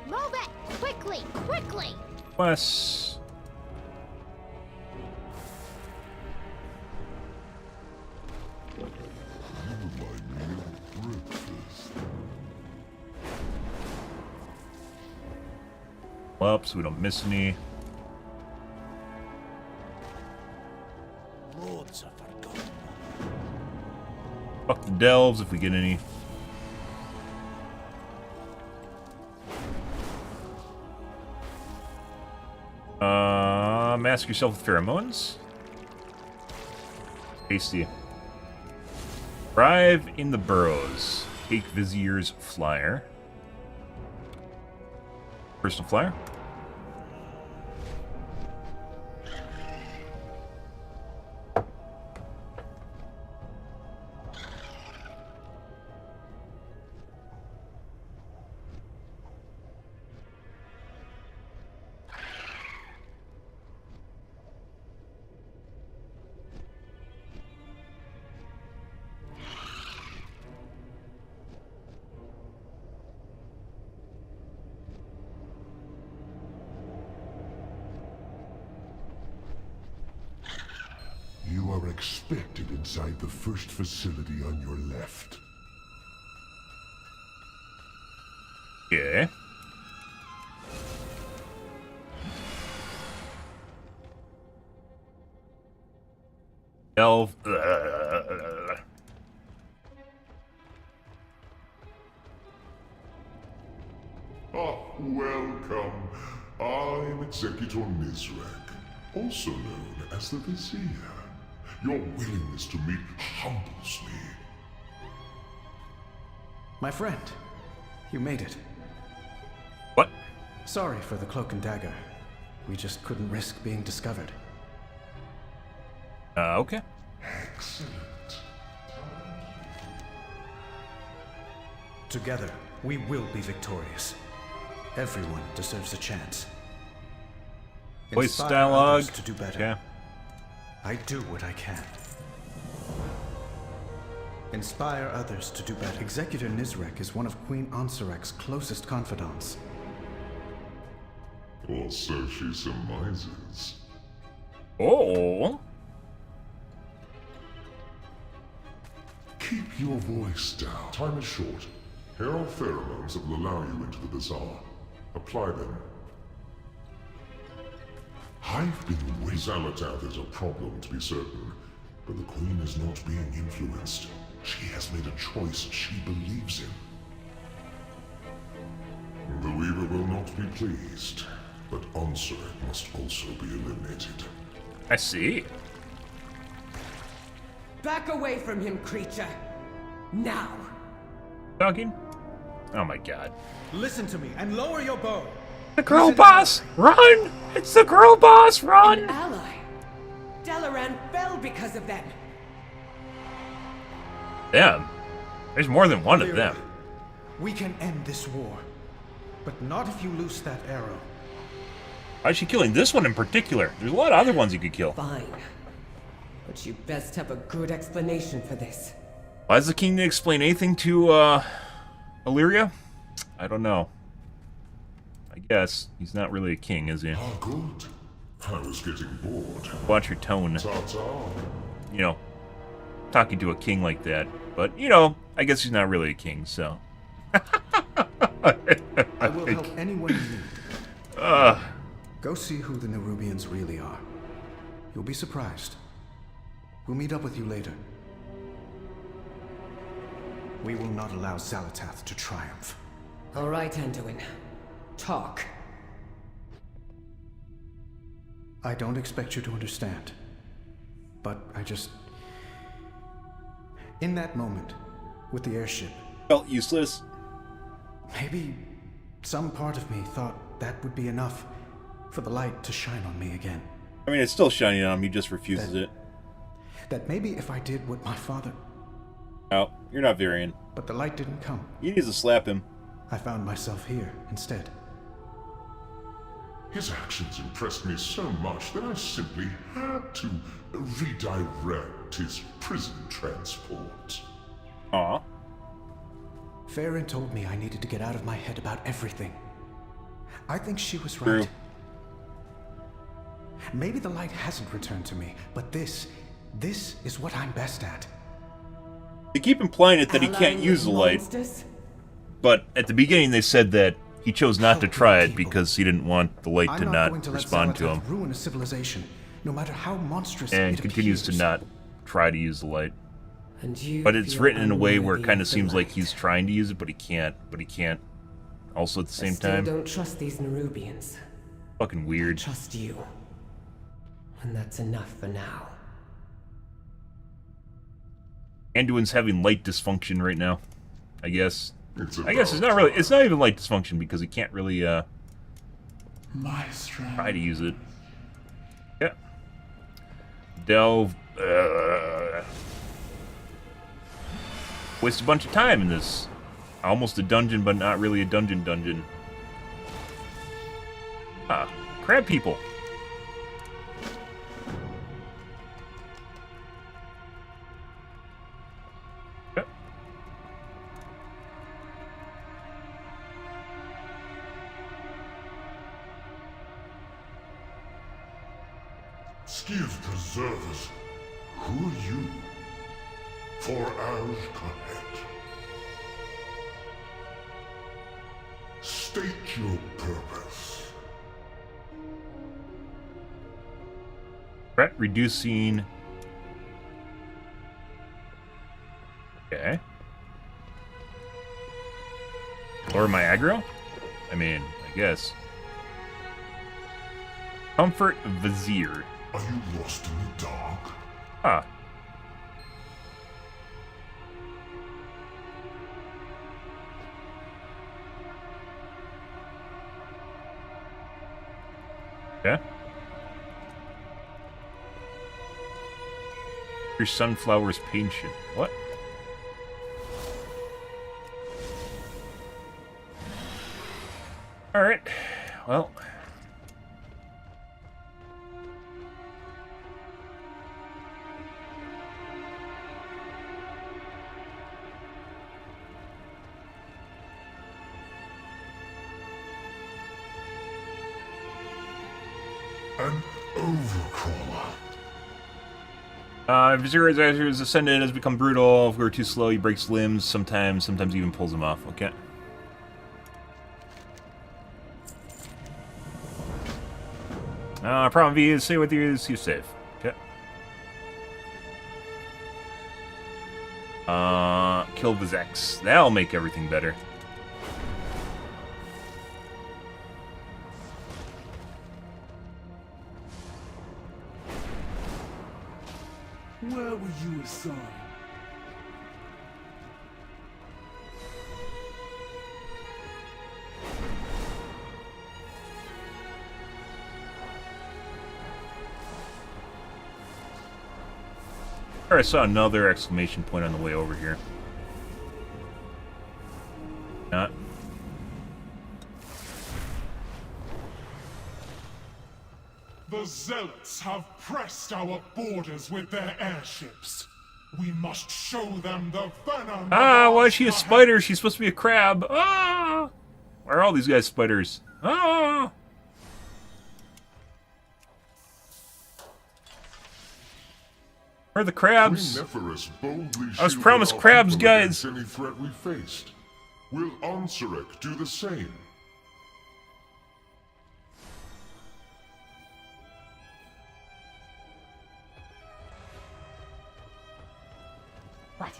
Move it! Quickly! Quickly! Plus. Up so we don't miss any. Fuck the delves if we get any. Mask yourself with pheromones. Tasty. Arrive in the burrows. Take Vizier's flyer. Personal flyer. You are expected inside the first facility on your left. Yeah. Delve. Welcome. I'm Executor Nizrak, also known as the Vizier. Your willingness to meet humbles me. My friend, you made it. What? Sorry for the cloak and dagger. We just couldn't risk being discovered. Okay. Excellent. Time Together, we will be victorious. Everyone deserves a chance. Voice Inspire dialogue. others to do better. Yeah. I do what I can. Inspire others to do better. Executor Nizrek is one of Queen Ansarek's closest confidants. Or so she surmises. Oh. Keep your voice down. Time is short. Here are pheromones that will allow you into the bazaar. Apply them. I've been waiting. Zalatath is a problem, to be certain, but the Queen is not being influenced. She has made a choice she believes in. The Weaver will not be pleased, but Ansarak must also be eliminated. I see. Back away from him, creature. Now. Talking? Oh my god. Listen to me and lower your bow. The girl boss! Run! It's the girl boss! Run! An ally. Dalaran fell because of them. Them? There's more than one of them. We can end this war, but not if you loose that arrow. Why is she killing this one in particular? There's a lot of other ones you could kill. Fine. But you best have a good explanation for this. Why does the king need to explain anything to, Illyria? I don't know. I guess. He's not really a king, is he? Oh, good. I was getting bored. Watch your tone. Ta-ta. You know, talking to a king like that. But, you know, I guess he's not really a king, so. I will help anyone you need. Go see who the Nerubians really are. You'll be surprised. We'll meet up with you later. We will not allow Zalatath to triumph. All right, Anduin. Talk. I don't expect you to understand. But I just... In that moment, with the airship... Felt useless. Maybe some part of me thought that would be enough for the light to shine on me again. I mean, it's still shining on him, he just refuses it. That maybe if I did what my father... No, you're not Varian. But the light didn't come. You need to slap him. I found myself here instead. His actions impressed me so much that I simply had to redirect his prison transport. Aw. Varian told me I needed to get out of my head about everything. I think she was right. True. Maybe the light hasn't returned to me, but this is what I'm best at. They keep implying it that he can't use the light. But at the beginning they said that he chose not to try it because he didn't want the light to not respond to him. Ruin a civilization, no matter how monstrous And it continues to appears. not try to use the light. And you But it's feel written in a way where it unworthy kind of of the seems like light. he's trying to use it, but he can't. Also at the same I still time. don't trust these Nerubians. Fucking weird. I trust you. And that's enough for now. Anduin's having light dysfunction right now. I guess. I guess it's not really. It's not even light dysfunction because he can't really try to use it. Yeah. Delve. Waste a bunch of time in this. Almost a dungeon, but not really a dungeon. Ah, crab people. Skiv preservers, who are you? For Kahet. State your purpose. Threat reducing. Okay. Lower my aggro? I mean, I guess. Comfort Vizier. Are you lost in the dark? Ah. Okay. Your sunflower's patient. What? Alright, well. An overcrawler. If Zero is ascended, has become brutal. If we're too slow, he breaks limbs. Sometimes even pulls them off. Okay. Problem V is stay with you, see you safe. Okay. Kill the Zex. That'll make everything better. Where were you assigned? I saw another exclamation point on the way over here. Not. The Zealots have pressed our borders with their airships. We must show them the venom. Why is she a spider? She's supposed to be a crab. Why are all these guys spiders? Where are the crabs? I was promised crabs, guys. Any threat we faced. Will Onsurek do the same? What?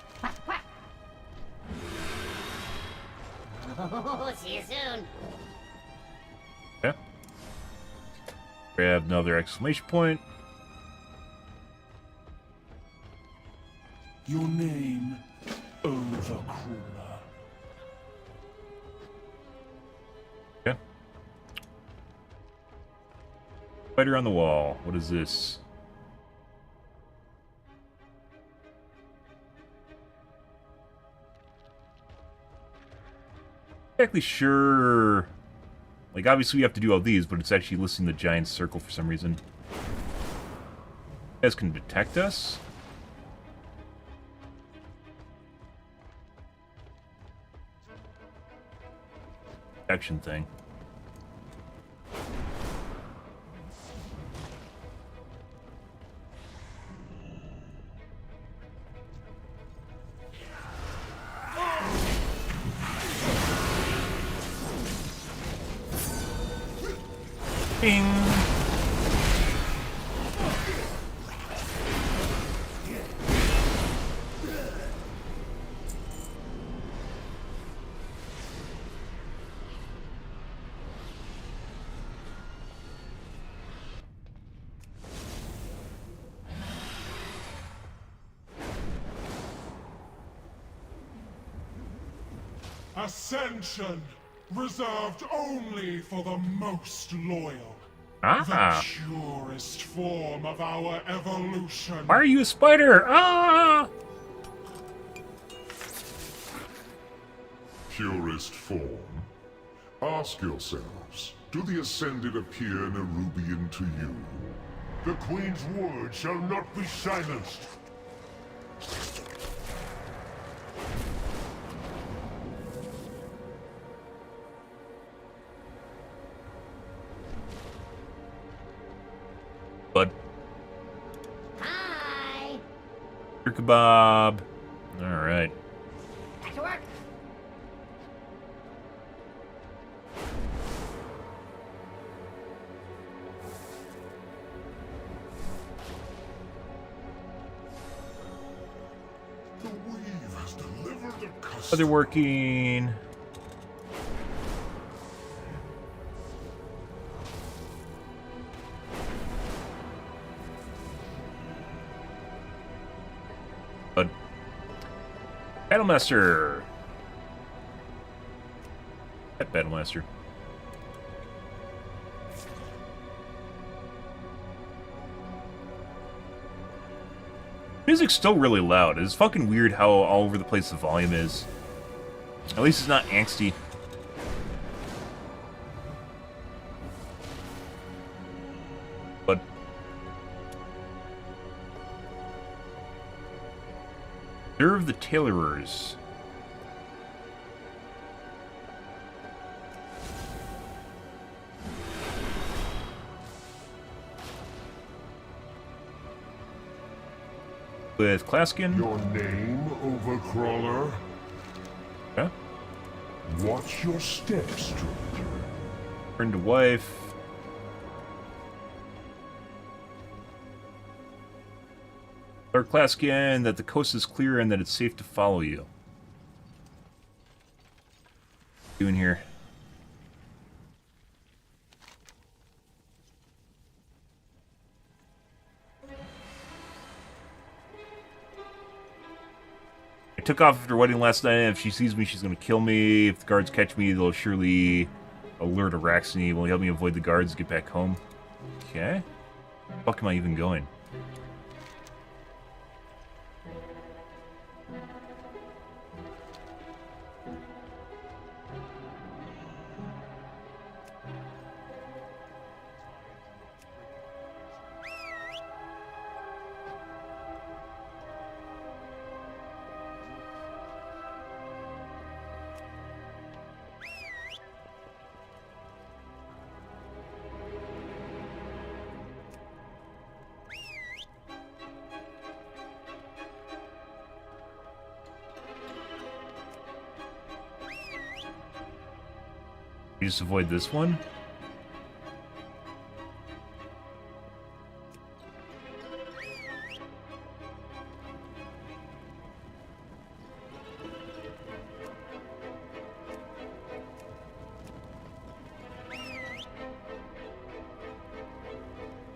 Oh, see you soon. Okay. Grab another exclamation point. Your name, Overcrawler. Okay. Spider on the wall. What is this? Exactly sure. Like, obviously we have to do all these, but it's actually listing the giant circle for some reason. You guys can detect us? Action thing. Bing. Ascension, reserved only for the most loyal. Ah. The purest form of our evolution. Why are you a spider? Purest form? Ask yourselves, do the Ascended appear Nerubian to you? The Queen's word shall not be silenced. Bud. Hi. Kebab. All right. Back to work. The weave has delivered a custom. Are they working? Bud. Battlemaster. That Battlemaster. Music's still really loud. It's fucking weird how all over the place the volume is. At least it's not angsty. Serve the tailorers. With Klaskin. Your name, Overcrawler? Yeah. Watch your steps, stranger. Turn to wife. Or Klaskin, that the coast is clear and that it's safe to follow you. What are you doing here? I took off after wedding last night. If she sees me, she's going to kill me. If the guards catch me, they'll surely alert Araxini. Will you help me avoid the guards and get back home? Okay. Where the fuck am I even going? You just avoid this one?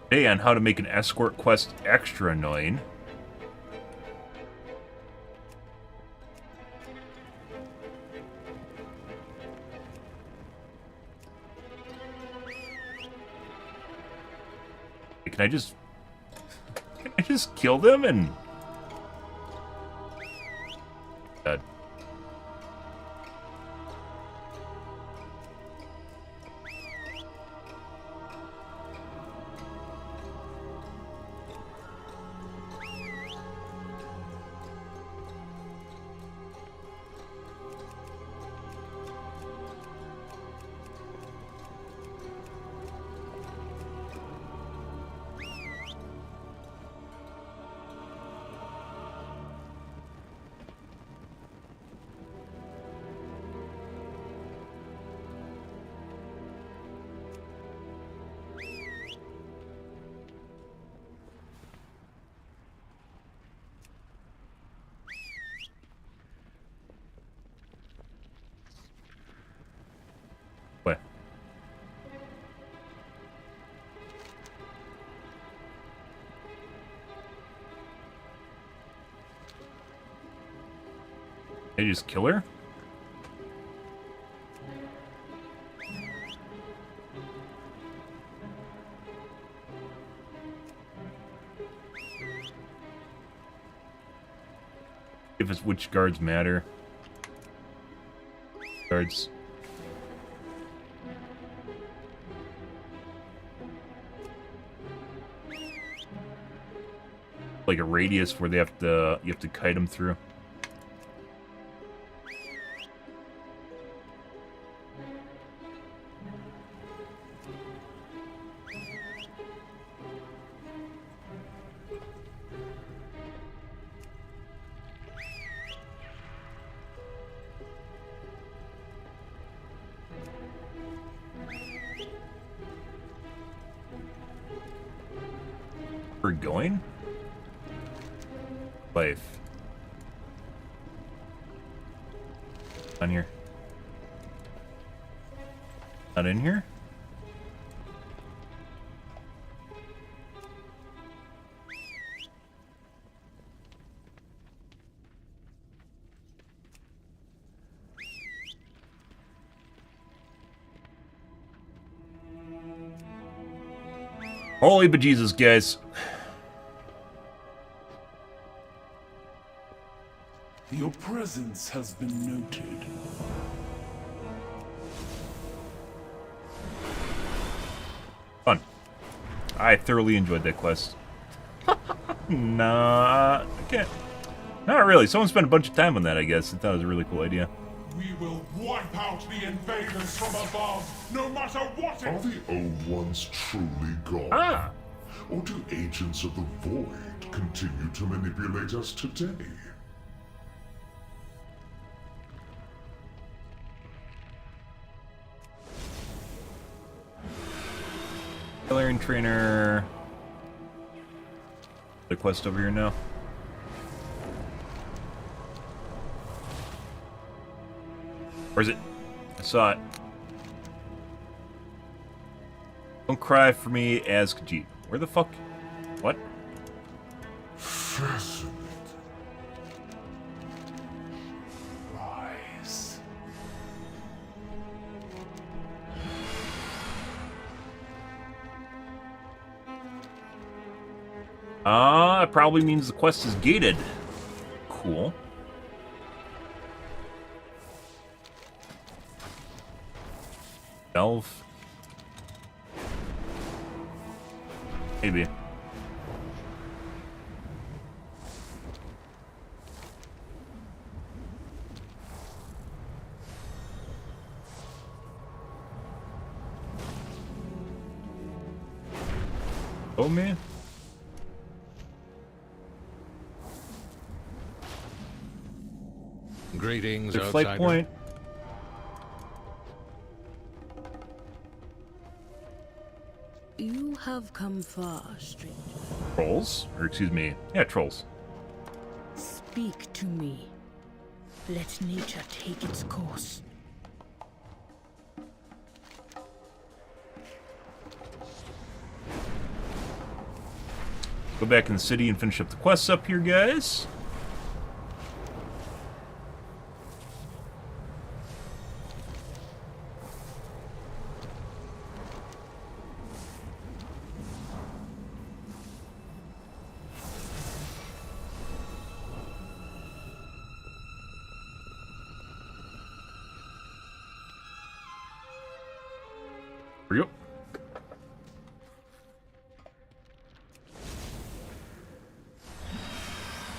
Hey, on how to make an escort quest extra annoying. Can I just kill them and... God. What? Did I just kill her? If it's which guards matter. Guards. Like a radius where they have to, you have to kite them through. We're going? Life. On here. Not in here? Holy bejesus, guys. Your presence has been noted. Fun. I thoroughly enjoyed that quest. Nah, I can't. Not really. Someone spent a bunch of time on that, I guess. I thought it was a really cool idea. We will wipe out the invaders from above, no matter what it... Are the old ones truly gone? Ah! Or do agents of the Void continue to manipulate us today? Valerian trainer. The quest over here now. Where is it? I saw it. Don't cry for me as Khajiit. Where the fuck? What? Fascinating. Rise. It probably means the quest is gated. Cool. Delve. Maybe. Oh man. Greetings, Their outsider. flight point. You have come far, stranger. Trolls? Or excuse me. Yeah, trolls. Speak to me. Let nature take its course. Go back in the city and finish up the quests up here, guys. Here we go.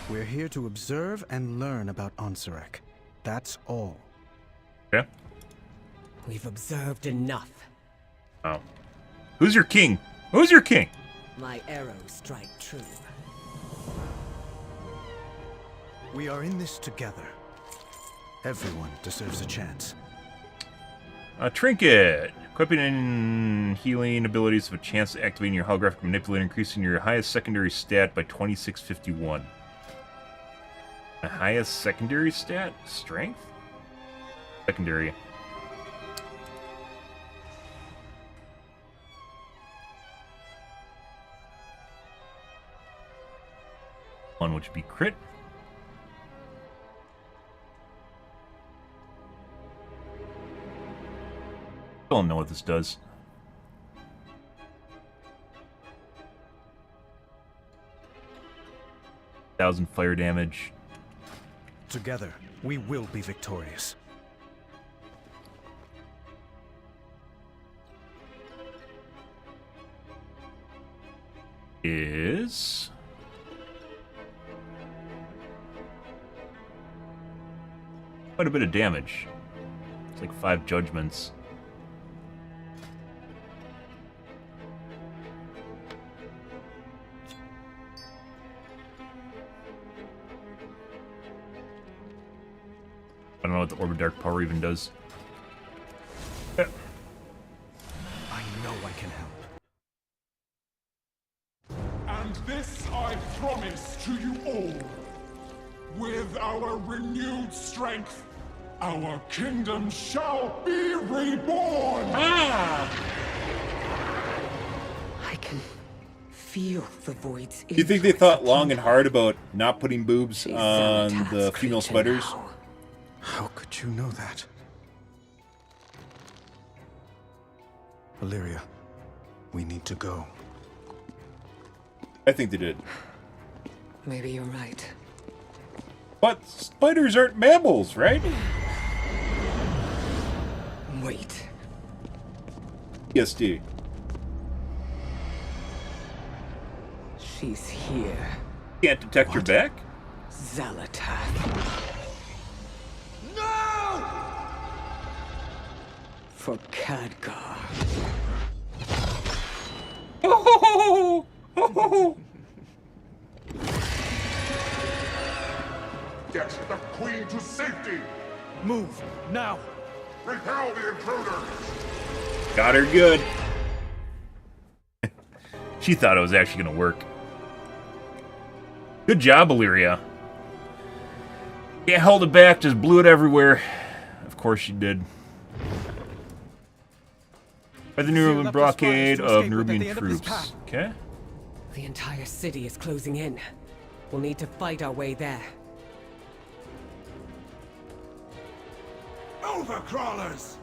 We're here to observe and learn about Ansurek. That's all. Yeah. We've observed enough. Oh. Who's your king? Who's your king? My arrows strike true. We are in this together. Everyone deserves a chance. A trinket. Equipping and healing abilities have a chance to activating your holographic manipulator, increasing your highest secondary stat by 2651. The highest secondary stat? Strength? Secondary. One which would be crit. Don't know what this does. 1,000 fire damage. Together, we will be victorious. Is quite a bit of damage. It's like 5 judgments. I don't know what the Orb of Dark Power even does. I know I can help. And this I promise to you all. With our renewed strength, our kingdom shall be reborn! I can feel the void's Do you think they thought long and hard about not putting boobs on the female spiders? How could you know that? Valyria, we need to go. I think they did. Maybe you're right. But spiders aren't mammals, right? Wait. PSD. She's here. Can't detect your back? Xalatath. No! For Khadgar. Get the queen to safety! Move, now! Repel the intruder! Got her good. She thought it was actually going to work. Good job, Illyria. Yeah, held it back, just blew it everywhere. Of course she did. By the Nerubian blockade of Nerubian troops. Okay. The entire city is closing in. We'll need to fight our way there. Overcrawlers!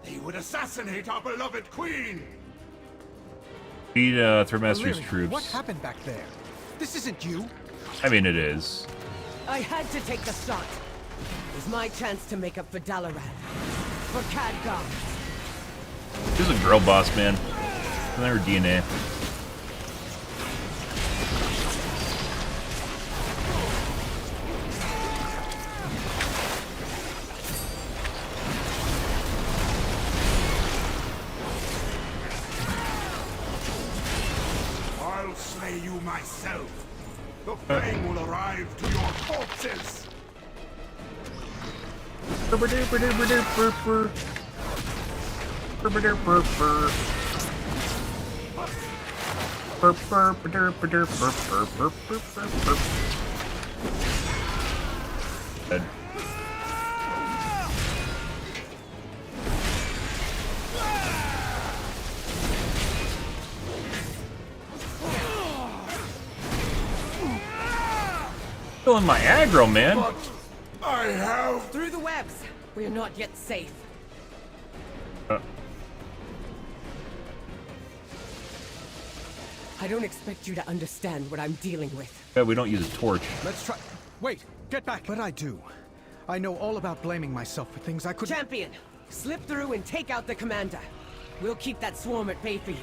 They would assassinate our beloved queen! Beat Thremaster's troops. What happened back there? This isn't you. I mean, it is. I had to take the shot. It was my chance to make up for Dalaran. For Khadgar. She's a girl boss, man. Isn't that her DNA? I'll slay you myself. The flame will arrive to your corpses. Dead. Killing my aggro, man. But I have... Through the webs. We are not yet safe. I don't expect you to understand what I'm dealing with. Yeah, we don't use a torch. Let's try. Wait, get back. But I do. I know all about blaming myself for things I couldn't. Champion, slip through and take out the commander. We'll keep that swarm at bay for you.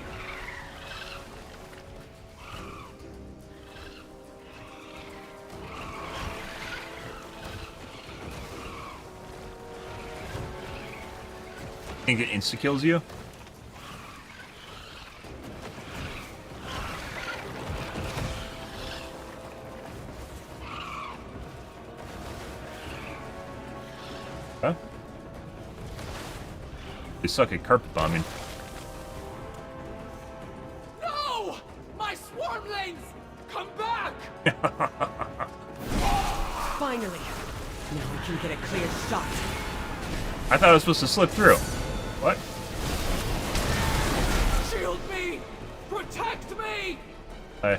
Think it insta-kills you? Huh? They suck at carpet bombing. No! My swarmlings! Come back! Finally. Now we can get a clear shot. I thought I was supposed to slip through. What? Shield me! Protect me! Hi.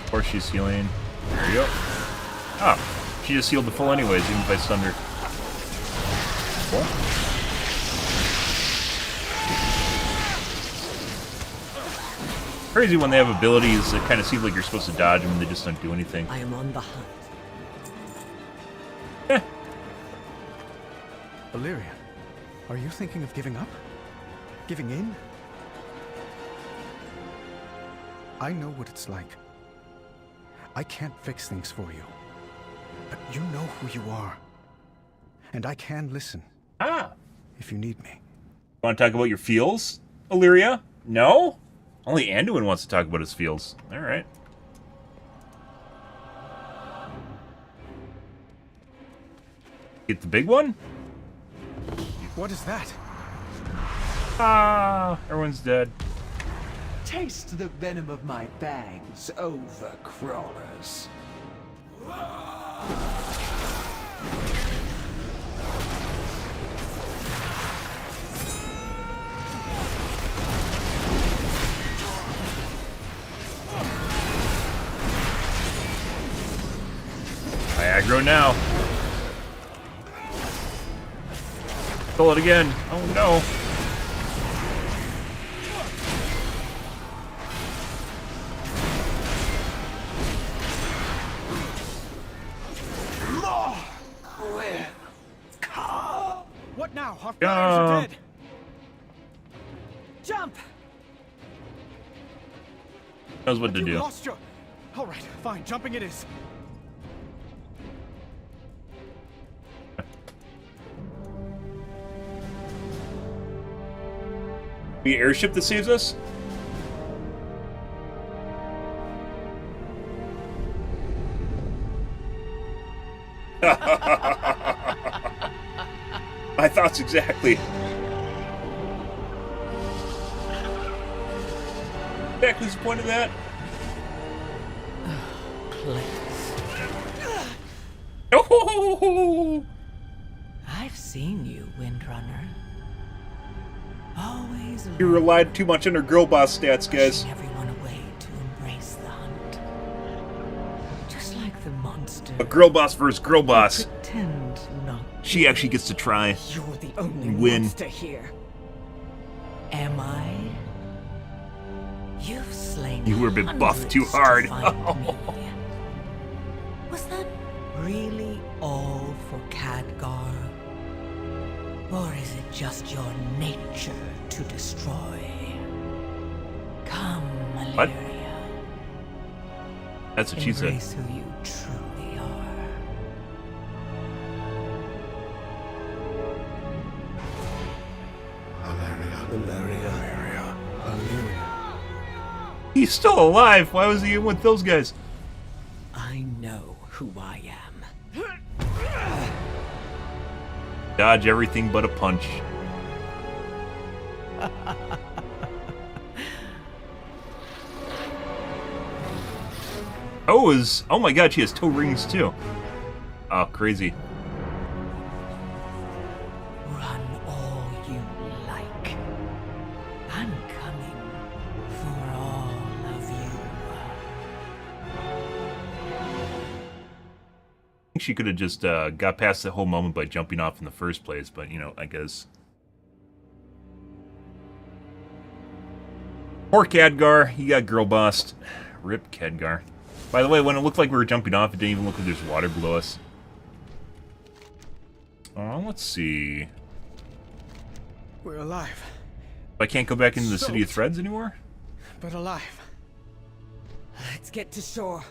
Of course she's healing. There you go. Oh, she just healed the full anyways, even if I stunned her. Cool. Crazy when they have abilities that kind of seem like you're supposed to dodge them and they just don't do anything. I am on the hunt. Illyria, are you thinking of giving up? Giving in? I know what it's like. I can't fix things for you. But you know who you are. And I can listen. Ah! If you need me. Want to talk about your feels, Illyria? No? Only Anduin wants to talk about his feels. Alright. Get the big one? What is that? Ah, everyone's dead. Taste the venom of my fangs, overcrawlers. I aggro now. Pull it again. Oh no. What now? Our flyers are dead. Jump! Knows what to do. Lost your... All right, fine. Jumping it is. The airship that saves us? My thoughts exactly. Exactly the point of that. Oh! I've seen you, Windrunner. Always You relied too much on her girl boss stats, guys. everyone away to embrace the hunt. Just like the monster. A girl boss versus girl boss. Pretend not. She actually gets to try. You're the only win. monster here. Am I? You've slain. You were a bit buffed too hard. Was that really all for Khadgar? Or is it just your nature to destroy? Come, Illyria. What? That's what she said. Embrace who you truly are. Illyria. He's still alive. Why was he in with those guys? I know who I am. Dodge everything but a punch. Oh my god, she has toe rings too. Oh, crazy. Run all you like. I'm coming for all of you. I think she could have just got past the whole moment by jumping off in the first place, but, you know, I guess. Poor Khadgar, he got girl bossed. Rip Khadgar. By the way, when it looked like we were jumping off, it didn't even look like there's water below us. Let's see. We're alive. I can't go back into the City of Threads anymore? But alive. Let's get to shore.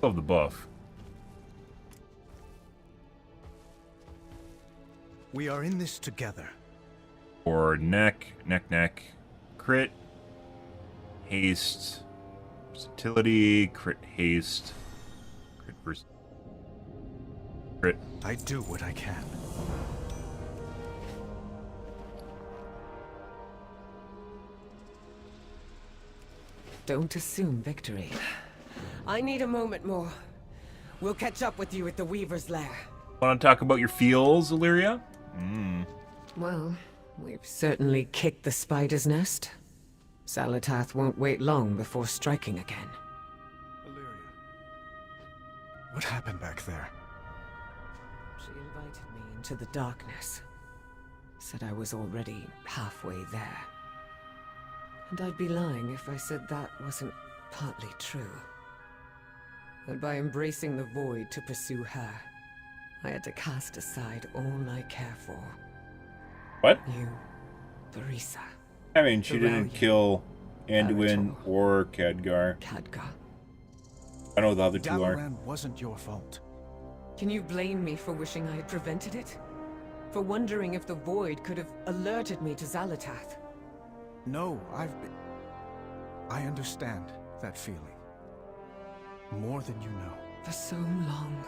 Love the buff. We are in this together. Or neck, crit, haste, versatility, crit, haste, crit, crit. I do what I can. Don't assume victory. I need a moment more. We'll catch up with you at the Weaver's Lair. Want to talk about your feels, Illyria? Well, we've certainly kicked the spider's nest. Zalatath won't wait long before striking again. What happened back there? She invited me into the darkness. Said I was already halfway there. And I'd be lying if I said that wasn't partly true. That by embracing the void to pursue her, I had to cast aside all I care for. What? You, Barisa. I mean, she didn't kill Anduin or Khadgar. I know the other two are. Dalaran wasn't your fault. Can you blame me for wishing I had prevented it? For wondering if the void could have alerted me to Zalatath? No, I understand that feeling. More than you know. For so long,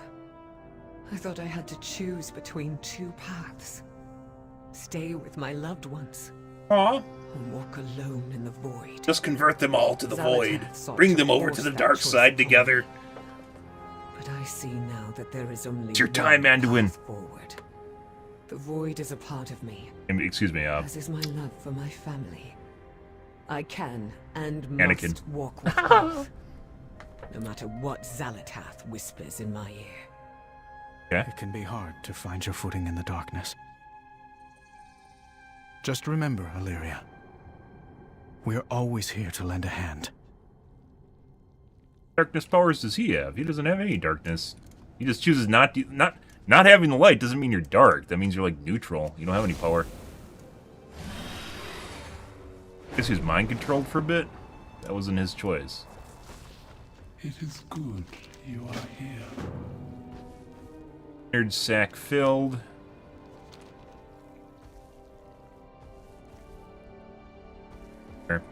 I thought I had to choose between two paths. Stay with my loved ones. Aww. Or walk alone in the void. Just convert them all to the void. sought Bring to them over force to the that dark choice side upon me. together. But I see now that there is only It's your one time, Anduin. path forward. The void is a part of me. Excuse me, As is my love for my family. I can and Anakin. must walk with love. No matter what Zalatath whispers in my ear. Okay. It can be hard to find your footing in the darkness. Just remember, Illyria. We're always here to lend a hand. Darkness powers does he have? He doesn't have any darkness. He just chooses not having the light doesn't mean you're dark. That means you're like neutral. You don't have any power. Guess he was mind controlled for a bit. That wasn't his choice. It is good you are here. Nerd sack filled. There.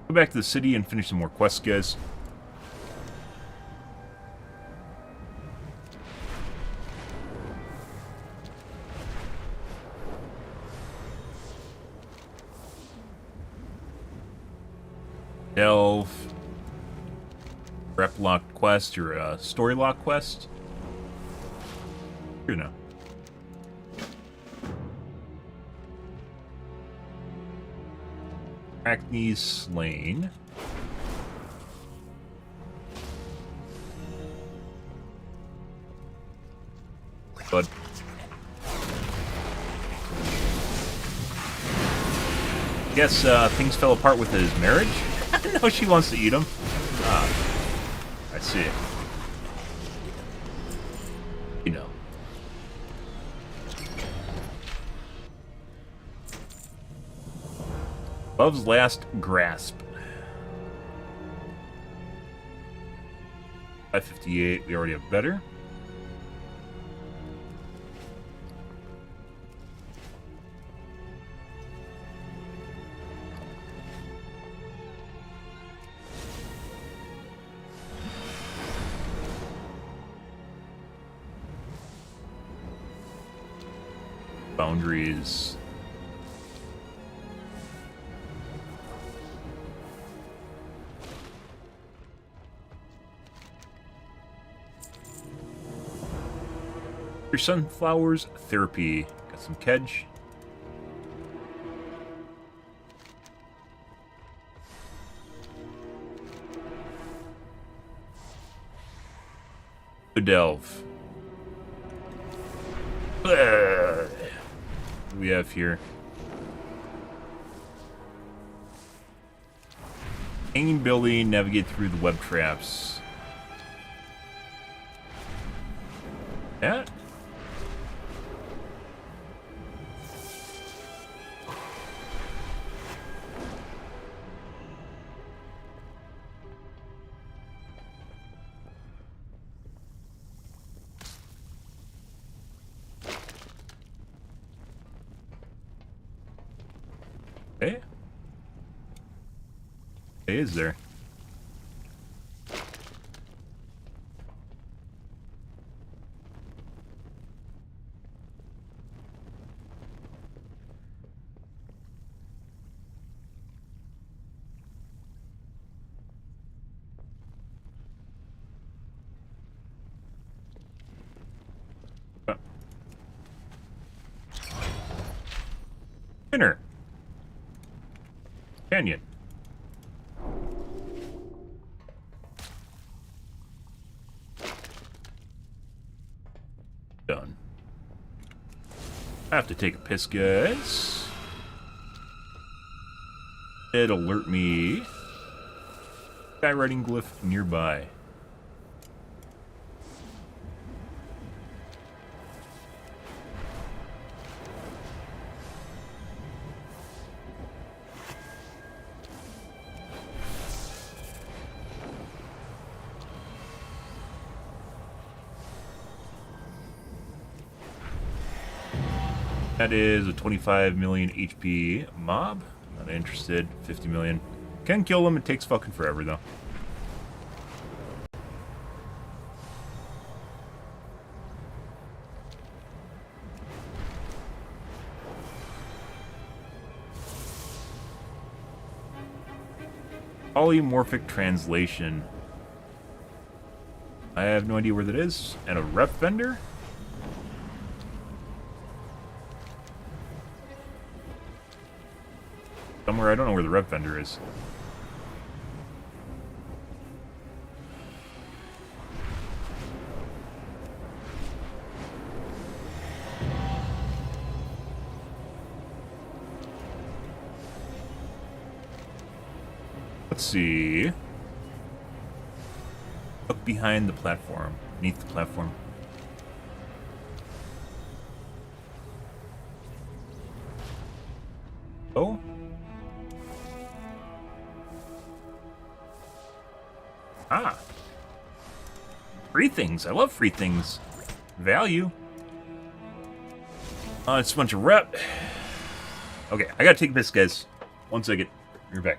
Go back to the city and finish some more quests, guys. Delve. Rep locked quest or a story lock quest. Who knows? Arachne slain. But guess things fell apart with his marriage. No, she wants to eat him. I see. You know. Love's last grasp. 558. We already have better. Boundaries. Your sunflowers therapy. Got some kedge. Delve. What do we have here? Hanging building, navigate through the web traps. That? Hey? Hey, is there? Winner. Canyon. Done. I have to take a piss, guys. It alert me. Skywriting glyph nearby. That is a 25 million HP mob. Not interested. 50 million. Can kill them. It takes fucking forever, though. Polymorphic translation. I have no idea where that is. And a rep vendor? Somewhere, I don't know where the rep vendor is. Let's see. Look behind the platform. Beneath the platform. Oh. Ah. Free things. I love free things. Value. It's a bunch of rep. Okay, I gotta take this, guys. 1 second. You're back.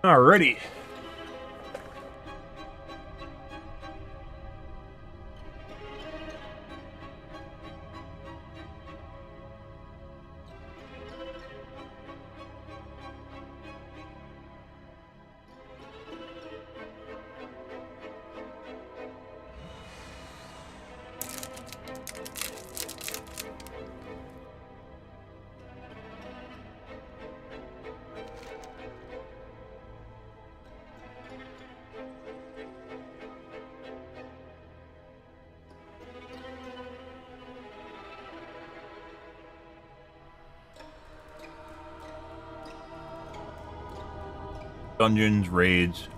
Alrighty. Dungeons, raids.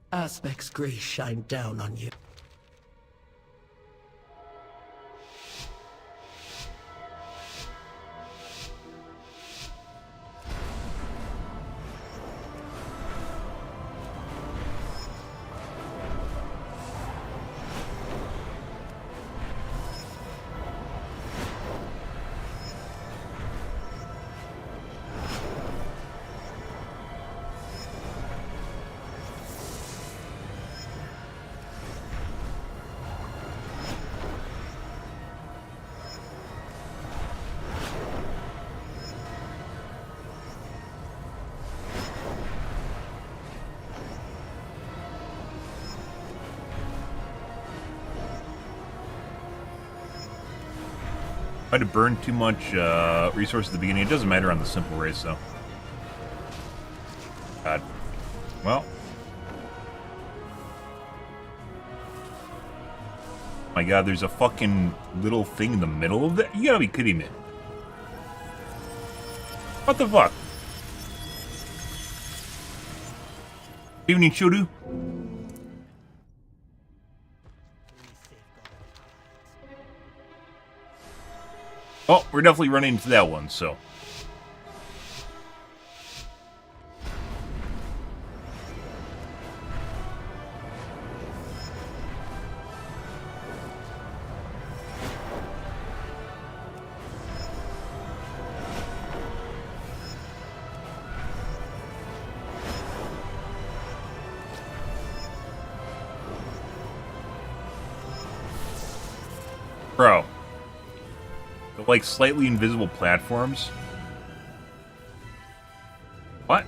Aspect's grace shine down on you. If I had to burn too much resources at the beginning, it doesn't matter on the simple race, though. God. Well. My God, there's a fucking little thing in the middle of that? You gotta be kidding me. What the fuck? Evening, Shodu. Oh, we're definitely running into that one, so. Bro. They're like slightly invisible platforms. What?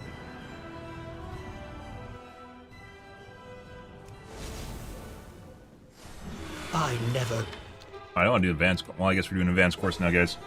I never... I don't want to do advanced... Well, I guess we're doing advanced course now, guys.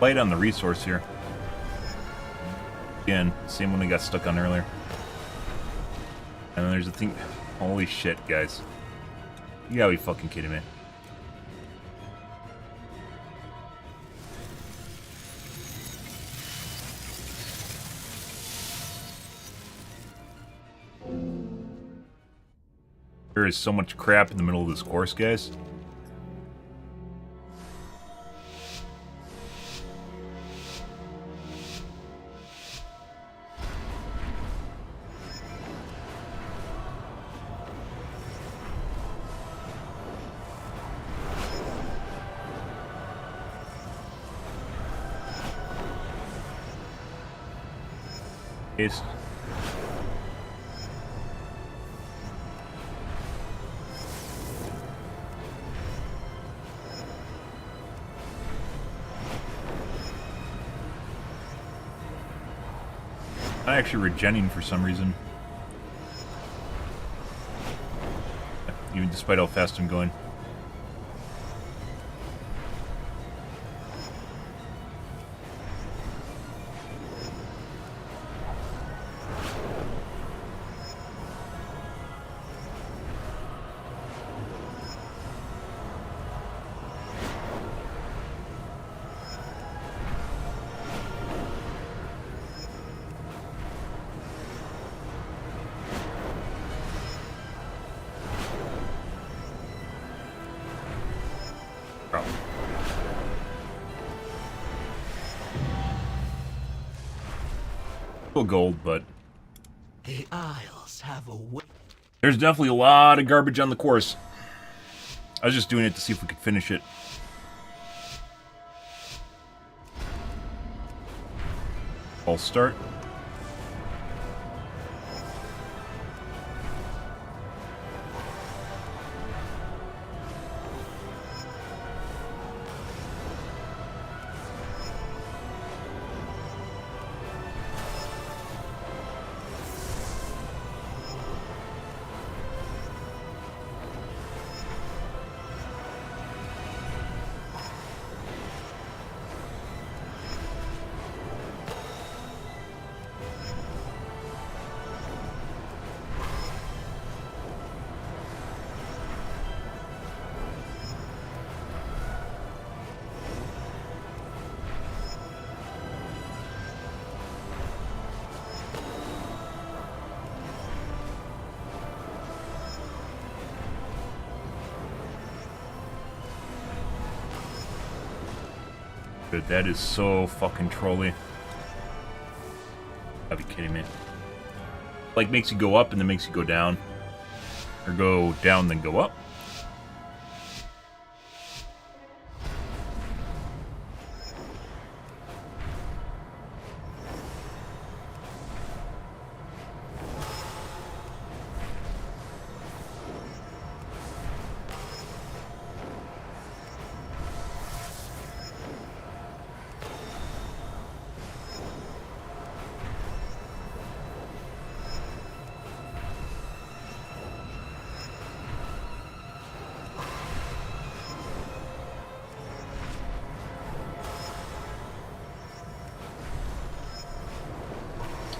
Light on the resource here. Again, same one we got stuck on earlier. And then there's a thing. Holy shit, guys. You gotta be fucking kidding me. There is so much crap in the middle of this course, guys. Is not actually regenning for some reason, even despite how fast I'm going. Gold, but the Isles have a way. There's definitely a lot of garbage on the course. I was just doing it to see if we could finish it. False start. But that is so fucking trolly. Gotta be kidding me. Like, makes you go up and then makes you go down. Or go down, then go up.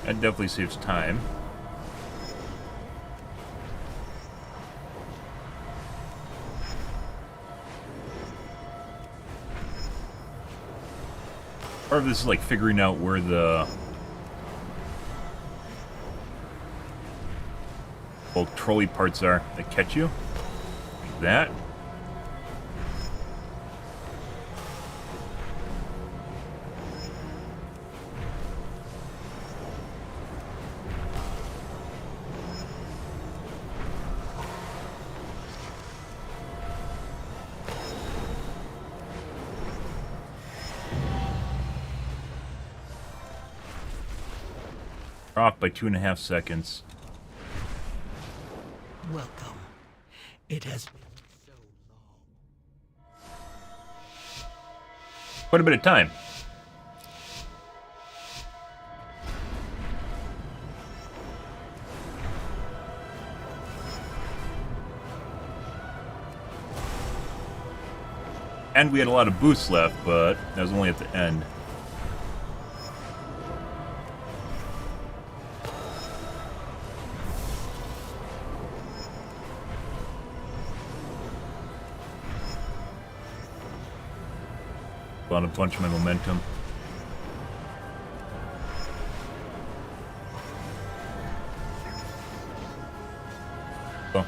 That definitely saves time. Or if this is like figuring out where the little trolley parts are that catch you. Like that. Off by 2.5 seconds. Welcome. It has been so long. Quite a bit of time. And we had a lot of boosts left, but that was only at the end. On a bunch of my momentum. Oh.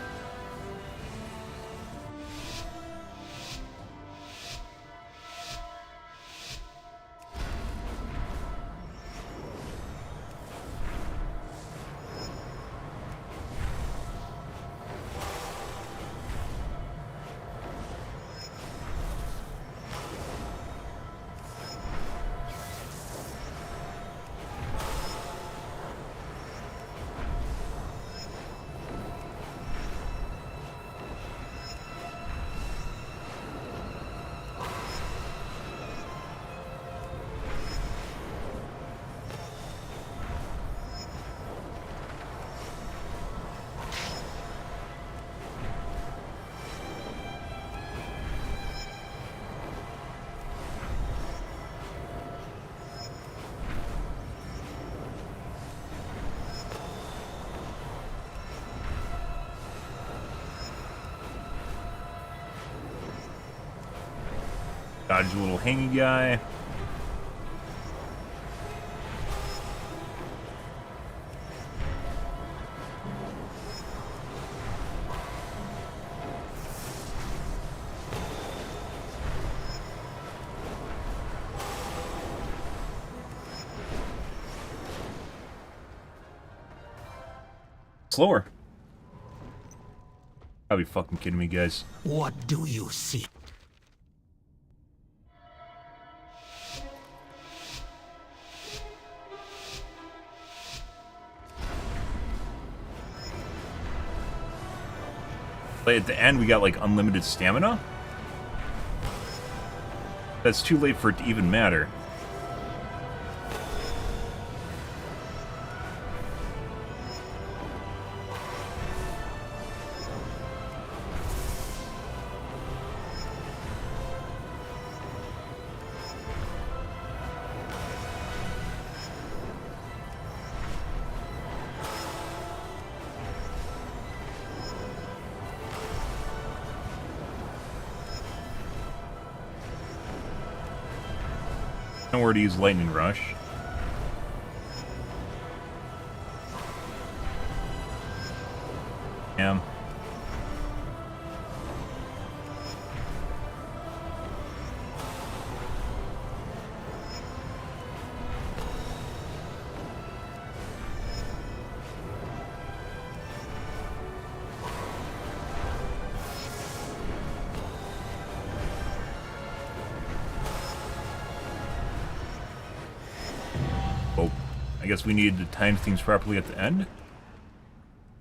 Dodge a little hangy guy. Slower. Gotta be fucking kidding me, guys. What do you seek? At the end, we got like unlimited stamina. That's too late for it to even matter. Nowhere to use Lightning Rush. Yeah. guess we need to time things properly at the end.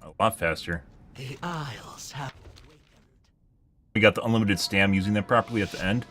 A lot faster. The Isles have... We got the unlimited stam using them properly at the end.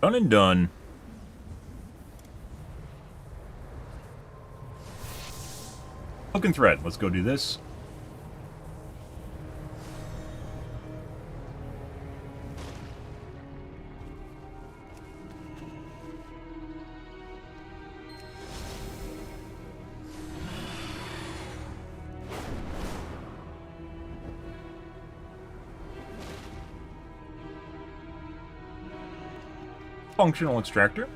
Done and done. Hook and thread. Let's go do this. Functional extractor.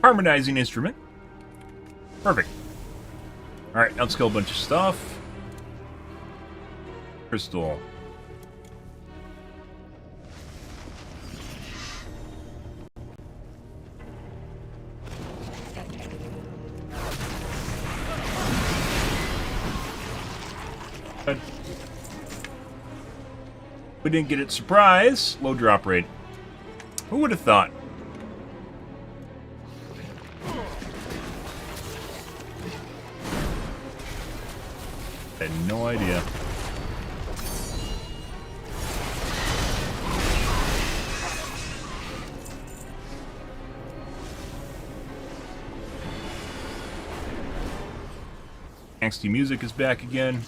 Harmonizing instrument. Perfect. Alright, now let's kill a bunch of stuff. Crystal. We didn't get it. Surprise! Low drop rate. Who would have thought? I had no idea. Angsty music is back again.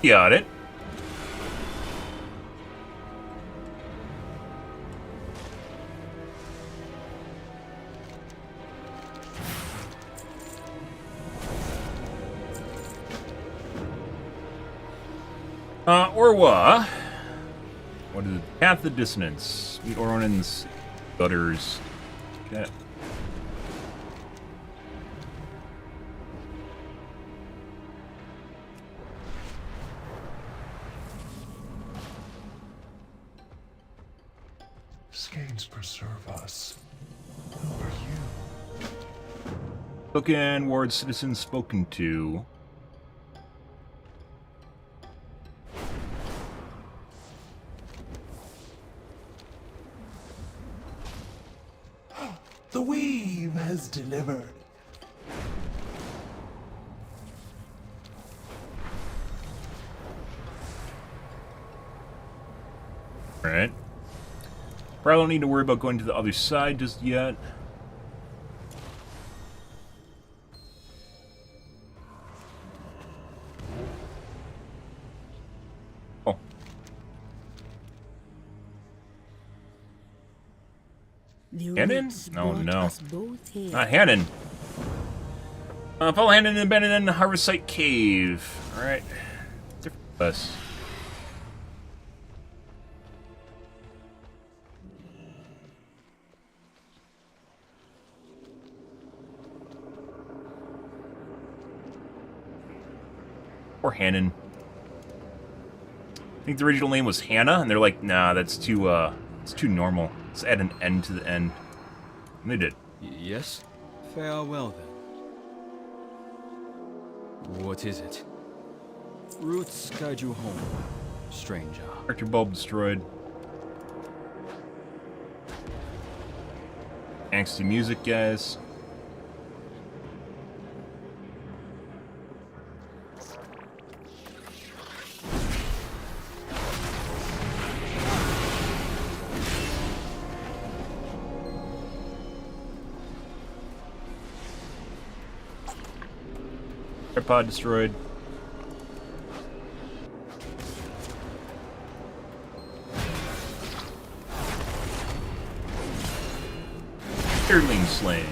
Got it. Orwa. What is it? Path of Dissonance. Sweet Oronins. Gutters. Okay. Skanes preserve us. Who are you? Token ward citizens spoken to. The weave has delivered. Alright. Probably don't need to worry about going to the other side just yet. Oh. Hannon? Oh no. Not Hannon. Follow Hannon and abandon in the Harvest Site Cave. Alright. Different bus. Or Hannon. I think the original name was Hannah, and they're like, nah, that's too, it's too normal. Let's add an N to the end. And they did. Yes? Farewell, then. What is it? Roots guide you home, stranger. Character bulb destroyed. Angsty music, guys. Pod destroyed. Sterling slain.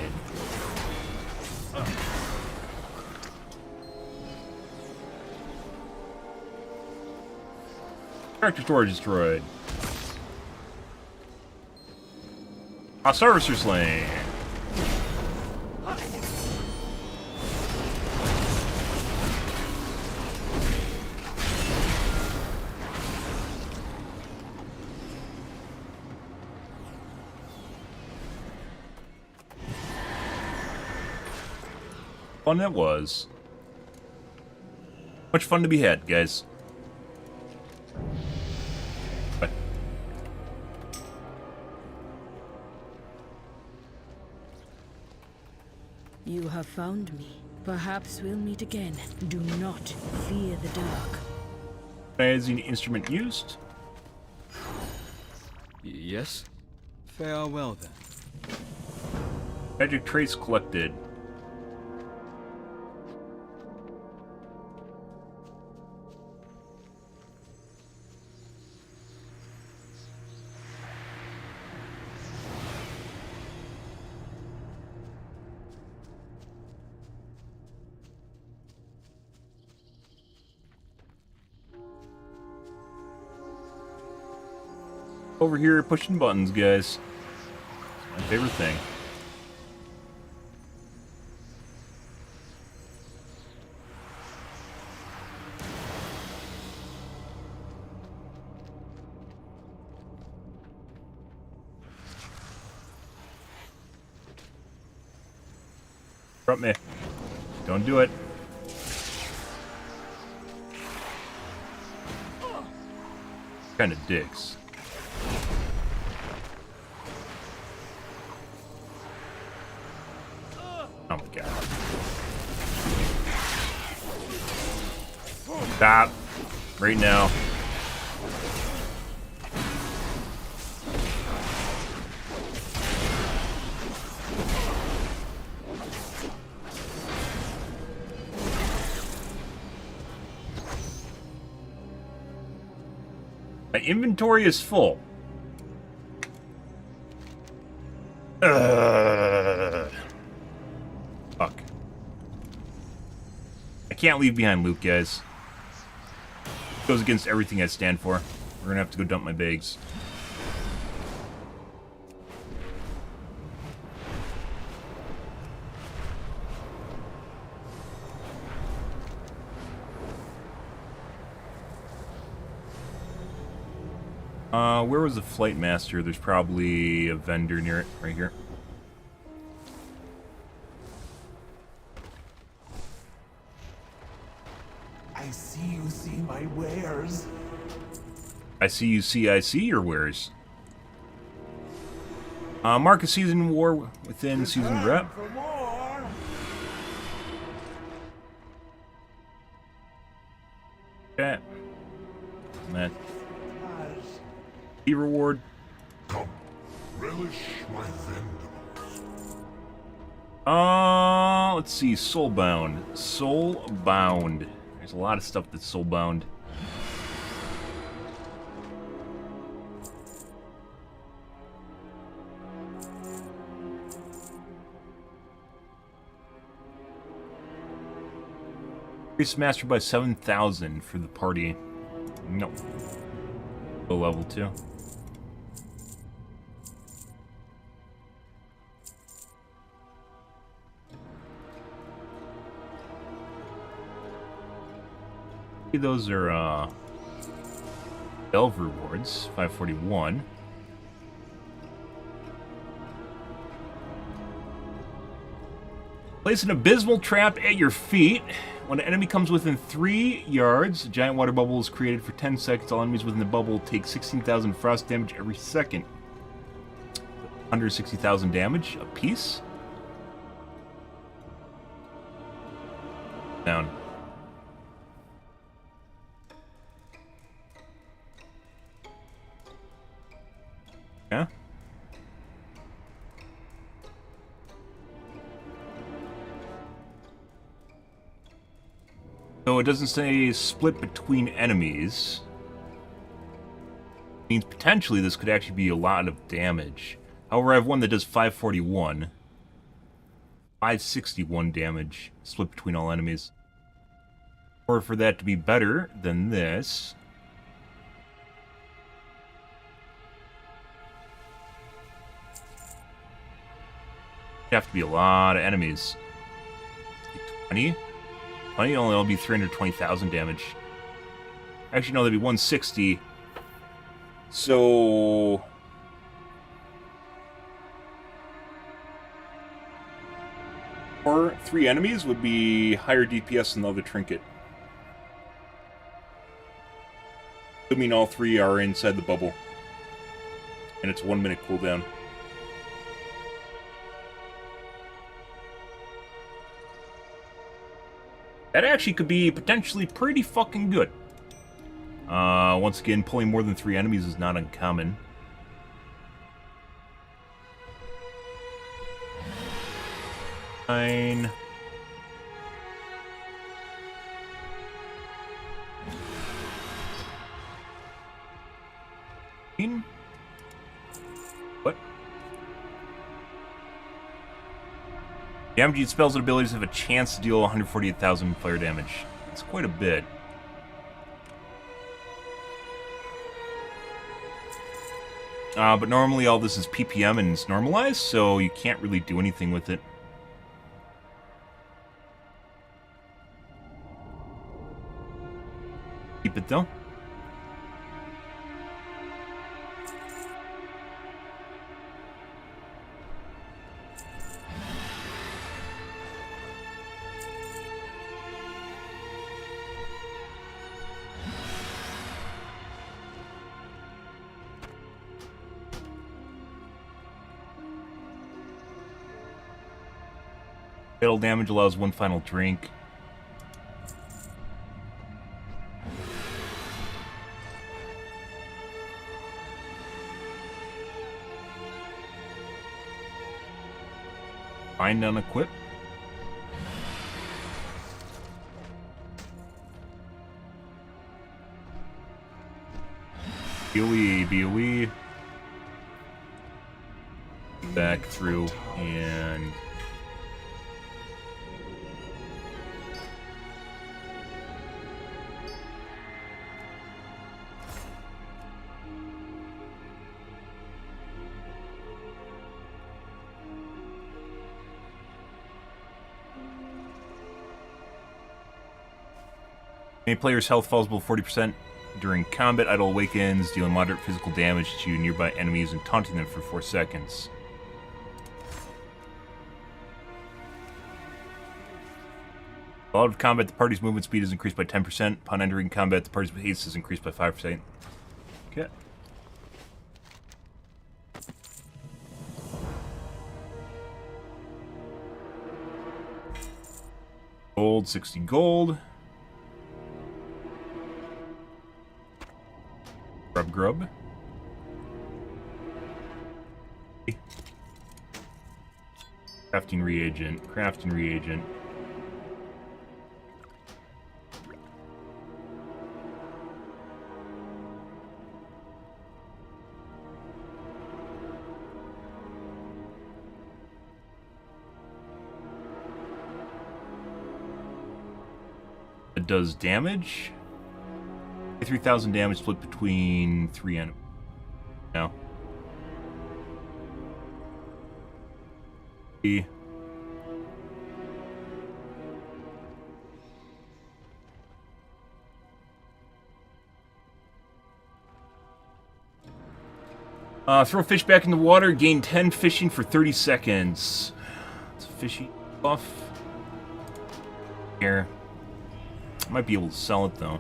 Character storage destroyed. Servicer slain. Fun it was. Much fun to be had, guys. But you have found me. Perhaps we'll meet again. Do not fear the dark. Magazine instrument used. Yes? Farewell, then. Magic trace collected. Over here pushing buttons, guys. My favorite thing. Front me. Don't do it. Kind of dicks. Oh my god. Stop. Right now. My inventory is full. Fuck. I can't leave behind loot, guys. It goes against everything I stand for. We're gonna have to go dump my bags. Where was the flight master? There's probably a vendor near it, right here. I see you see my wares. I see your wares. Mark a season war within season rep. Okay. Man. Reward. Come, relish my vengeance. Let's see. Soulbound. Soulbound. There's a lot of stuff that's soulbound. Increase master by 7,000 for the party. Nope. Go level 2. Those are delve rewards, 541. Place an abysmal trap at your feet. When an enemy comes within 3 yards, a giant water bubble is created for 10 seconds. All enemies within the bubble take 16,000 frost damage every second. 160,000 damage a piece. Down. Yeah. So it doesn't say split between enemies. Means potentially this could actually be a lot of damage. However, I have one that does 541. 561 damage split between all enemies. Or for that to be better than this. It'd have to be a lot of enemies. 20? 20 only will be 320,000 damage. Actually, no, that'd be 160. So... or 3 enemies would be higher DPS than the other trinket. Could mean all 3 are inside the bubble. And it's 1 minute cooldown. That actually could be potentially pretty fucking good. Once again, pulling more than 3 enemies is not uncommon. Fine. What? Damaging spells and abilities have a chance to deal 148,000 fire damage. That's quite a bit. But normally all this is PPM and it's normalized, so you can't really do anything with it. Keep it though. Fatal damage allows 1 final drink. Bind on equip. BOE. Back through and... any player's health falls below 40% during combat. Idol awakens, dealing moderate physical damage to nearby enemies and taunting them for 4 seconds. While out of combat, the party's movement speed is increased by 10%. Upon entering combat, the party's haste is increased by 5%. Okay. Gold, 60 gold. Grub. Crafting reagent. It does damage. 3,000 damage split between 3 enemies. No. Throw fish back in the water, gain 10 fishing for 30 seconds. It's a fishy buff. Here. I might be able to sell it though.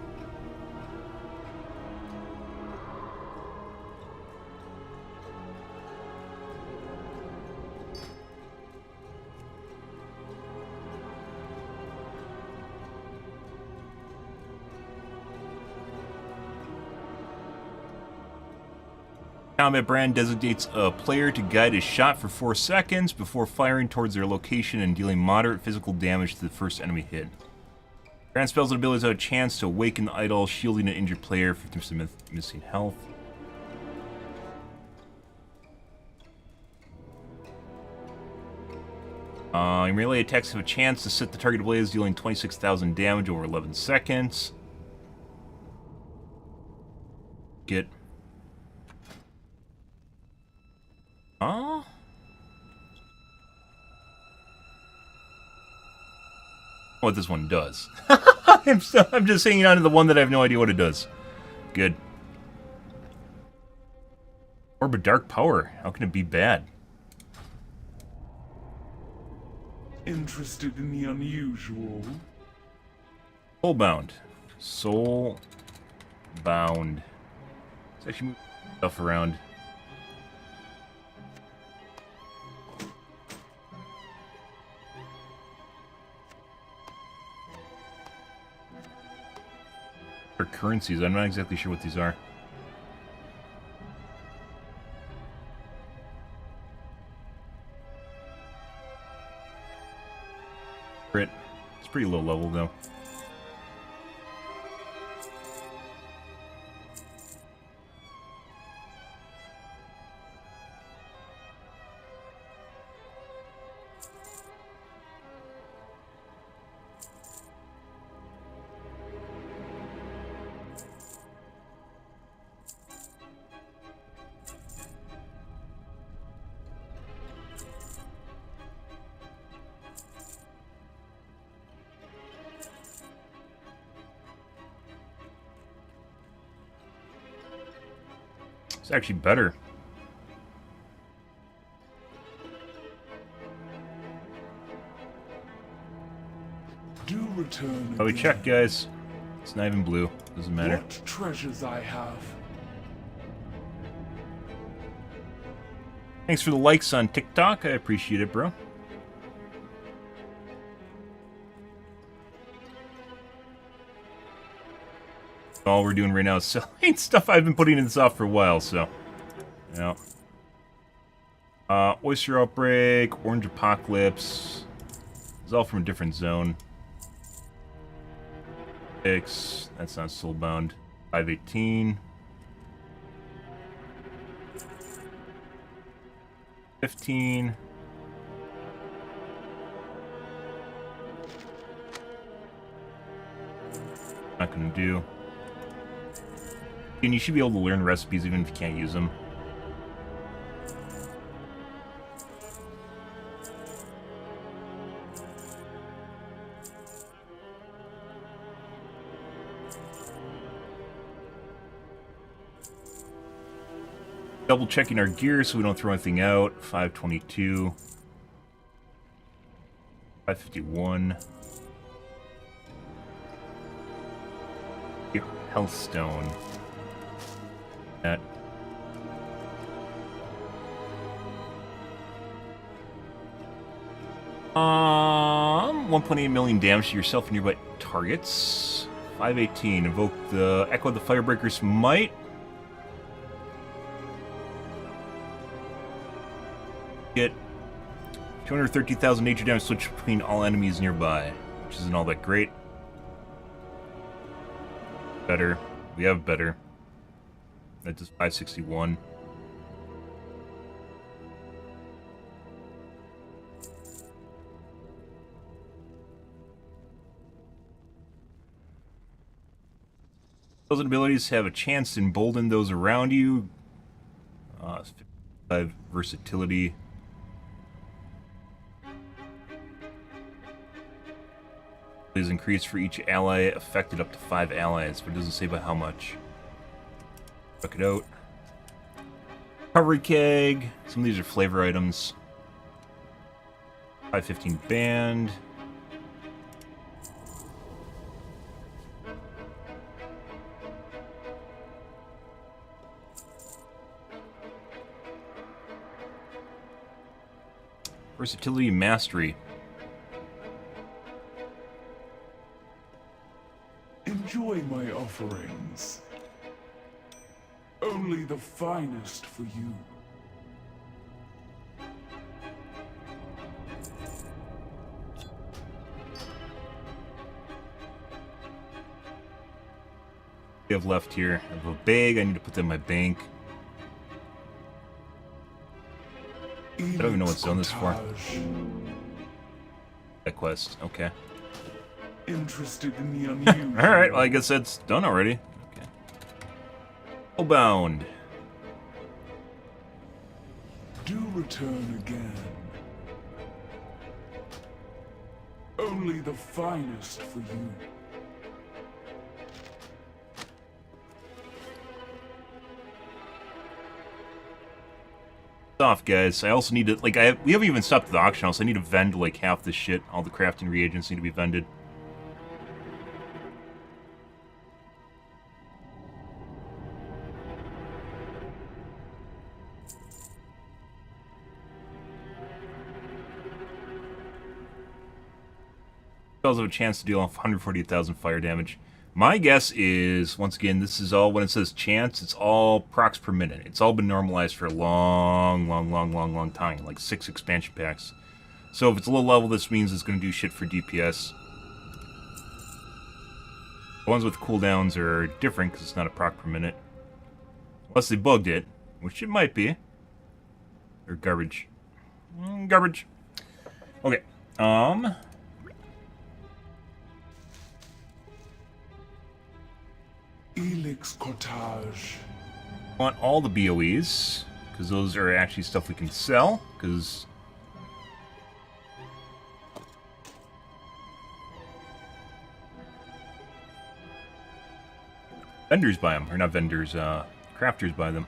Combat brand designates a player to guide a shot for 4 seconds before firing towards their location and dealing moderate physical damage to the first enemy hit. Brand spells and abilities have a chance to awaken the idol, shielding an injured player, 50% missing health. Melee attacks have a chance to set the target ablaze, dealing 26,000 damage over 11 seconds. Get... What this one does. I'm just hanging on to the one that I have no idea what it does. Good. Orb of Dark Power. How can it be bad? Interested in the unusual? Soulbound. Soulbound. Let's actually move stuff around. For currencies, I'm not exactly sure what these are. Crit. It's pretty low level though. It's actually better. Do return. Oh, we check, guys. It's not even blue. Doesn't matter. What treasures I have. Thanks for the likes on TikTok. I appreciate it, bro. All we're doing right now is selling stuff I've been putting in this off for a while, so. Yeah. Oyster Outbreak, Orange Apocalypse. It's all from a different zone. 6. That's not Soulbound. 518. 15. Not gonna do. And you should be able to learn recipes even if you can't use them. Double checking our gear so we don't throw anything out. 522. 551. Health stone. That. 1.8 million damage to yourself and nearby targets. 518. Invoke the Echo of the Firebreaker's Might. Get 230,000 nature damage switch between all enemies nearby, which isn't all that great. Better. We have better. That does 561. Those abilities have a chance to embolden those around you. 55 versatility. Is increased for each ally affected up to 5 allies, but it doesn't say by how much. Check it out. Recovery keg. Some of these are flavor items. 515 band. Versatility and mastery. Enjoy my offerings. Only the finest for you. We have left here. I have a bag. I need to put that in my bank. I don't even know what zone this is for. That quest. Okay. Interested in the unusual. Alright, well I guess that's done already. Okay. Spellbound. Do return again. Only the finest for you. Off, guys. I also need to, like, we haven't even stopped the auction house. I need to vend, like, half this shit. All the crafting reagents need to be vended. Also have a chance to deal off 148,000 fire damage. My guess is, once again, this is all, when it says chance, it's all procs per minute. It's all been normalized for a long time, like 6 expansion packs. So if it's a low level, this means it's going to do shit for DPS. The ones with cooldowns are different because it's not a proc per minute. Unless they bugged it, which it might be. Or garbage. Garbage. Okay. Elix Cottage. I want all the BOEs, because those are actually stuff we can sell, because... vendors buy them, or not vendors, crafters buy them.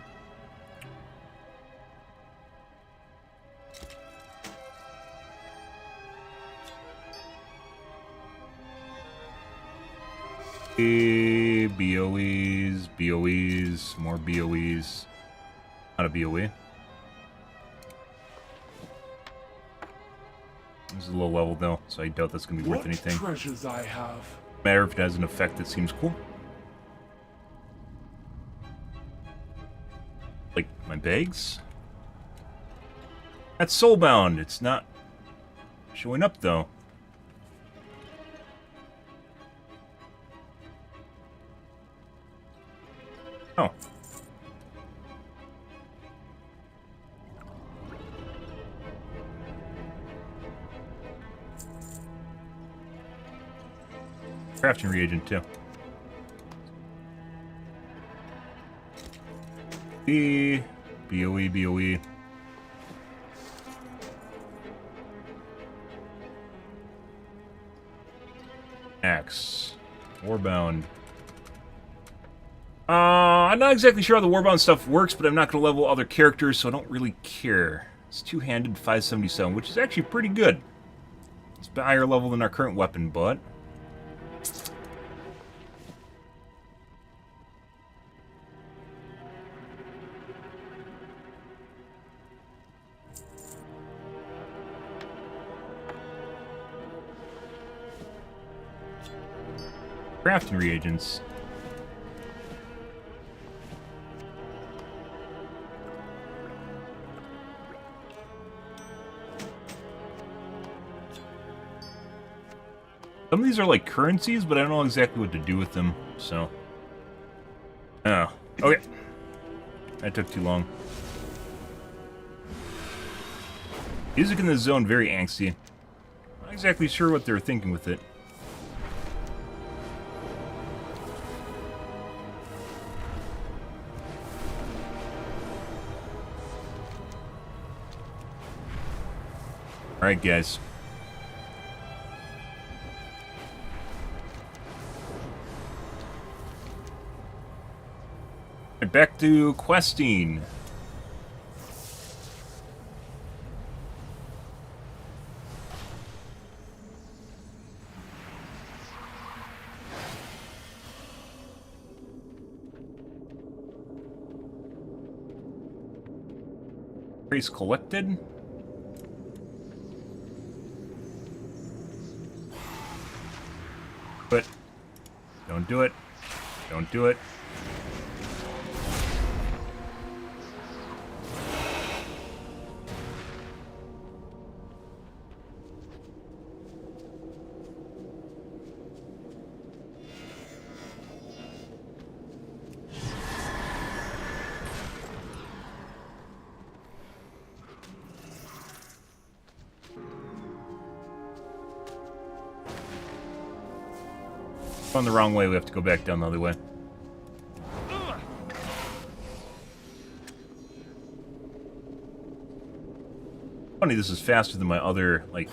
BOEs, BOEs, more BOEs. Not a BOE. This is a low level though, so I doubt that's going to be worth anything. What treasures I have. Matter if it has an effect that seems cool. Like my bags. That's soulbound. It's not showing up though. Oh. Crafting reagent too. BOE. Axe. Warbound. I'm not exactly sure how the Warbound stuff works, but I'm not going to level other characters, so I don't really care. It's two-handed 577, which is actually pretty good. It's a higher level than our current weapon, but... crafting reagents. Some of these are like currencies, but I don't know exactly what to do with them, so... oh, okay. That took too long. Music in this zone, very angsty. Not exactly sure what they're thinking with it. Alright, guys. Back to questing. trace collected. But don't do it. Don't do it. On the wrong way, we have to go back down the other way. Funny, this is faster than my other, like,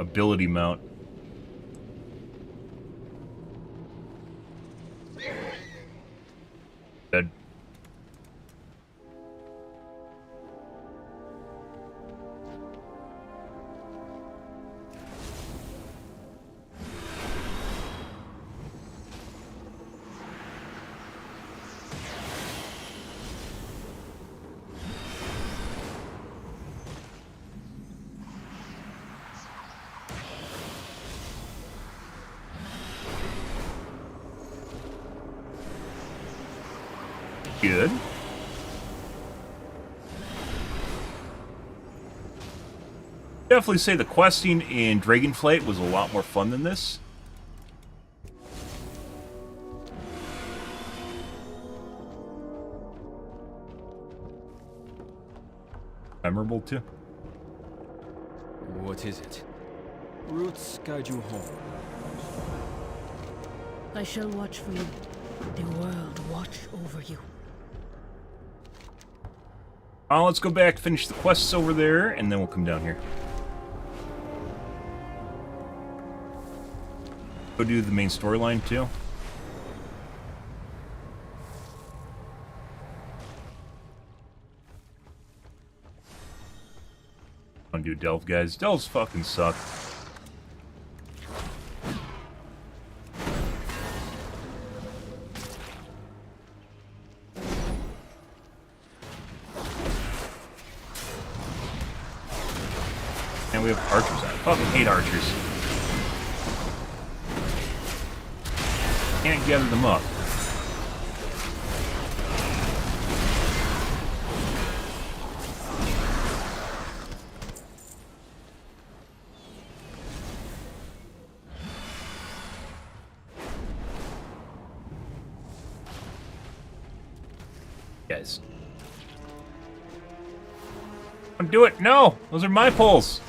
ability mount. Dead. Good. Definitely say the questing in Dragonflight was a lot more fun than this. Memorable too. What is it? Roots guide you home. I shall watch for you. The world watch over you. Let's go back, finish the quests over there, and then we'll come down here. Go do the main storyline too. Undo Delve, guys. Delves fucking suck. And we have archers out. I fucking hate archers. Can't gather them up. Guys. Don't do it. No! Those are my poles.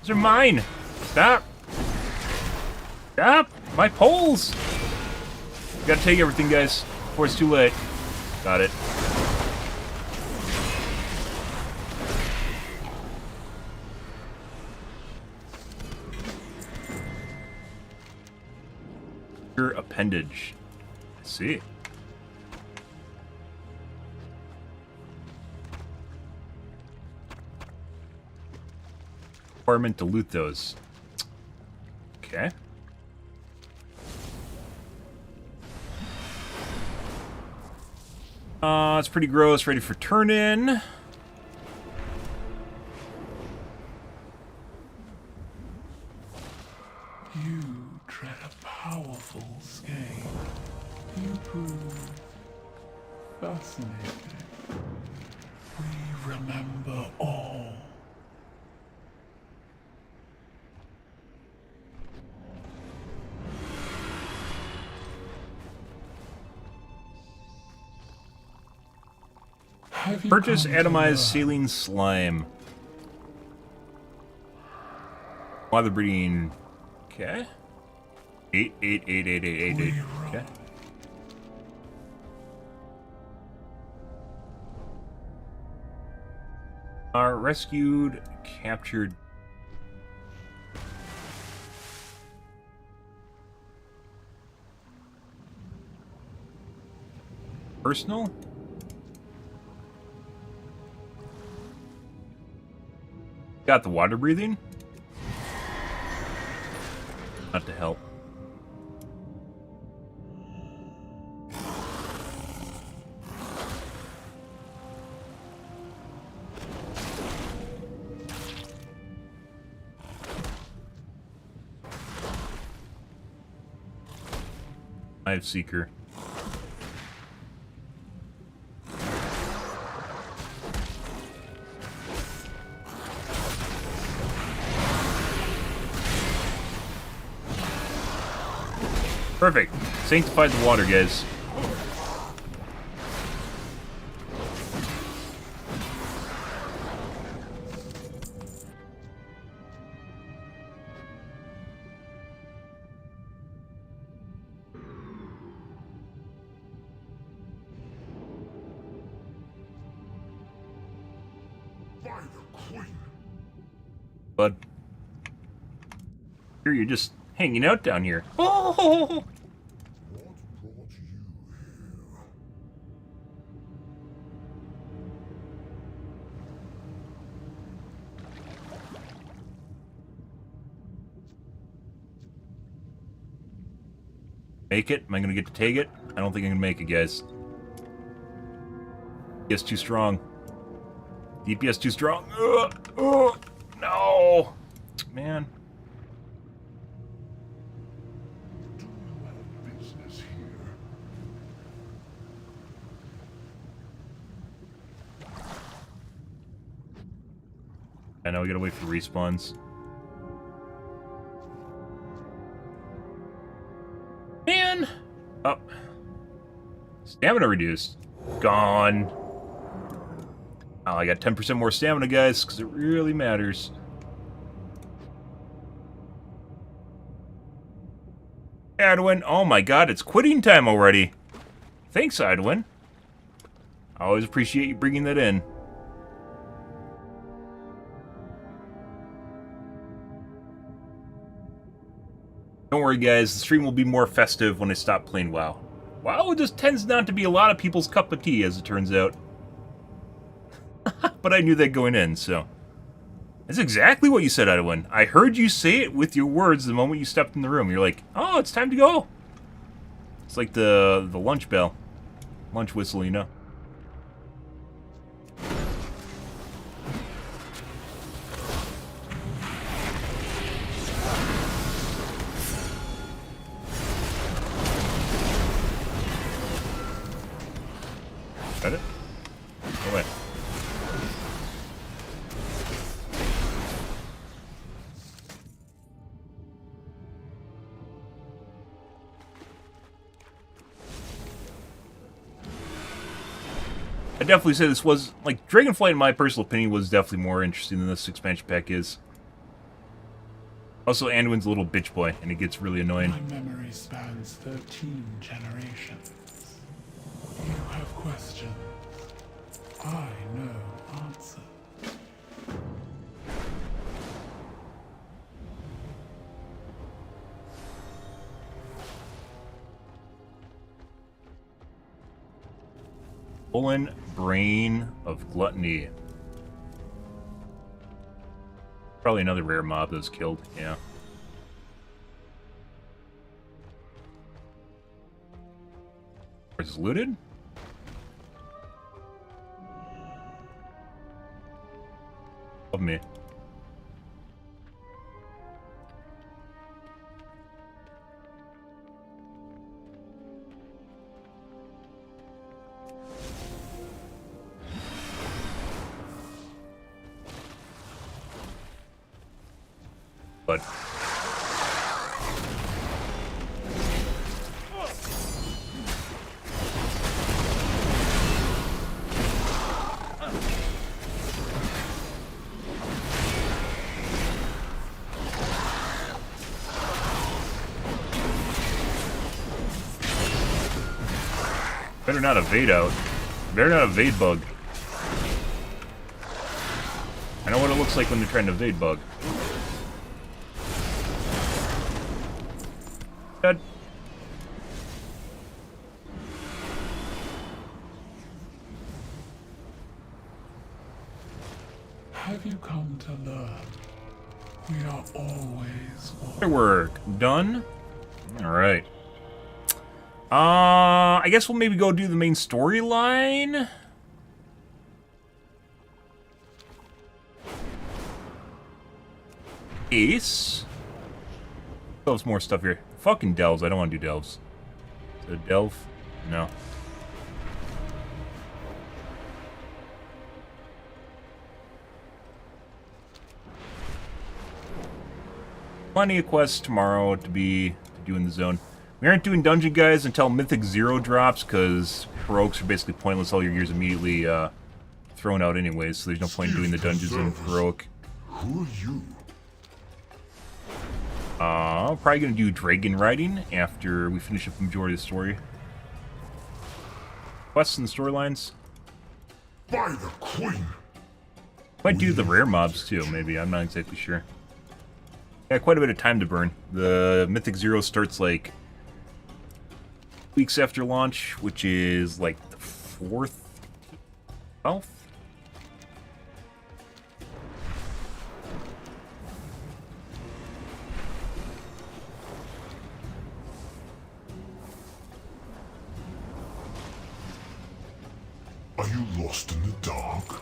Those are mine. Stop. Stop. My poles. Gotta take everything, guys, before it's too late. Got it. Your appendage. I see. Requirement to loot those. Okay. It's pretty gross. Ready for turn-in. You tread a powerful skein. You prove fascinating. We remember all. Purchase atomized saline slime. While they're breeding. Okay. 8. Okay. Rescued, captured. Personal? Got the water breathing? Not to help. Hive Seeker. Perfect. Sanctified the water, guys. Bud. Here you're just hanging out down here. Oh! Make it? Am I gonna get to take it? I don't think I'm gonna make it, guys. DPS too strong. DPS too strong. No! Man. I know we gotta wait for respawns. Man! Oh. Stamina reduced. Gone. Oh, I got 10% more stamina, guys, because it really matters. Anduin, oh my god, it's quitting time already. Thanks, Anduin. I always appreciate you bringing that in. Don't worry, guys, the stream will be more festive when I stop playing WoW. WoW just tends not to be a lot of people's cup of tea, as it turns out. But I knew that going in, so... That's exactly what you said, Anduin. I heard you say it with your words the moment you stepped in the room. You're like, oh, it's time to go. It's like the lunch bell. Lunch whistle, you know. Got it? Go away. I definitely say this was, like, Dragonflight, in my personal opinion, was definitely more interesting than this expansion pack is. Also, Anduin's a little bitch boy, and it gets really annoying. My memory spans 13 generations. You have questions. I know answers. Stolen Brain of Gluttony. Probably another rare mob that was killed, yeah. Is this looted? Of me. But better not evade out. Better not evade bug. I know what it looks like when they're trying to evade bug. Dead. Have you come to learn? We are always Firework. Done. Alright. I guess we'll maybe go do the main storyline. Ace. Delves more stuff here. Fucking delves. I don't want to do delves. A delve? No. Plenty of quests tomorrow to be doing the zone. We aren't doing dungeon guys until Mythic 0 drops, because heroics are basically pointless. All your gears immediately thrown out anyways, so there's no point in doing the dungeons in heroic. Who are you? Probably gonna do dragon riding after we finish up the majority of the story. Quests and storylines. By the Queen! Might do the rare mobs too, maybe. I'm not exactly sure. Yeah, quite a bit of time to burn. The Mythic 0 starts like weeks after launch, which is like the 4th, 12th? Are you lost in the dark?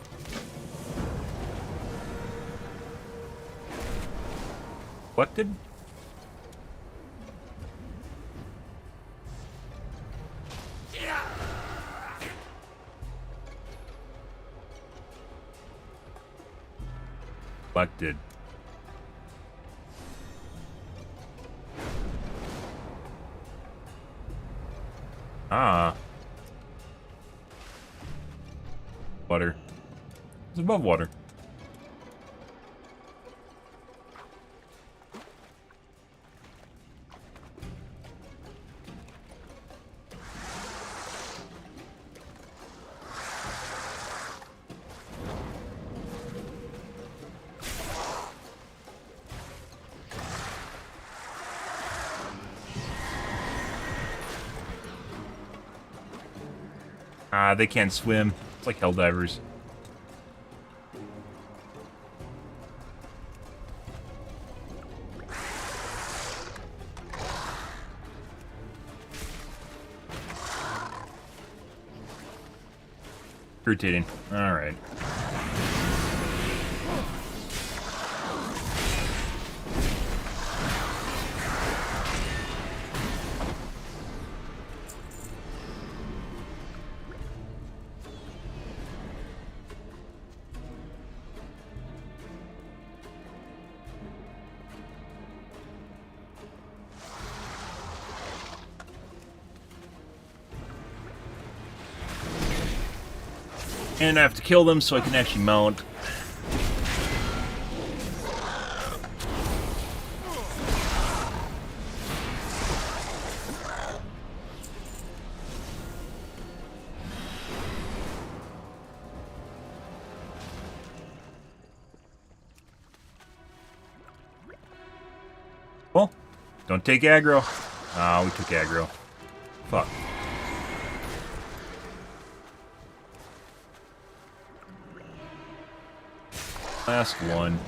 Collected? Collected. Ah. Water. It's above water. They can't swim. It's like Helldivers. Irritating. Alright. And I have to kill them so I can actually mount. Well, don't take aggro. Ah, we took aggro. Fuck. Last one.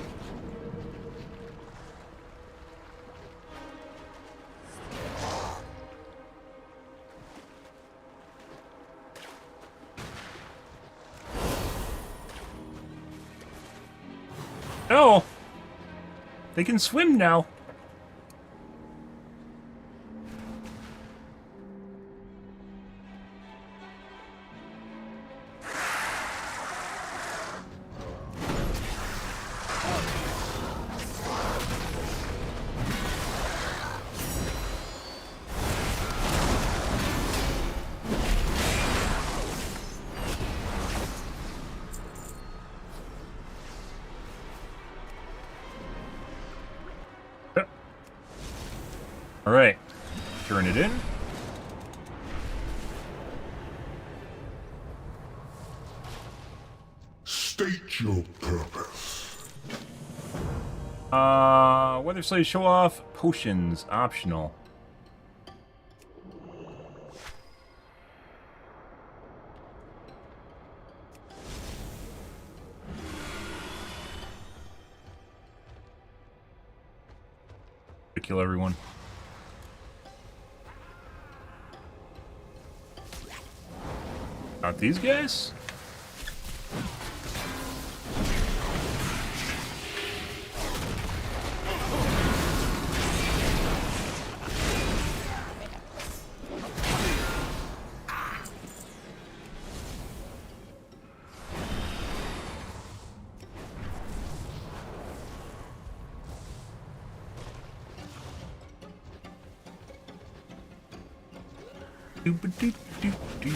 Oh! They can swim now. Alright, turn it in. State your purpose. Weather Slave show off, potions, optional. To kill everyone. Not these guys? Do-ba-do-do-do.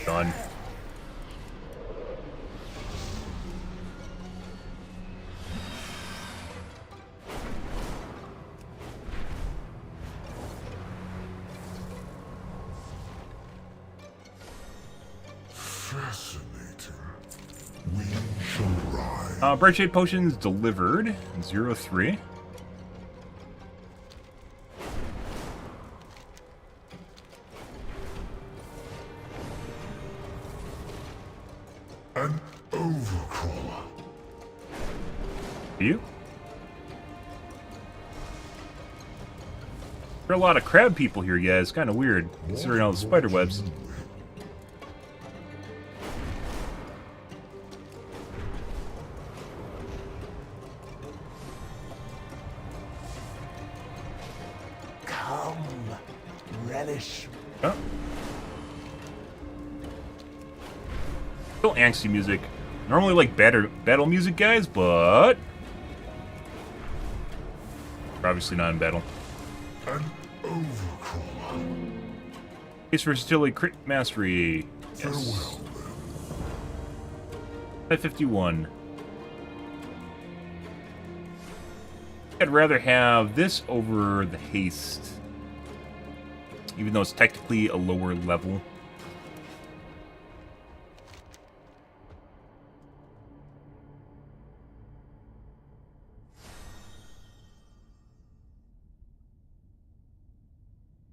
Done. Fascinating. We shall rise. Bright Shade Potions delivered. 0-3. An overcrawler. You? There are a lot of crab people here, guys. Kind of weird, considering all the spider webs. Come, relish. Oh. Still angsty music. Normally like battle music, guys, but we're obviously not in battle. An overcrawler. Case versatility, crit mastery. Yes. Farewell, 551. I'd rather have this over the haste, even though it's technically a lower level.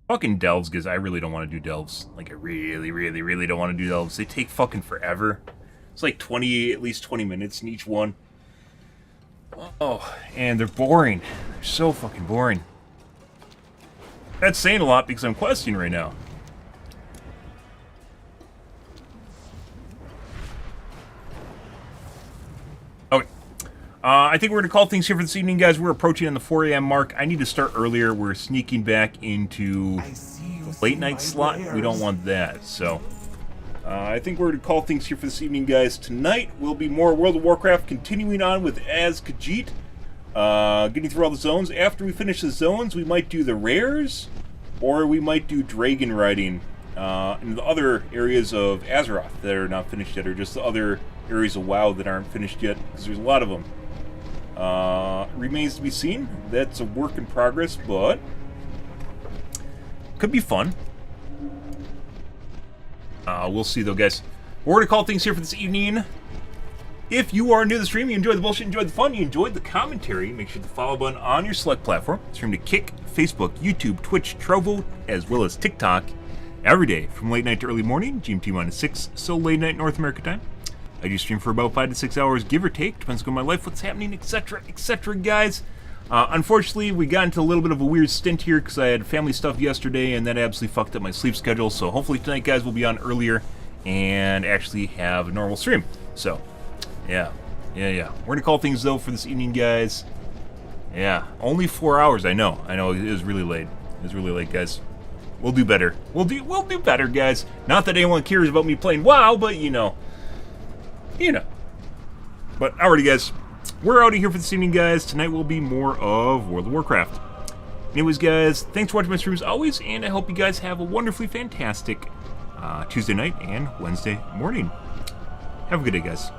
Fucking delves, because I really don't want to do delves. Like, I really don't want to do delves. They take fucking forever. It's like at least 20 minutes in each one. Oh, and they're boring. They're so fucking boring. That's saying a lot because I'm questing right now. Okay. I think we're going to call things here for this evening, guys. We're approaching on the 4 a.m. mark. I need to start earlier. We're sneaking back into the late night slot. We don't want that, so I think we're going to call things here for this evening, guys. Tonight will be more World of Warcraft, continuing on with Az Khajiit, getting through all the zones. After we finish the zones, we might do the rares, or we might do dragon riding in the other areas of Azeroth that are not finished yet, or just the other areas of WoW that aren't finished yet, because there's a lot of them. Remains to be seen. That's a work in progress, but could be fun. We'll see, though, guys. We're going to call things here for this evening. If you are new to the stream, you enjoyed the bullshit, you enjoyed the fun, you enjoyed the commentary, make sure to follow button on your select platform. Stream to Kick, Facebook, YouTube, Twitch, Trovo, as well as TikTok every day from late night to early morning, GMT-6, so late night North America time. I do stream for about 5 to 6 hours, give or take. Depends on my life, what's happening, etc., etc., guys. Unfortunately, we got into a little bit of a weird stint here because I had family stuff yesterday, and that absolutely fucked up my sleep schedule. So hopefully tonight, guys, we'll be on earlier and actually have a normal stream. So, yeah. We're going to call things, though, for this evening, guys. Yeah, only 4 hours, I know. It was really late. It was really late, guys. We'll do better. We'll do better, guys. Not that anyone cares about me playing WoW, but, you know. But alrighty, guys, we're out of here for this evening, guys. Tonight will be more of World of Warcraft. Anyways, guys, thanks for watching my streams always, and I hope you guys have a wonderfully fantastic Tuesday night and Wednesday morning. Have a good day, guys.